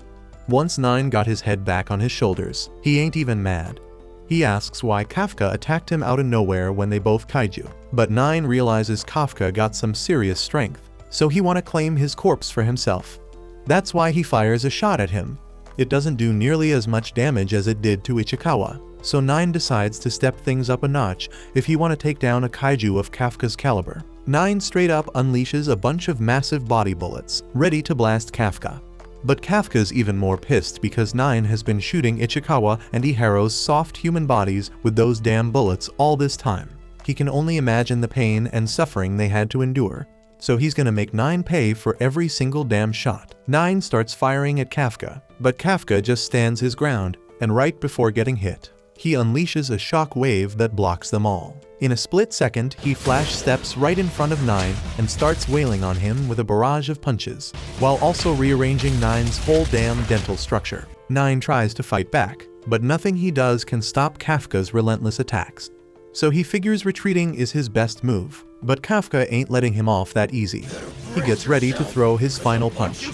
Once 9 got his head back on his shoulders, he ain't even mad. He asks why Kafka attacked him out of nowhere when they both kaiju. But 9 realizes Kafka got some serious strength, so he wanna claim his corpse for himself. That's why he fires a shot at him. It doesn't do nearly as much damage as it did to Ichikawa, so 9 decides to step things up a notch if he want to take down a kaiju of Kafka's caliber. 9 straight up unleashes a bunch of massive body bullets, ready to blast Kafka. But Kafka's even more pissed because 9 has been shooting Ichikawa and Iharo's soft human bodies with those damn bullets all this time. He can only imagine the pain and suffering they had to endure. So he's gonna make 9 pay for every single damn shot. 9 starts firing at Kafka, but Kafka just stands his ground, and right before getting hit, he unleashes a shock wave that blocks them all. In a split second, he flash steps right in front of 9 and starts wailing on him with a barrage of punches, while also rearranging 9's whole damn dental structure. 9 tries to fight back, but nothing he does can stop Kafka's relentless attacks. So he figures retreating is his best move. But Kafka ain't letting him off that easy. He gets ready to throw his final punch.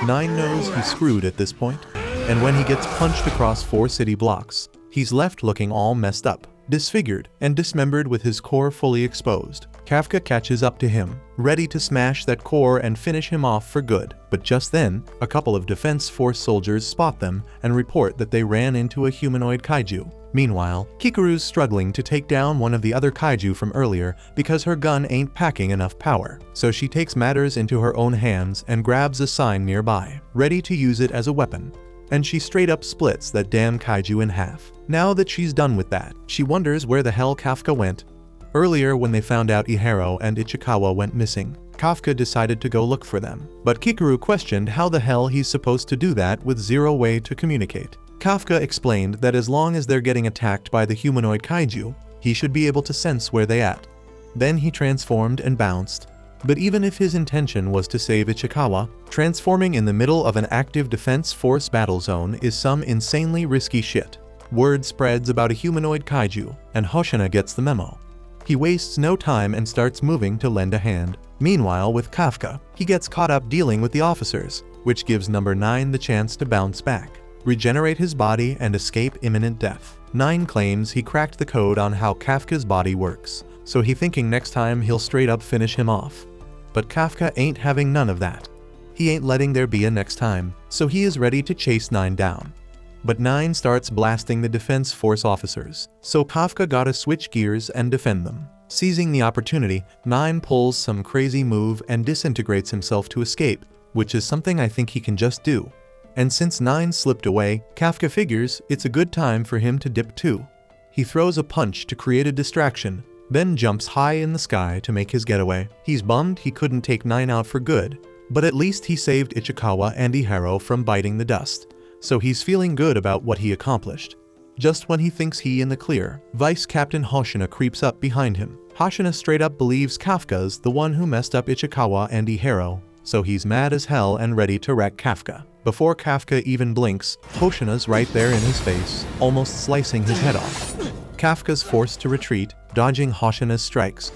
9 knows he's screwed at this point, and when he gets punched across 4 city blocks, he's left looking all messed up, disfigured, and dismembered with his core fully exposed. Kafka catches up to him, ready to smash that core and finish him off for good. But just then, a couple of Defense Force soldiers spot them and report that they ran into a humanoid kaiju. Meanwhile, Kikaru's struggling to take down one of the other kaiju from earlier because her gun ain't packing enough power. So she takes matters into her own hands and grabs a sign nearby, ready to use it as a weapon. And she straight up splits that damn kaiju in half. Now that she's done with that, she wonders where the hell Kafka went. Earlier when they found out Iharo and Ichikawa went missing, Kafka decided to go look for them. But Kikaru questioned how the hell he's supposed to do that with zero way to communicate. Kafka explained that as long as they're getting attacked by the humanoid kaiju, he should be able to sense where they at. Then he transformed and bounced. But even if his intention was to save Ichikawa, transforming in the middle of an active defense force battle zone is some insanely risky shit. Word spreads about a humanoid kaiju, and Hoshina gets the memo. He wastes no time and starts moving to lend a hand. Meanwhile, with Kafka, he gets caught up dealing with the officers, which gives number 9 the chance to bounce back, regenerate his body, and escape imminent death. 9 claims he cracked the code on how Kafka's body works, so he thinking next time he'll straight up finish him off. But Kafka ain't having none of that. He ain't letting there be a next time, so he is ready to chase 9 down. But 9 starts blasting the defense force officers, so Kafka gotta switch gears and defend them. Seizing the opportunity, 9 pulls some crazy move and disintegrates himself to escape, which is something I think he can just do. And since 9 slipped away, Kafka figures it's a good time for him to dip too. He throws a punch to create a distraction, then jumps high in the sky to make his getaway. He's bummed he couldn't take 9 out for good, but at least he saved Ichikawa and Iharo from biting the dust, so he's feeling good about what he accomplished. Just when he thinks he in the clear, Vice Captain Hoshina creeps up behind him. Hoshina straight up believes Kafka's the one who messed up Ichikawa and Iharo, so he's mad as hell and ready to wreck Kafka. Before Kafka even blinks, Hoshina's right there in his face, almost slicing his head off. Kafka's forced to retreat, dodging Hoshina's strikes.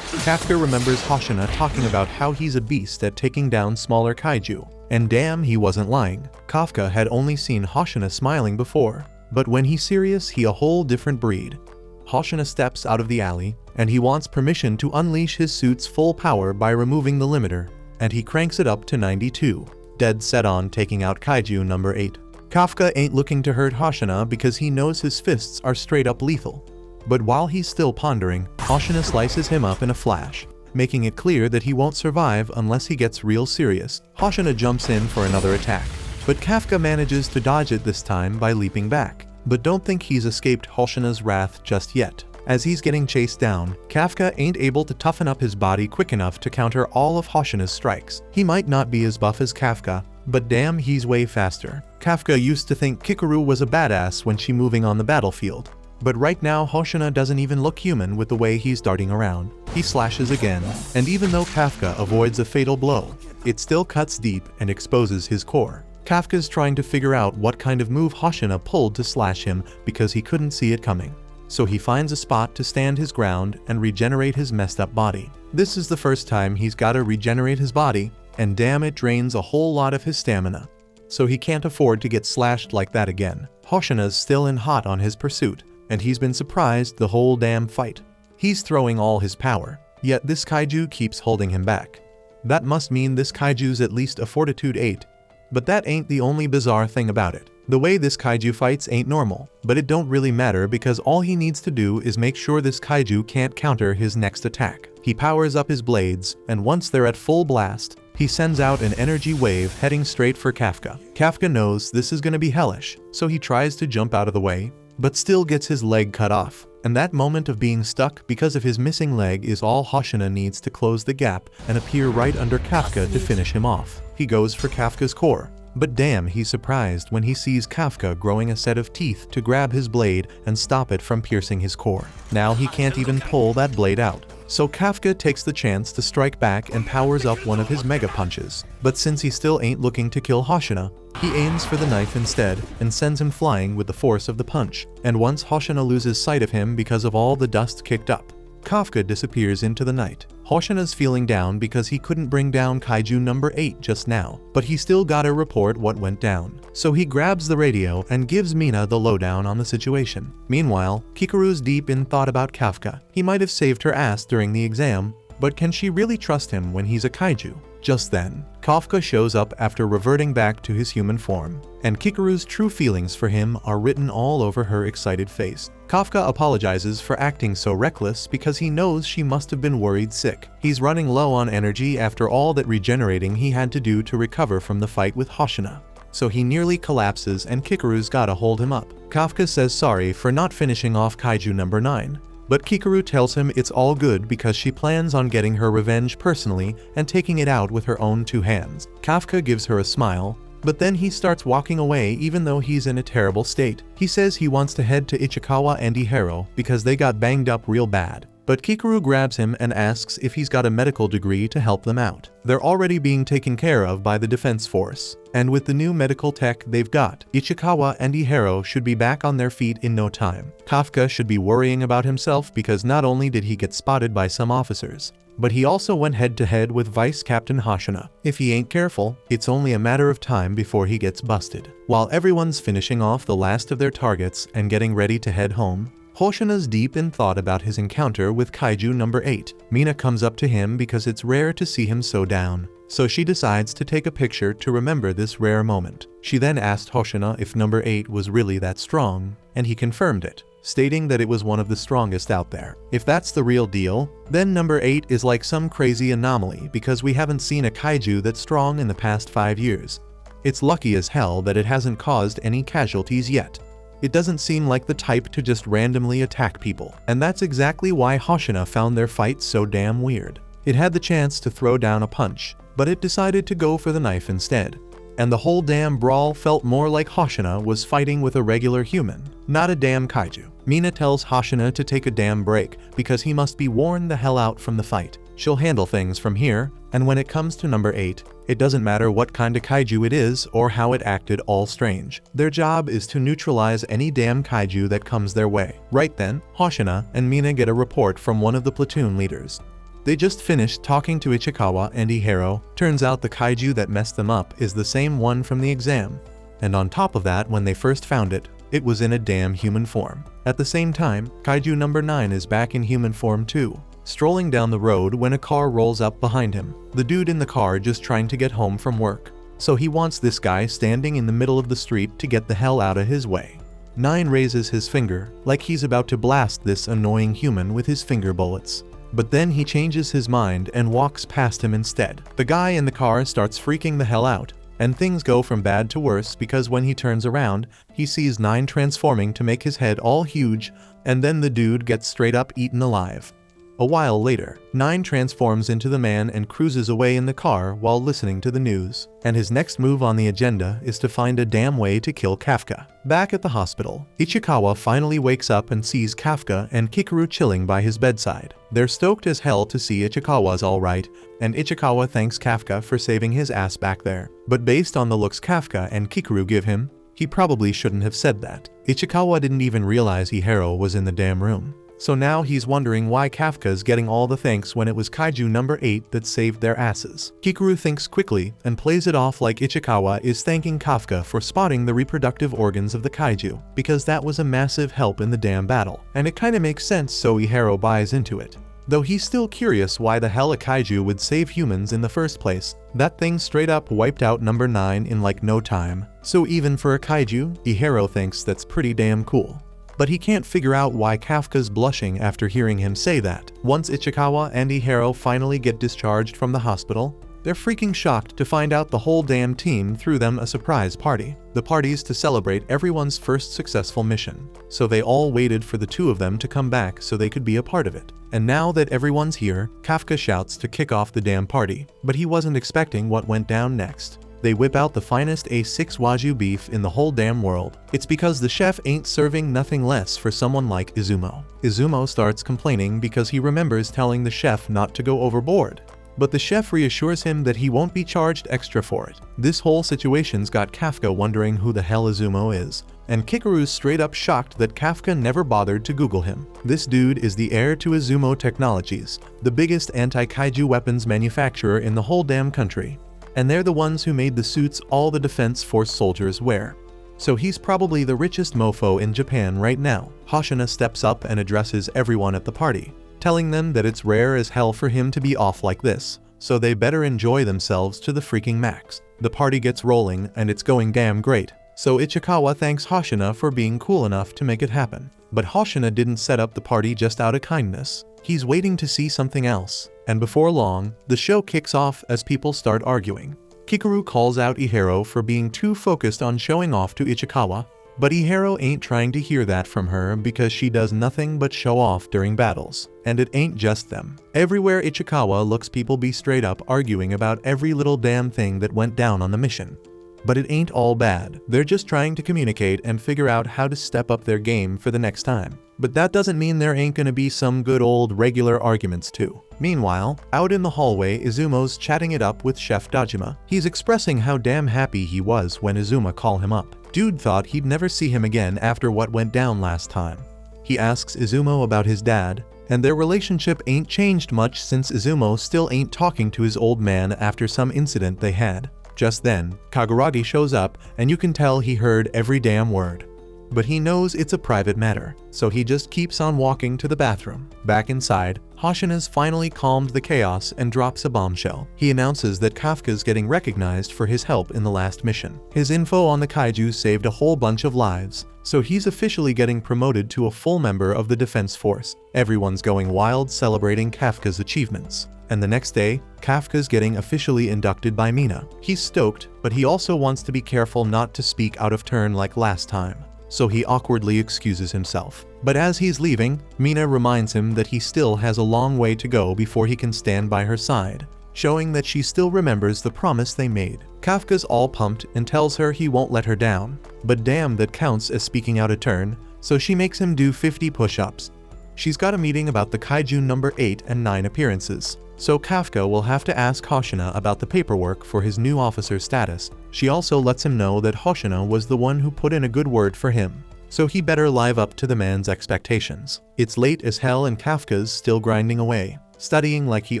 Kafka remembers Hoshina talking about how he's a beast at taking down smaller kaiju, and damn, he wasn't lying. Kafka had only seen Hoshina smiling before, but when he's serious, he a whole different breed. Hoshina steps out of the alley, and he wants permission to unleash his suit's full power by removing the limiter, and he cranks it up to 92, dead set on taking out Kaiju number 8. Kafka ain't looking to hurt Hoshina because he knows his fists are straight up lethal. But while he's still pondering, Hoshina slices him up in a flash, making it clear that he won't survive unless he gets real serious. Hoshina jumps in for another attack, but Kafka manages to dodge it this time by leaping back. But don't think he's escaped Hoshina's wrath just yet. As he's getting chased down, Kafka ain't able to toughen up his body quick enough to counter all of Hoshina's strikes. He might not be as buff as Kafka, but damn, he's way faster. Kafka used to think Kikaru was a badass when she moving on the battlefield, but right now Hoshina doesn't even look human with the way he's darting around. He slashes again, and even though Kafka avoids a fatal blow, it still cuts deep and exposes his core. Kafka's trying to figure out what kind of move Hoshina pulled to slash him because he couldn't see it coming. So he finds a spot to stand his ground and regenerate his messed up body. This is the first time he's gotta regenerate his body, and damn, it drains a whole lot of his stamina. So he can't afford to get slashed like that again. Hoshina's still in hot on his pursuit, and he's been surprised the whole damn fight. He's throwing all his power, yet this kaiju keeps holding him back. That must mean this kaiju's at least a fortitude 8. But that ain't the only bizarre thing about it. The way this kaiju fights ain't normal, but it don't really matter because all he needs to do is make sure this kaiju can't counter his next attack. He powers up his blades, and once they're at full blast, he sends out an energy wave heading straight for Kafka. Kafka knows this is gonna be hellish, so he tries to jump out of the way, but still gets his leg cut off. And that moment of being stuck because of his missing leg is all Hoshina needs to close the gap and appear right under Kafka to finish him off. He goes for Kafka's core, but damn, he's surprised when he sees Kafka growing a set of teeth to grab his blade and stop it from piercing his core. Now he can't even pull that blade out. So Kafka takes the chance to strike back and powers up one of his mega punches. But since he still ain't looking to kill Hoshina, he aims for the knife instead and sends him flying with the force of the punch. And once Hoshina loses sight of him because of all the dust kicked up, Kafka disappears into the night. Hoshina's feeling down because he couldn't bring down Kaiju number 8 just now, but he still gotta report what went down. So he grabs the radio and gives Mina the lowdown on the situation. Meanwhile, Kikaru's deep in thought about Kafka. He might have saved her ass during the exam, but can she really trust him when he's a kaiju? Just then, Kafka shows up after reverting back to his human form, and Kikaru's true feelings for him are written all over her excited face. Kafka apologizes for acting so reckless because he knows she must have been worried sick. He's running low on energy after all that regenerating he had to do to recover from the fight with Hoshina. So he nearly collapses and Kikaru's gotta hold him up. Kafka says sorry for not finishing off Kaiju number 9. But Kikaru tells him it's all good because she plans on getting her revenge personally and taking it out with her own 2 hands. Kafka gives her a smile, but then he starts walking away even though he's in a terrible state. He says he wants to head to Ichikawa and Iharo because they got banged up real bad. But Kikaru grabs him and asks if he's got a medical degree to help them out. They're already being taken care of by the defense force, and with the new medical tech they've got, Ichikawa and Ihiro should be back on their feet in no time. Kafka should be worrying about himself because not only did he get spotted by some officers, but he also went head-to-head with Vice Captain Hoshina. If he ain't careful, it's only a matter of time before he gets busted. While everyone's finishing off the last of their targets and getting ready to head home, Hoshina's deep in thought about his encounter with Kaiju No. 8. Mina comes up to him because it's rare to see him so down, so she decides to take a picture to remember this rare moment. She then asked Hoshina if No. 8 was really that strong, and he confirmed it, stating that it was one of the strongest out there. If that's the real deal, then No. 8 is like some crazy anomaly because we haven't seen a kaiju that's strong in the past 5 years. It's lucky as hell that it hasn't caused any casualties yet. It doesn't seem like the type to just randomly attack people, and that's exactly why Hoshina found their fight so damn weird. It had the chance to throw down a punch, but it decided to go for the knife instead. And the whole damn brawl felt more like Hoshina was fighting with a regular human, not a damn kaiju. Mina tells Hoshina to take a damn break because he must be worn the hell out from the fight. She'll handle things from here, and when it comes to No. 8, it doesn't matter what kind of kaiju it is or how it acted all strange. Their job is to neutralize any damn kaiju that comes their way. Right then, Hoshina and Mina get a report from one of the platoon leaders. They just finished talking to Ichikawa and Ihiro. Turns out the kaiju that messed them up is the same one from the exam. And on top of that, when they first found it, it was in a damn human form. At the same time, Kaiju No. 9 is back in human form too, strolling down the road when a car rolls up behind him. The dude in the car just trying to get home from work, so he wants this guy standing in the middle of the street to get the hell out of his way. 9 raises his finger, like he's about to blast this annoying human with his finger bullets. But then he changes his mind and walks past him instead. The guy in the car starts freaking the hell out, and things go from bad to worse because when he turns around, he sees 9 transforming to make his head all huge, and then the dude gets straight up eaten alive. A while later, 9 transforms into the man and cruises away in the car while listening to the news. And his next move on the agenda is to find a damn way to kill Kafka. Back at the hospital, Ichikawa finally wakes up and sees Kafka and Kikaru chilling by his bedside. They're stoked as hell to see Ichikawa's alright, and Ichikawa thanks Kafka for saving his ass back there. But based on the looks Kafka and Kikaru give him, he probably shouldn't have said that. Ichikawa didn't even realize Ihiro was in the damn room. So now he's wondering why Kafka's getting all the thanks when it was Kaiju No. 8 that saved their asses. Kikaru thinks quickly and plays it off like Ichikawa is thanking Kafka for spotting the reproductive organs of the kaiju, because that was a massive help in the damn battle. And it kinda makes sense, so Ihiro buys into it. Though he's still curious why the hell a kaiju would save humans in the first place. That thing straight up wiped out No. 9 in like no time. So even for a kaiju, Ihiro thinks that's pretty damn cool. But he can't figure out why Kafka's blushing after hearing him say that. Once Ichikawa and Ihiro finally get discharged from the hospital, they're freaking shocked to find out the whole damn team threw them a surprise party. The party's to celebrate everyone's first successful mission, so they all waited for the two of them to come back so they could be a part of it. And now that everyone's here, Kafka shouts to kick off the damn party, but he wasn't expecting what went down next. They whip out the finest A6 Wagyu beef in the whole damn world. It's because the chef ain't serving nothing less for someone like Izumo. Izumo starts complaining because he remembers telling the chef not to go overboard, but the chef reassures him that he won't be charged extra for it. This whole situation's got Kafka wondering who the hell Izumo is, and Kikaru's straight up shocked that Kafka never bothered to Google him. This dude is the heir to Izumo Technologies, the biggest anti-kaiju weapons manufacturer in the whole damn country. And they're the ones who made the suits all the Defense Force soldiers wear. So he's probably the richest mofo in Japan right now. Hoshina steps up and addresses everyone at the party, telling them that it's rare as hell for him to be off like this, so they better enjoy themselves to the freaking max. The party gets rolling and it's going damn great, so Ichikawa thanks Hoshina for being cool enough to make it happen. But Hoshina didn't set up the party just out of kindness. He's waiting to see something else. And before long, the show kicks off as people start arguing. Kikaru calls out Ihiro for being too focused on showing off to Ichikawa, but Ihiro ain't trying to hear that from her because she does nothing but show off during battles. And it ain't just them. Everywhere Ichikawa looks, people be straight up arguing about every little damn thing that went down on the mission. But it ain't all bad. They're just trying to communicate and figure out how to step up their game for the next time. But that doesn't mean there ain't gonna be some good old regular arguments too. Meanwhile, out in the hallway, Izumo's chatting it up with Chef Dajima. He's expressing how damn happy he was when Izuma called him up. Dude thought he'd never see him again after what went down last time. He asks Izumo about his dad, and their relationship ain't changed much since Izumo still ain't talking to his old man after some incident they had. Just then, Kaguragi shows up, and you can tell he heard every damn word. But he knows it's a private matter, so he just keeps on walking to the bathroom. Back inside, Hoshina's finally calmed the chaos and drops a bombshell. He announces that Kafka's getting recognized for his help in the last mission. His info on the kaiju saved a whole bunch of lives, so he's officially getting promoted to a full member of the defense force. Everyone's going wild celebrating Kafka's achievements. And the next day, Kafka's getting officially inducted by Mina. He's stoked, but he also wants to be careful not to speak out of turn like last time, so he awkwardly excuses himself. But as he's leaving, Mina reminds him that he still has a long way to go before he can stand by her side, showing that she still remembers the promise they made. Kafka's all pumped and tells her he won't let her down, but damn, that counts as speaking out of turn, so she makes him do 50 push-ups. She's got a meeting about the Kaiju number 8 and 9 appearances, so Kafka will have to ask Hoshina about the paperwork for his new officer status. She also lets him know that Hoshina was the one who put in a good word for him, so he better live up to the man's expectations. It's late as hell and Kafka's still grinding away, studying like he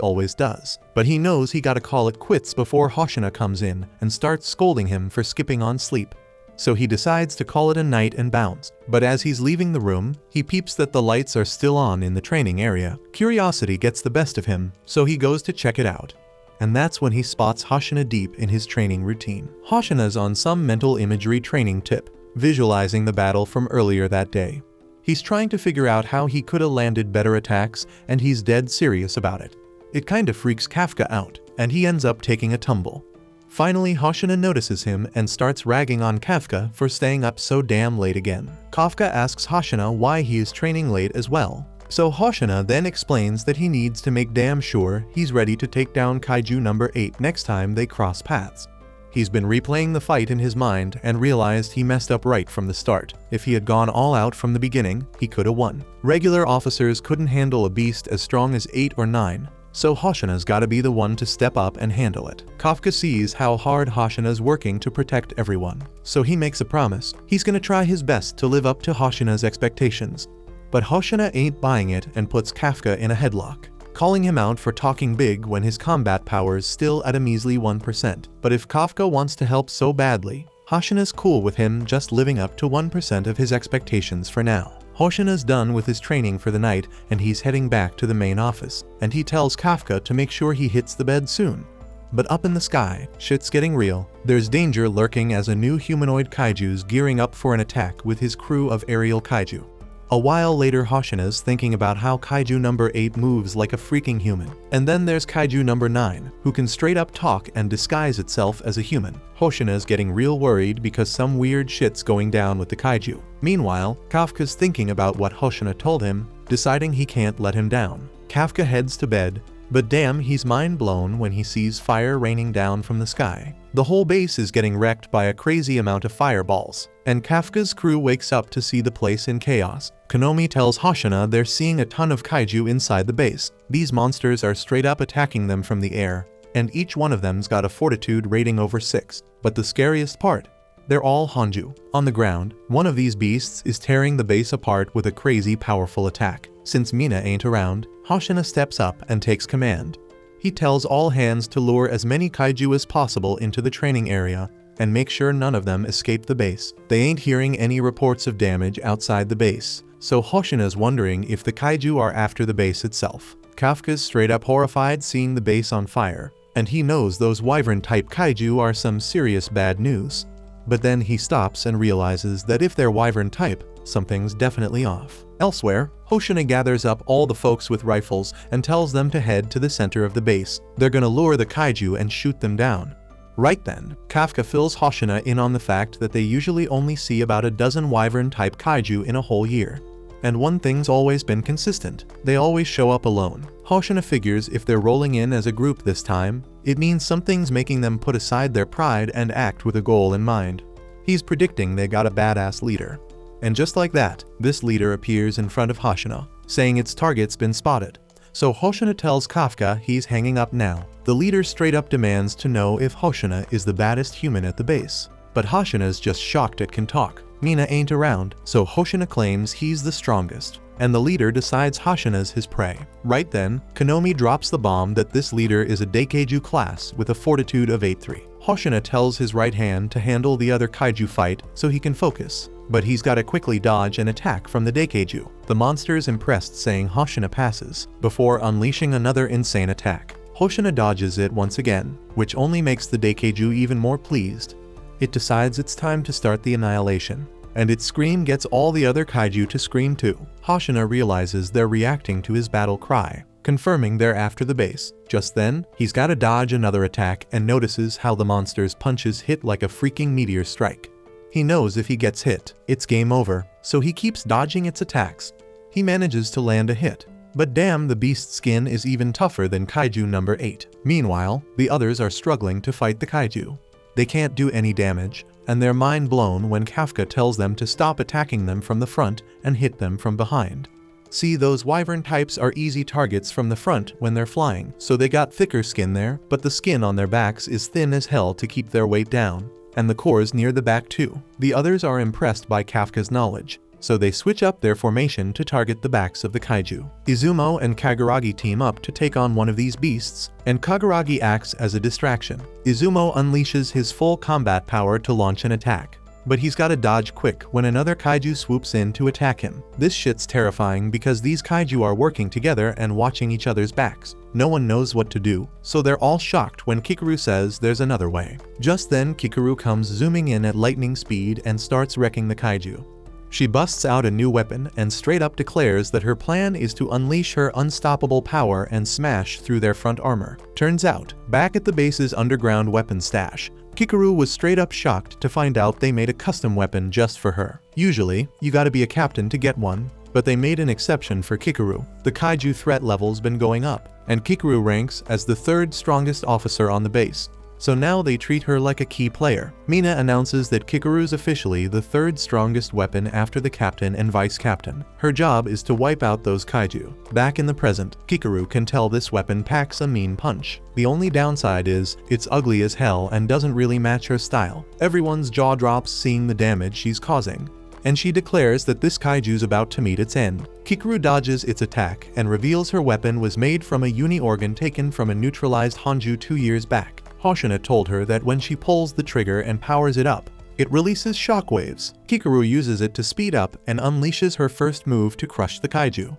always does. But he knows he gotta call it quits before Hoshina comes in and starts scolding him for skipping on sleep. So he decides to call it a night and bounce. But as he's leaving the room, he peeps that the lights are still on in the training area. Curiosity gets the best of him, so he goes to check it out. And that's when he spots Hoshina deep in his training routine. Hoshina's on some mental imagery training tip, visualizing the battle from earlier that day. He's trying to figure out how he could have landed better attacks, and he's dead serious about it. It kinda freaks Kafka out, and he ends up taking a tumble. Finally, Hoshina notices him and starts ragging on Kafka for staying up so damn late again. Kafka asks Hoshina why he is training late as well. So Hoshina then explains that he needs to make damn sure he's ready to take down Kaiju number 8 next time they cross paths. He's been replaying the fight in his mind and realized he messed up right from the start. If he had gone all out from the beginning, he could have won. Regular officers couldn't handle a beast as strong as 8 or 9. So Hoshina's gotta be the one to step up and handle it. Kafka sees how hard Hoshina's working to protect everyone, so he makes a promise. He's gonna try his best to live up to Hoshina's expectations. But Hoshina ain't buying it and puts Kafka in a headlock, calling him out for talking big when his combat power's still at a measly 1%. But if Kafka wants to help so badly, Hoshina's cool with him just living up to 1% of his expectations for now. Hoshina's done with his training for the night and he's heading back to the main office, and he tells Kafka to make sure he hits the bed soon. But up in the sky, shit's getting real. There's danger lurking as a new humanoid kaiju's gearing up for an attack with his crew of aerial kaiju. A while later, Hoshina's thinking about how Kaiju number 8 moves like a freaking human. And then there's Kaiju number 9, who can straight up talk and disguise itself as a human. Hoshina's getting real worried because some weird shit's going down with the kaiju. Meanwhile, Kafka's thinking about what Hoshina told him, deciding he can't let him down. Kafka heads to bed, but damn, he's mind blown when he sees fire raining down from the sky. The whole base is getting wrecked by a crazy amount of fireballs, and Kafka's crew wakes up to see the place in chaos. Konomi tells Hoshina they're seeing a ton of kaiju inside the base. These monsters are straight up attacking them from the air, and each one of them's got a fortitude rating over 6. But the scariest part, they're all Hanju. On the ground, one of these beasts is tearing the base apart with a crazy powerful attack. Since Mina ain't around, Hoshina steps up and takes command. He tells all hands to lure as many kaiju as possible into the training area and make sure none of them escape the base. They ain't hearing any reports of damage outside the base, so Hoshina's wondering if the kaiju are after the base itself. Kafka's straight up horrified seeing the base on fire, and he knows those wyvern-type kaiju are some serious bad news. But then he stops and realizes that if they're wyvern-type, something's definitely off. Elsewhere, Hoshina gathers up all the folks with rifles and tells them to head to the center of the base. They're gonna lure the kaiju and shoot them down. Right then, Kafka fills Hoshina in on the fact that they usually only see about a dozen wyvern-type kaiju in a whole year. And one thing's always been consistent, they always show up alone. Hoshina figures if they're rolling in as a group this time, it means something's making them put aside their pride and act with a goal in mind. He's predicting they got a badass leader. And just like that, this leader appears in front of Hoshina, saying its target's been spotted. So Hoshina tells Kafka he's hanging up now. The leader straight up demands to know if Hoshina is the baddest human at the base. But Hoshina's just shocked it can talk. Mina ain't around, so Hoshina claims he's the strongest. And the leader decides Hoshina's his prey. Right then, Konomi drops the bomb that this leader is a Daikeiju class with a fortitude of 8-3. Hoshina tells his right hand to handle the other kaiju fight so he can focus. But he's gotta quickly dodge an attack from the Daikeiju. The monster's impressed, saying Hoshina passes, before unleashing another insane attack. Hoshina dodges it once again, which only makes the Daikeiju even more pleased. It decides it's time to start the annihilation, and its scream gets all the other kaiju to scream too. Hoshina realizes they're reacting to his battle cry, confirming they're after the base. Just then, he's gotta dodge another attack and notices how the monster's punches hit like a freaking meteor strike. He knows if he gets hit, it's game over, so he keeps dodging its attacks. He manages to land a hit. But damn, the beast's skin is even tougher than Kaiju number 8. Meanwhile, the others are struggling to fight the kaiju. They can't do any damage, and they're mind blown when Kafka tells them to stop attacking them from the front and hit them from behind. See, those wyvern types are easy targets from the front when they're flying, so they got thicker skin there, but the skin on their backs is thin as hell to keep their weight down. And the cores near the back too. The others are impressed by Kafka's knowledge, so they switch up their formation to target the backs of the kaiju. Izumo and Kaguragi team up to take on one of these beasts, and Kaguragi acts as a distraction. Izumo unleashes his full combat power to launch an attack, but he's gotta dodge quick when another kaiju swoops in to attack him. This shit's terrifying because these kaiju are working together and watching each other's backs. No one knows what to do, so they're all shocked when Kikaru says there's another way. Just then, Kikaru comes zooming in at lightning speed and starts wrecking the kaiju. She busts out a new weapon and straight up declares that her plan is to unleash her unstoppable power and smash through their front armor. Turns out, back at the base's underground weapon stash, Kikaru was straight up shocked to find out they made a custom weapon just for her. Usually, you gotta be a captain to get one, but they made an exception for Kikaru. The kaiju threat level's been going up, and Kikaru ranks as the 3rd strongest officer on the base. So now they treat her like a key player. Mina announces that Kikaru's officially the 3rd strongest weapon after the captain and vice captain. Her job is to wipe out those kaiju. Back in the present, Kikaru can tell this weapon packs a mean punch. The only downside is, it's ugly as hell and doesn't really match her style. Everyone's jaw drops seeing the damage she's causing, and she declares that this kaiju's about to meet its end. Kikaru dodges its attack and reveals her weapon was made from a uni-organ taken from a neutralized Hanju 2 years back. Hoshina told her that when she pulls the trigger and powers it up, it releases shockwaves. Kikaru uses it to speed up and unleashes her first move to crush the kaiju.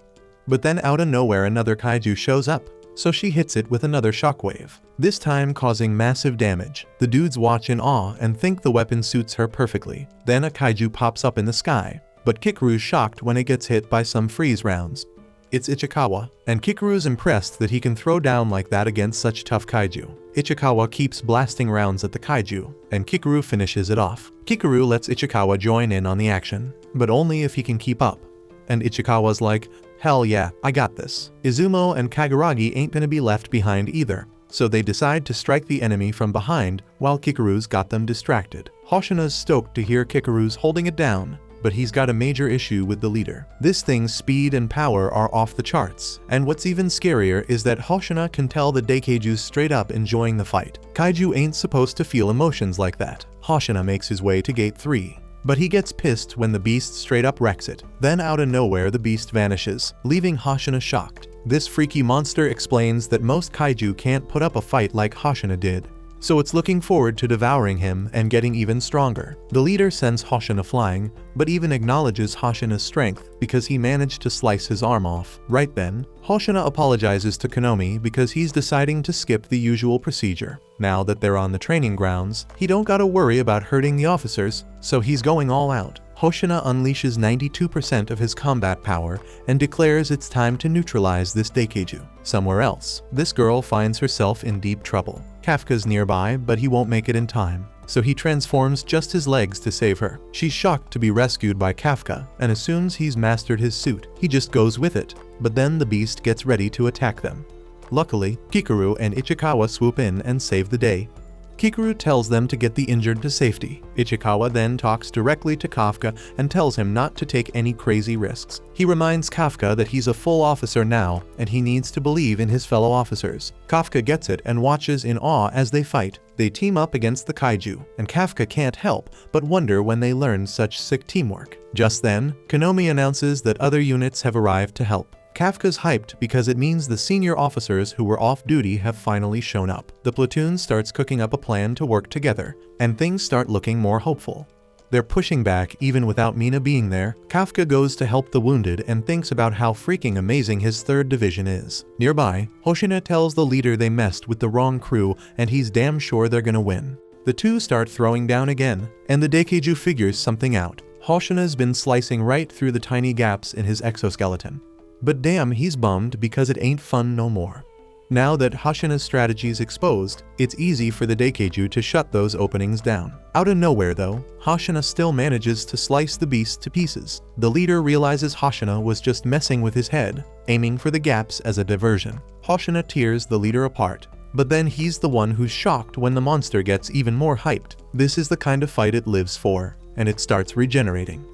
But then out of nowhere another kaiju shows up, so she hits it with another shockwave, this time causing massive damage. The dudes watch in awe and think the weapon suits her perfectly. Then a kaiju pops up in the sky, but Kikaru's shocked when it gets hit by some freeze rounds. It's Ichikawa, and Kikaru's impressed that he can throw down like that against such tough kaiju. Ichikawa keeps blasting rounds at the kaiju, and Kikaru finishes it off. Kikaru lets Ichikawa join in on the action, but only if he can keep up. And Ichikawa's like, hell yeah, I got this. Izumo and Kaguragi ain't gonna be left behind either, so they decide to strike the enemy from behind while Kikaru's got them distracted. Hoshina's stoked to hear Kikaru's holding it down, but he's got a major issue with the leader. This thing's speed and power are off the charts, and what's even scarier is that Hoshina can tell the Daikeiju's straight up enjoying the fight. Kaiju ain't supposed to feel emotions like that. Hoshina makes his way to gate 3, but he gets pissed when the beast straight up wrecks it. Then out of nowhere the beast vanishes, leaving Hoshina shocked. This freaky monster explains that most kaiju can't put up a fight like Hoshina did, so it's looking forward to devouring him and getting even stronger. The leader sends Hoshina flying, but even acknowledges Hoshina's strength because he managed to slice his arm off. Right then, Hoshina apologizes to Konomi because he's deciding to skip the usual procedure. Now that they're on the training grounds, he don't gotta worry about hurting the officers, so he's going all out. Hoshina unleashes 92% of his combat power and declares it's time to neutralize this Daikeiju. Somewhere else, this girl finds herself in deep trouble. Kafka's nearby, but he won't make it in time, so he transforms just his legs to save her. She's shocked to be rescued by Kafka and assumes he's mastered his suit. He just goes with it, but then the beast gets ready to attack them. Luckily, Kikaru and Ichikawa swoop in and save the day. Kikaru tells them to get the injured to safety. Ichikawa then talks directly to Kafka and tells him not to take any crazy risks. He reminds Kafka that he's a full officer now and he needs to believe in his fellow officers. Kafka gets it and watches in awe as they fight. They team up against the kaiju, and Kafka can't help but wonder when they learn such sick teamwork. Just then, Konomi announces that other units have arrived to help. Kafka's hyped because it means the senior officers who were off duty have finally shown up. The platoon starts cooking up a plan to work together, and things start looking more hopeful. They're pushing back even without Mina being there. Kafka goes to help the wounded and thinks about how freaking amazing his 3rd division is. Nearby, Hoshina tells the leader they messed with the wrong crew and he's damn sure they're gonna win. The two start throwing down again, and the Daikeiju figures something out. Hoshina's been slicing right through the tiny gaps in his exoskeleton. But damn, he's bummed because it ain't fun no more. Now that Hoshina's strategy's exposed, it's easy for the Daikeiju to shut those openings down. Out of nowhere though, Hoshina still manages to slice the beast to pieces. The leader realizes Hoshina was just messing with his head, aiming for the gaps as a diversion. Hoshina tears the leader apart, but then he's the one who's shocked when the monster gets even more hyped. This is the kind of fight it lives for, and it starts regenerating.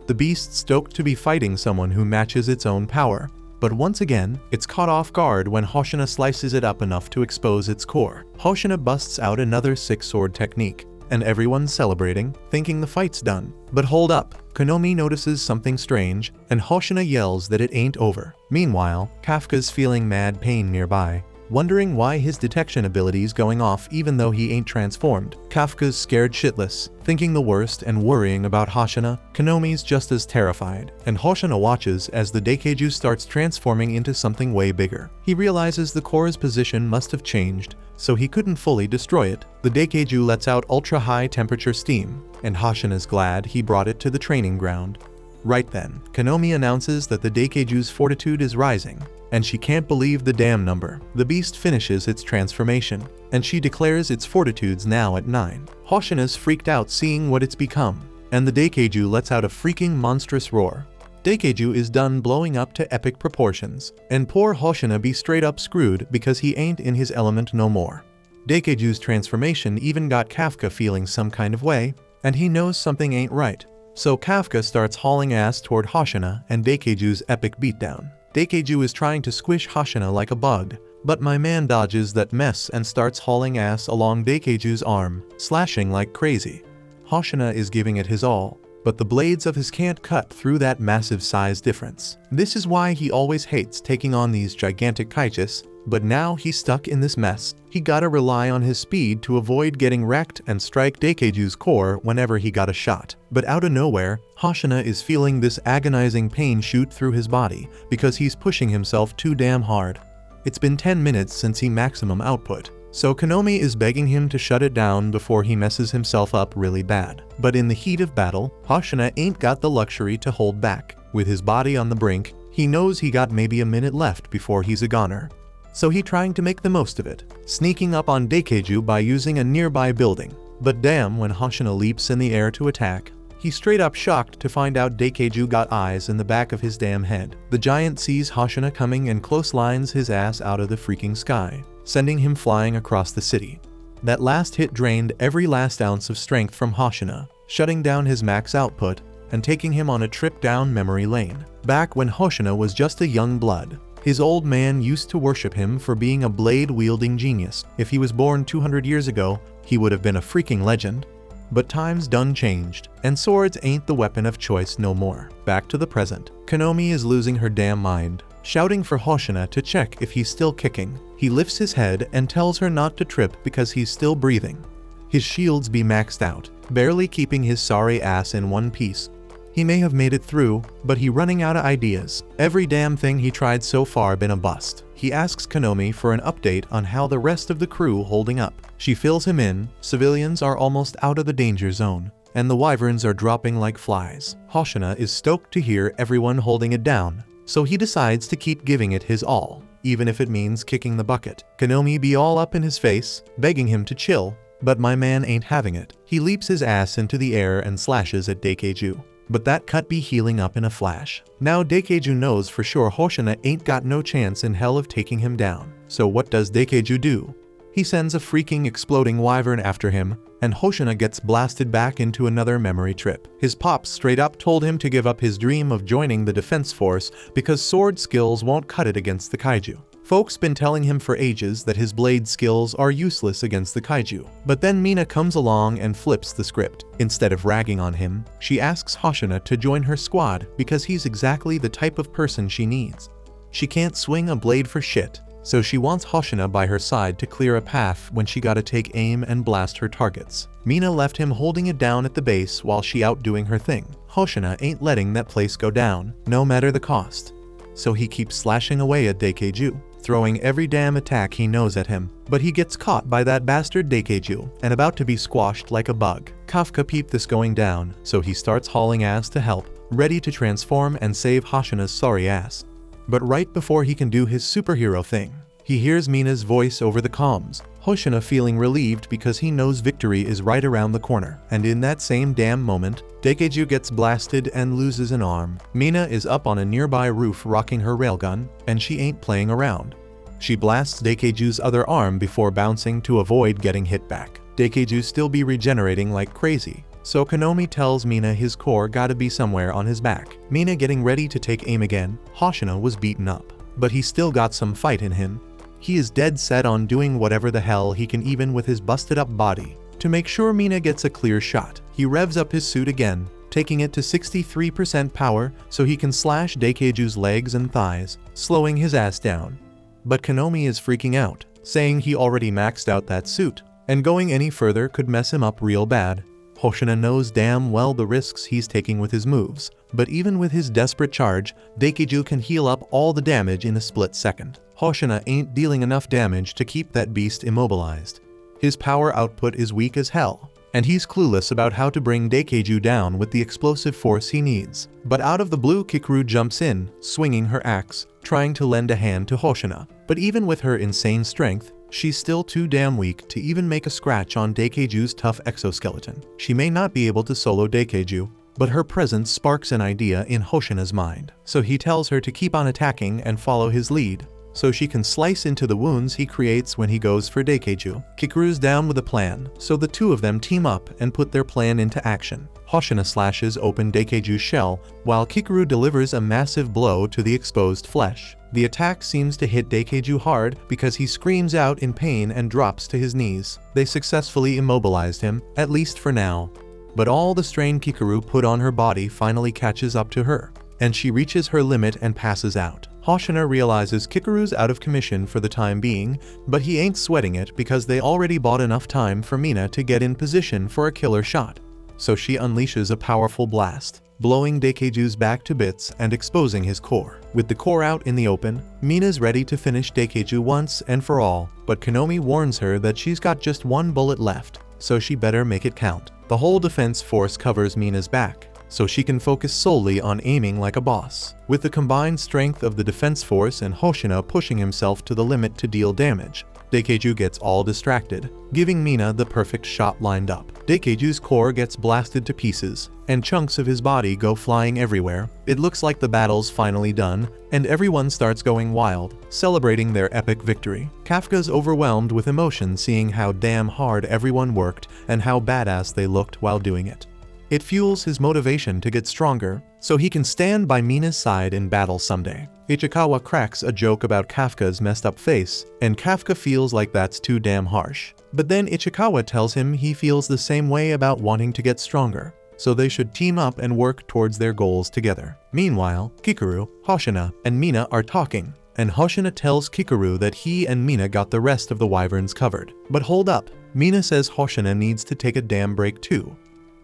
The beast stoked to be fighting someone who matches its own power, but once again, it's caught off guard when Hoshina slices it up enough to expose its core. Hoshina busts out another 6-sword technique, and everyone's celebrating, thinking the fight's done. But hold up, Konomi notices something strange, and Hoshina yells that it ain't over. Meanwhile, Kafka's feeling mad pain nearby, wondering why his detection ability's going off even though he ain't transformed. Kafka's scared shitless, thinking the worst and worrying about Hoshina. Konomi's just as terrified, and Hoshina watches as the Daikeiju starts transforming into something way bigger. He realizes the core's position must have changed, so he couldn't fully destroy it. The Daikeiju lets out ultra-high temperature steam, and Hoshina's glad he brought it to the training ground. Right then, Konomi announces that the Daikeiju's fortitude is rising, and she can't believe the damn number. The beast finishes its transformation, and she declares its fortitude's now at 9. Hoshina's freaked out seeing what it's become, and the Daikeiju lets out a freaking monstrous roar. Daikeiju is done blowing up to epic proportions, and poor Hoshina be straight up screwed because he ain't in his element no more. Daikeiju's transformation even got Kafka feeling some kind of way, and he knows something ain't right. So Kafka starts hauling ass toward Hoshina and Daikeiju's epic beatdown. Daikeiju is trying to squish Hoshina like a bug, but my man dodges that mess and starts hauling ass along Daikeiju's arm, slashing like crazy. Hoshina is giving it his all, but the blades of his can't cut through that massive size difference. This is why he always hates taking on these gigantic kaijus, but now he's stuck in this mess. He gotta rely on his speed to avoid getting wrecked and strike Daikeiju's core whenever he got a shot. But out of nowhere, Hoshina is feeling this agonizing pain shoot through his body because he's pushing himself too damn hard. It's been 10 minutes since he maximum output, so Konomi is begging him to shut it down before he messes himself up really bad. But in the heat of battle, Hoshina ain't got the luxury to hold back. With his body on the brink, he knows he got maybe a minute left before he's a goner. So he trying to make the most of it, sneaking up on Daikeiju by using a nearby building. But damn, when Hoshina leaps in the air to attack, he's straight up shocked to find out Daikeiju got eyes in the back of his damn head. The giant sees Hoshina coming and close lines his ass out of the freaking sky, sending him flying across the city. That last hit drained every last ounce of strength from Hoshina, shutting down his max output and taking him on a trip down memory lane. Back when Hoshina was just a young blood, his old man used to worship him for being a blade-wielding genius. If he was born 200 years ago, he would have been a freaking legend. But times done changed, and swords ain't the weapon of choice no more. Back to the present. Konomi is losing her damn mind, shouting for Hoshina to check if he's still kicking. He lifts his head and tells her not to trip because he's still breathing. His shields be maxed out, barely keeping his sorry ass in one piece. He may have made it through, but he running out of ideas. Every damn thing he tried so far been a bust. He asks Konomi for an update on how the rest of the crew holding up. She fills him in. Civilians are almost out of the danger zone, and the wyverns are dropping like flies. Hoshina is stoked to hear everyone holding it down, so he decides to keep giving it his all, even if it means kicking the bucket. Konomi be all up in his face, begging him to chill, but my man ain't having it. He leaps his ass into the air and slashes at Daikeiju. But that cut be healing up in a flash. Now Kaiju knows for sure Hoshina ain't got no chance in hell of taking him down. So what does Daikeiju do? He sends a freaking exploding wyvern after him, and Hoshina gets blasted back into another memory trip. His pops straight up told him to give up his dream of joining the defense force because sword skills won't cut it against the kaiju. Folks been telling him for ages that his blade skills are useless against the kaiju. But then Mina comes along and flips the script. Instead of ragging on him, she asks Hoshina to join her squad because he's exactly the type of person she needs. She can't swing a blade for shit, so she wants Hoshina by her side to clear a path when she gotta take aim and blast her targets. Mina left him holding it down at the base while she out doing her thing. Hoshina ain't letting that place go down, no matter the cost. So he keeps slashing away at Daikeiju, throwing every damn attack he knows at him. But he gets caught by that bastard Daikeiju and about to be squashed like a bug. Kafka peeped this going down, so he starts hauling ass to help, ready to transform and save Hoshina's sorry ass. But right before he can do his superhero thing, he hears Mina's voice over the comms, Hoshina feeling relieved because he knows victory is right around the corner. And in that same damn moment, Daikeiju gets blasted and loses an arm. Mina is up on a nearby roof rocking her railgun, and she ain't playing around. She blasts Daikeiju's other arm before bouncing to avoid getting hit back. Daikeiju still be regenerating like crazy, so Konomi tells Mina his core gotta be somewhere on his back. Mina getting ready to take aim again. Hoshina was beaten up, but he still got some fight in him. He is dead set on doing whatever the hell he can even with his busted up body to make sure Mina gets a clear shot. He revs up his suit again, taking it to 63% power so he can slash Daikeiju's legs and thighs, slowing his ass down. But Konomi is freaking out, saying he already maxed out that suit, and going any further could mess him up real bad. Hoshina knows damn well the risks he's taking with his moves, but even with his desperate charge, Daikeiju can heal up all the damage in a split second. Hoshina ain't dealing enough damage to keep that beast immobilized. His power output is weak as hell, and he's clueless about how to bring Daikeiju down with the explosive force he needs. But out of the blue, Kikaru jumps in, swinging her axe, trying to lend a hand to Hoshina. But even with her insane strength, she's still too damn weak to even make a scratch on Daikeiju's tough exoskeleton. She may not be able to solo Daikeiju, but her presence sparks an idea in Hoshina's mind. So he tells her to keep on attacking and follow his lead, so she can slice into the wounds he creates when he goes for Daikeiju. Kikaru's down with a plan, so the two of them team up and put their plan into action. Hoshina slashes open Daikeiju's shell, while Kikaru delivers a massive blow to the exposed flesh. The attack seems to hit Daikeiju hard because he screams out in pain and drops to his knees. They successfully immobilized him, at least for now. But all the strain Kikaru put on her body finally catches up to her, and she reaches her limit and passes out. Hoshina realizes Kikaru's out of commission for the time being, but he ain't sweating it because they already bought enough time for Mina to get in position for a killer shot. So she unleashes a powerful blast, blowing Daikeiju's back to bits and exposing his core. With the core out in the open, Mina's ready to finish Daikeiju once and for all, but Konomi warns her that she's got just one bullet left, so she better make it count. The whole defense force covers Mina's back, so she can focus solely on aiming like a boss. With the combined strength of the defense force and Hoshina pushing himself to the limit to deal damage, Daikeiju gets all distracted, giving Mina the perfect shot lined up. Daikeiju's core gets blasted to pieces, and chunks of his body go flying everywhere. It looks like the battle's finally done, and everyone starts going wild, celebrating their epic victory. Kafka's overwhelmed with emotion seeing how damn hard everyone worked and how badass they looked while doing it. It fuels his motivation to get stronger, so he can stand by Mina's side in battle someday. Ichikawa cracks a joke about Kafka's messed up face, and Kafka feels like that's too damn harsh. But then Ichikawa tells him he feels the same way about wanting to get stronger, so they should team up and work towards their goals together. Meanwhile, Kikaru, Hoshina, and Mina are talking, and Hoshina tells Kikaru that he and Mina got the rest of the wyverns covered. But hold up, Mina says Hoshina needs to take a damn break too.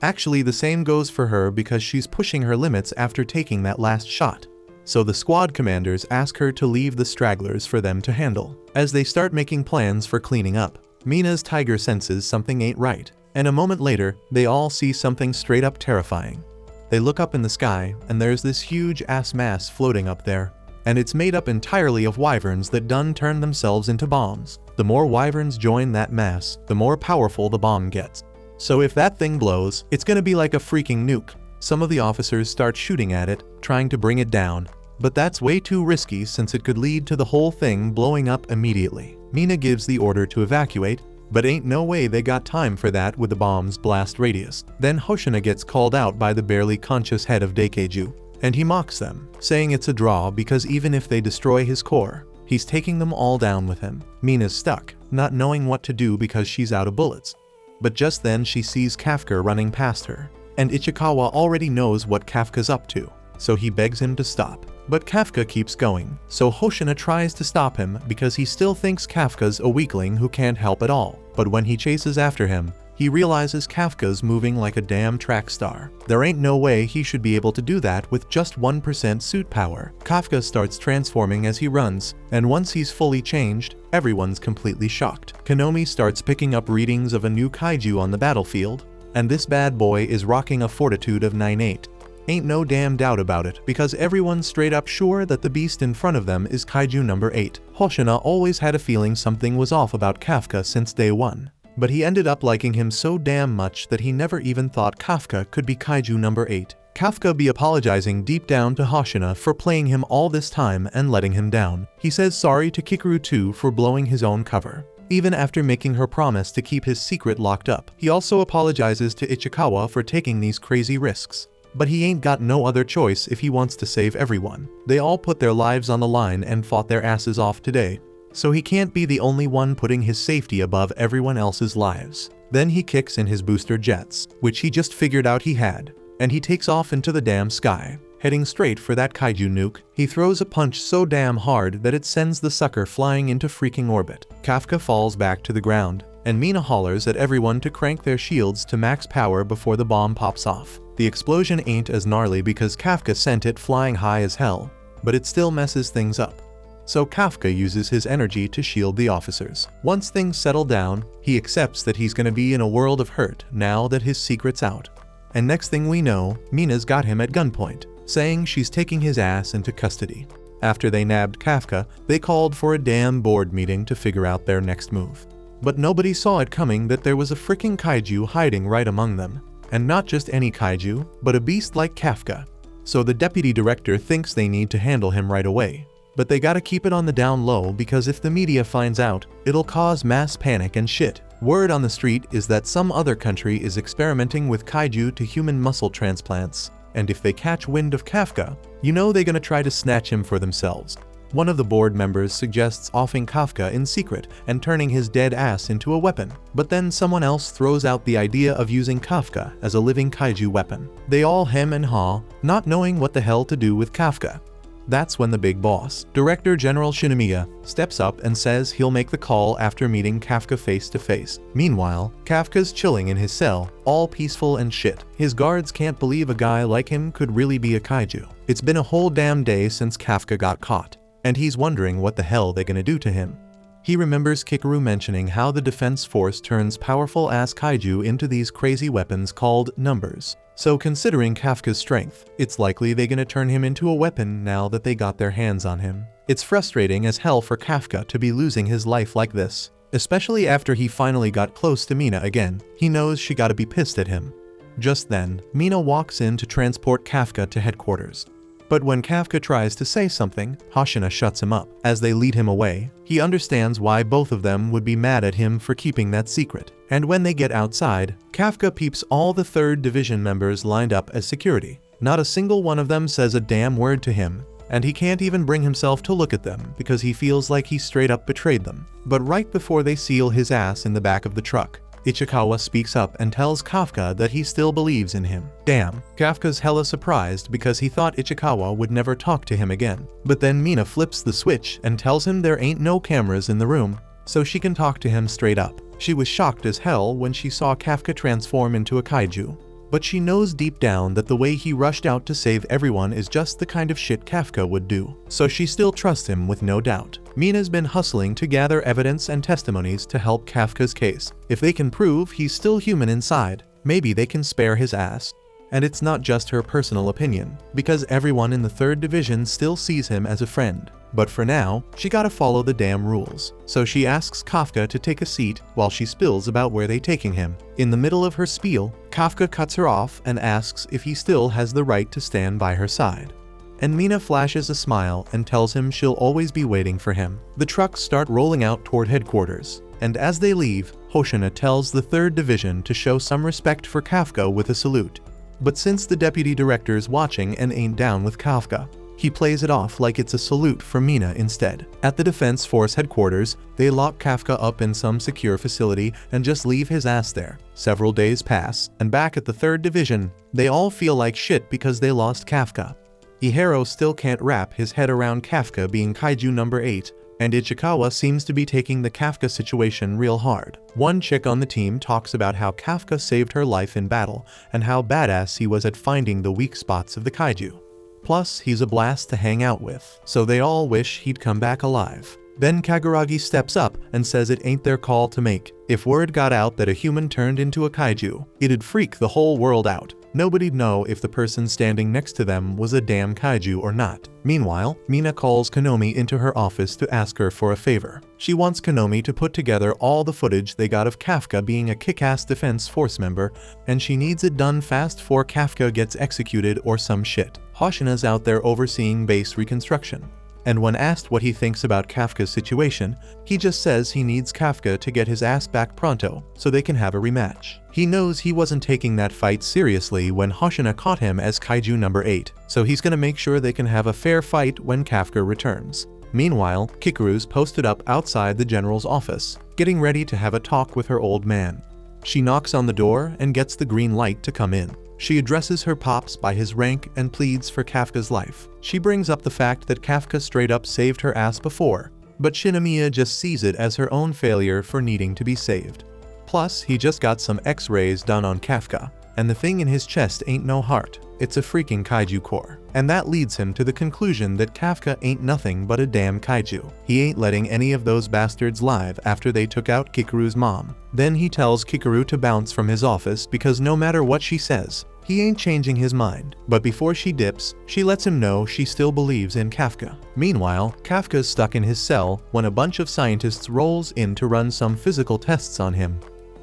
Actually, the same goes for her because she's pushing her limits after taking that last shot. So the squad commanders ask her to leave the stragglers for them to handle. As they start making plans for cleaning up, Mina's tiger senses something ain't right, and a moment later, they all see something straight up terrifying. They look up in the sky, and there's this huge ass mass floating up there, and it's made up entirely of wyverns that done turn themselves into bombs. The more wyverns join that mass, the more powerful the bomb gets. So if that thing blows, it's gonna be like a freaking nuke. Some of the officers start shooting at it, trying to bring it down, But that's way too risky since it could lead to the whole thing blowing up immediately. Mina gives the order to evacuate, but ain't no way they got time for that with the bomb's blast radius. Then Hoshina gets called out by the barely conscious head of Daikeiju, and he mocks them, saying it's a draw because even if they destroy his core, he's taking them all down with him. Mina's stuck, not knowing what to do because she's out of bullets. But just then she sees Kafka running past her, and Ichikawa already knows what Kafka's up to, so he begs him to stop. But Kafka keeps going, so Hoshina tries to stop him because he still thinks Kafka's a weakling who can't help at all. But when he chases after him, he realizes Kafka's moving like a damn track star. There ain't no way he should be able to do that with just 1% suit power. Kafka starts transforming as he runs, and once he's fully changed, everyone's completely shocked. Konomi starts picking up readings of a new kaiju on the battlefield, and this bad boy is rocking a fortitude of 9.8. Ain't no damn doubt about it, because everyone's straight up sure that the beast in front of them is Kaiju number 8. Hoshina always had a feeling something was off about Kafka since day one, but he ended up liking him so damn much that he never even thought Kafka could be Kaiju number 8. Kafka be apologizing deep down to Hoshina for playing him all this time and letting him down. He says sorry to Kikaru too for blowing his own cover, even after making her promise to keep his secret locked up. He also apologizes to Ichikawa for taking these crazy risks. But he ain't got no other choice if he wants to save everyone. They all put their lives on the line and fought their asses off today, so he can't be the only one putting his safety above everyone else's lives. Then he kicks in his booster jets, which he just figured out he had, and he takes off into the damn sky, heading straight for that kaiju nuke. He throws a punch so damn hard that it sends the sucker flying into freaking orbit. Kafka falls back to the ground, and Mina hollers at everyone to crank their shields to max power before the bomb pops off. The explosion ain't as gnarly because Kafka sent it flying high as hell, but it still messes things up. So Kafka uses his energy to shield the officers. Once things settle down, he accepts that he's gonna be in a world of hurt now that his secret's out. And next thing we know, Mina's got him at gunpoint, saying she's taking his ass into custody. After they nabbed Kafka, they called for a damn board meeting to figure out their next move. But nobody saw it coming that there was a freaking kaiju hiding right among them. And not just any kaiju, but a beast like Kafka. So the deputy director thinks they need to handle him right away. But they gotta keep it on the down low because if the media finds out, it'll cause mass panic and shit. Word on the street is that some other country is experimenting with kaiju to human muscle transplants. And if they catch wind of Kafka, you know they're gonna try to snatch him for themselves. One of the board members suggests offing Kafka in secret and turning his dead ass into a weapon, but then someone else throws out the idea of using Kafka as a living kaiju weapon. They all hem and haw, not knowing what the hell to do with Kafka. That's when the big boss, Director General Shinomiya, steps up and says he'll make the call after meeting Kafka face to face. Meanwhile, Kafka's chilling in his cell, all peaceful and shit. His guards can't believe a guy like him could really be a kaiju. It's been a whole damn day since Kafka got caught, and he's wondering what the hell they're gonna do to him. He remembers Kikaru mentioning how the defense force turns powerful ass kaiju into these crazy weapons called numbers. So considering Kafka's strength, it's likely they're gonna turn him into a weapon now that they got their hands on him. It's frustrating as hell for Kafka to be losing his life like this, especially after he finally got close to Mina again. He knows she gotta be pissed at him. Just then, Mina walks in to transport Kafka to headquarters. But when Kafka tries to say something, Hoshina shuts him up. As they lead him away, he understands why both of them would be mad at him for keeping that secret. And when they get outside, Kafka peeps all the 3rd Division members lined up as security. Not a single one of them says a damn word to him, and he can't even bring himself to look at them because he feels like he straight up betrayed them. But right before they seal his ass in the back of the truck, Ichikawa speaks up and tells Kafka that he still believes in him. Damn, Kafka's hella surprised because he thought Ichikawa would never talk to him again. But then Mina flips the switch and tells him there ain't no cameras in the room, so she can talk to him straight up. She was shocked as hell when she saw Kafka transform into a kaiju. But she knows deep down that the way he rushed out to save everyone is just the kind of shit Kafka would do. So she still trusts him with no doubt. Mina's been hustling to gather evidence and testimonies to help Kafka's case. If they can prove he's still human inside, maybe they can spare his ass. And it's not just her personal opinion, because everyone in the 3rd Division still sees him as a friend. But for now, she gotta follow the damn rules. So she asks Kafka to take a seat while she spills about where they taking him. In the middle of her spiel, Kafka cuts her off and asks if he still has the right to stand by her side. and Mina flashes a smile and tells him she'll always be waiting for him. The trucks start rolling out toward headquarters, and as they leave, Hoshina tells the 3rd Division to show some respect for Kafka with a salute. But since the deputy director's watching and ain't down with Kafka, he plays it off like it's a salute for Mina instead. At the Defense Force headquarters, they lock Kafka up in some secure facility and just leave his ass there. Several days pass, and back at the 3rd Division, they all feel like shit because they lost Kafka. Ihiro still can't wrap his head around Kafka being Kaiju number 8, and Ichikawa seems to be taking the Kafka situation real hard. One chick on the team talks about how Kafka saved her life in battle and how badass he was at finding the weak spots of the kaiju. Plus, he's a blast to hang out with, so they all wish he'd come back alive. Then Kaguragi steps up and says it ain't their call to make. If word got out that a human turned into a kaiju, it'd freak the whole world out. Nobody'd know if the person standing next to them was a damn kaiju or not. Meanwhile, Mina calls Konomi into her office to ask her for a favor. She wants Konomi to put together all the footage they got of Kafka being a kick-ass Defense Force member, and she needs it done fast before Kafka gets executed or some shit. Hoshina's out there overseeing base reconstruction, and when asked what he thinks about Kafka's situation, he just says he needs Kafka to get his ass back pronto so they can have a rematch. He knows he wasn't taking that fight seriously when Hoshina caught him as Kaiju number 8, so he's gonna make sure they can have a fair fight when Kafka returns. Meanwhile, Kikuru's posted up outside the general's office, getting ready to have a talk with her old man. She knocks on the door and gets the green light to come in. She addresses her pops by his rank and pleads for Kafka's life. She brings up the fact that Kafka straight up saved her ass before, but Shinomiya just sees it as her own failure for needing to be saved. Plus, he just got some x-rays done on Kafka, and the thing in his chest ain't no heart, it's a freaking kaiju core. And that leads him to the conclusion that Kafka ain't nothing but a damn kaiju. He ain't letting any of those bastards live after they took out Kikuru's mom. Then he tells Kikuru to bounce from his office because no matter what she says, he ain't changing his mind. But before she dips, she lets him know she still believes in Kafka. Meanwhile, Kafka's stuck in his cell when a bunch of scientists rolls in to run some physical tests on him.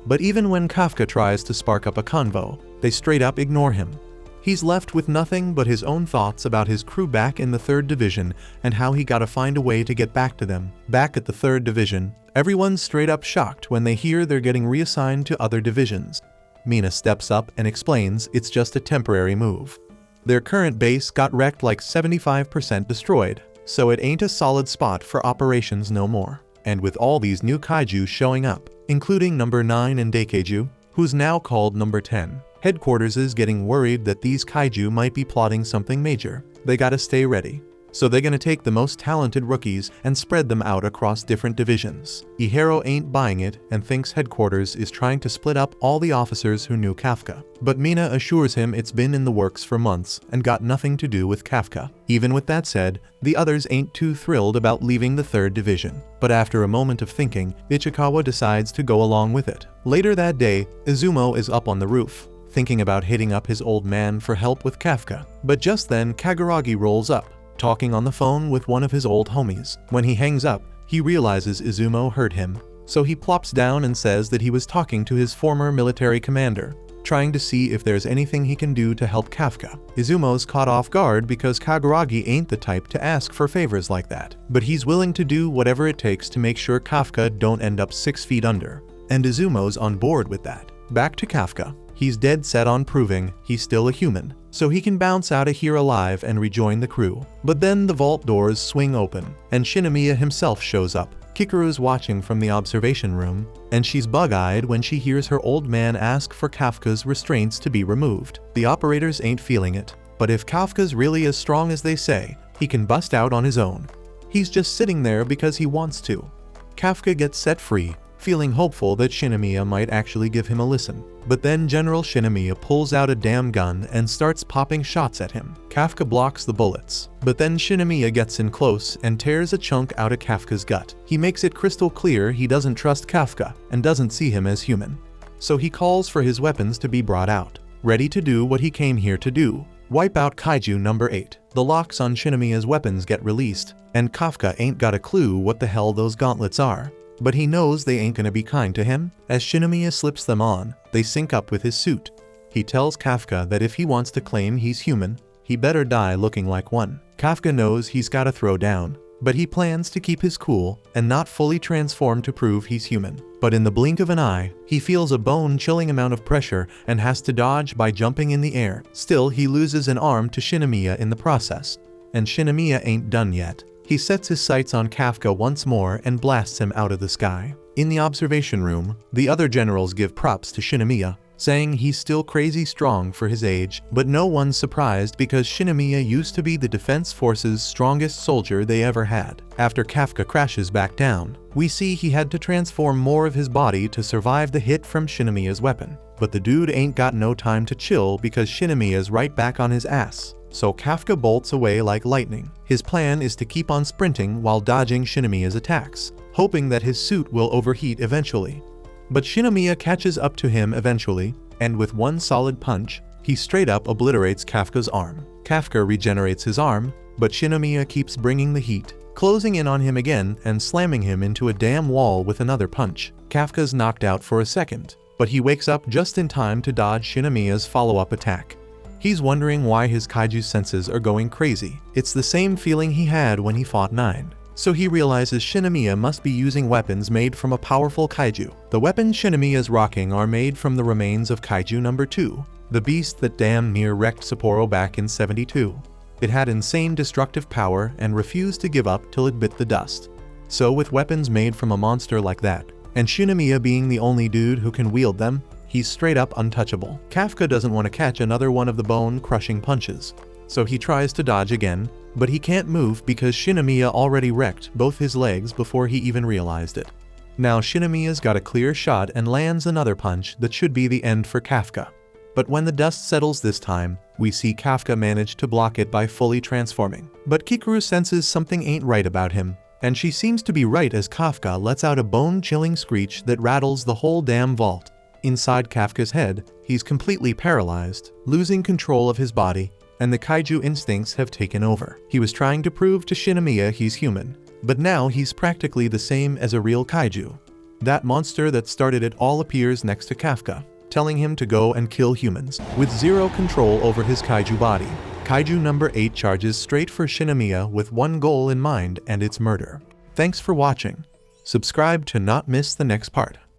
But even when Kafka tries to spark up a convo, they straight up ignore him. He's left with nothing but his own thoughts about his crew back in the 3rd Division and how he gotta find a way to get back to them. Back at the 3rd Division, everyone's straight up shocked when they hear they're getting reassigned to other divisions. Mina steps up and explains it's just a temporary move. Their current base got wrecked like 75% destroyed, so it ain't a solid spot for operations no more. And with all these new kaiju showing up, including number 9 and Daikeiju, who's now called number 10, headquarters is getting worried that these kaiju might be plotting something major. They gotta stay ready. So they're gonna take the most talented rookies and spread them out across different divisions. Ihiro ain't buying it and thinks headquarters is trying to split up all the officers who knew Kafka. But Mina assures him it's been in the works for months and got nothing to do with Kafka. Even with that said, the others ain't too thrilled about leaving the 3rd Division. But after a moment of thinking, Ichikawa decides to go along with it. Later that day, Izumo is up on the roof, thinking about hitting up his old man for help with Kafka. But just then, Kaguragi rolls up, talking on the phone with one of his old homies. When he hangs up, he realizes Izumo heard him, so he plops down and says that he was talking to his former military commander, trying to see if there's anything he can do to help Kafka. Izumo's caught off guard because Kaguragi ain't the type to ask for favors like that, but he's willing to do whatever it takes to make sure Kafka don't end up 6 feet under, and Izumo's on board with that. Back to Kafka. He's dead set on proving he's still a human, so he can bounce out of here alive and rejoin the crew. But then the vault doors swing open, and Shinomiya himself shows up. Kikuru's watching from the observation room, and she's bug-eyed when she hears her old man ask for Kafka's restraints to be removed. The operators ain't feeling it, but if Kafka's really as strong as they say, he can bust out on his own. He's just sitting there because he wants to. Kafka gets set free, feeling hopeful that Shinomiya might actually give him a listen. But then General Shinomiya pulls out a damn gun and starts popping shots at him. Kafka blocks the bullets, but then Shinomiya gets in close and tears a chunk out of Kafka's gut. He makes it crystal clear he doesn't trust Kafka and doesn't see him as human. So he calls for his weapons to be brought out, ready to do what he came here to do: wipe out Kaiju number 8. The locks on Shinomiya's weapons get released, and Kafka ain't got a clue what the hell those gauntlets are. But he knows they ain't gonna be kind to him. As Shinomiya slips them on, they sync up with his suit. He tells Kafka that if he wants to claim he's human, he better die looking like one. Kafka knows he's gotta throw down, but he plans to keep his cool and not fully transform to prove he's human. But in the blink of an eye, he feels a bone-chilling amount of pressure and has to dodge by jumping in the air. Still, he loses an arm to Shinomiya in the process. And Shinomiya ain't done yet. He sets his sights on Kafka once more and blasts him out of the sky. In the observation room, the other generals give props to Shinomiya, saying he's still crazy strong for his age, but no one's surprised because Shinomiya used to be the Defense Force's strongest soldier they ever had. After Kafka crashes back down, we see he had to transform more of his body to survive the hit from Shinomiya's weapon. But the dude ain't got no time to chill because Shinomiya's right back on his ass. So Kafka bolts away like lightning. His plan is to keep on sprinting while dodging Shinomiya's attacks, hoping that his suit will overheat eventually. But Shinomiya catches up to him eventually, and with one solid punch, he straight up obliterates Kafka's arm. Kafka regenerates his arm, but Shinomiya keeps bringing the heat, closing in on him again and slamming him into a damn wall with another punch. Kafka's knocked out for a second, but he wakes up just in time to dodge Shinomiya's follow-up attack. He's wondering why his kaiju senses are going crazy. It's the same feeling he had when he fought 9. So he realizes Shinomiya must be using weapons made from a powerful kaiju. The weapons Shinomiya's rocking are made from the remains of Kaiju No. 2, the beast that damn near wrecked Sapporo back in 72. It had insane destructive power and refused to give up till it bit the dust. So with weapons made from a monster like that, and Shinomiya being the only dude who can wield them, he's straight up untouchable. Kafka doesn't want to catch another one of the bone-crushing punches, so he tries to dodge again, but he can't move because Shinomiya already wrecked both his legs before he even realized it. Now Shinomiya's got a clear shot and lands another punch that should be the end for Kafka. But when the dust settles this time, we see Kafka manage to block it by fully transforming. But Kikuru senses something ain't right about him, and she seems to be right as Kafka lets out a bone-chilling screech that rattles the whole damn vault. Inside Kafka's head, he's completely paralyzed, losing control of his body, and the kaiju instincts have taken over. He was trying to prove to Shinomiya he's human, but now he's practically the same as a real kaiju. That monster that started it all appears next to Kafka, telling him to go and kill humans. With zero control over his kaiju body, Kaiju No. 8 charges straight for Shinomiya with one goal in mind, and it's murder. Thanks for watching. Subscribe to not miss the next part.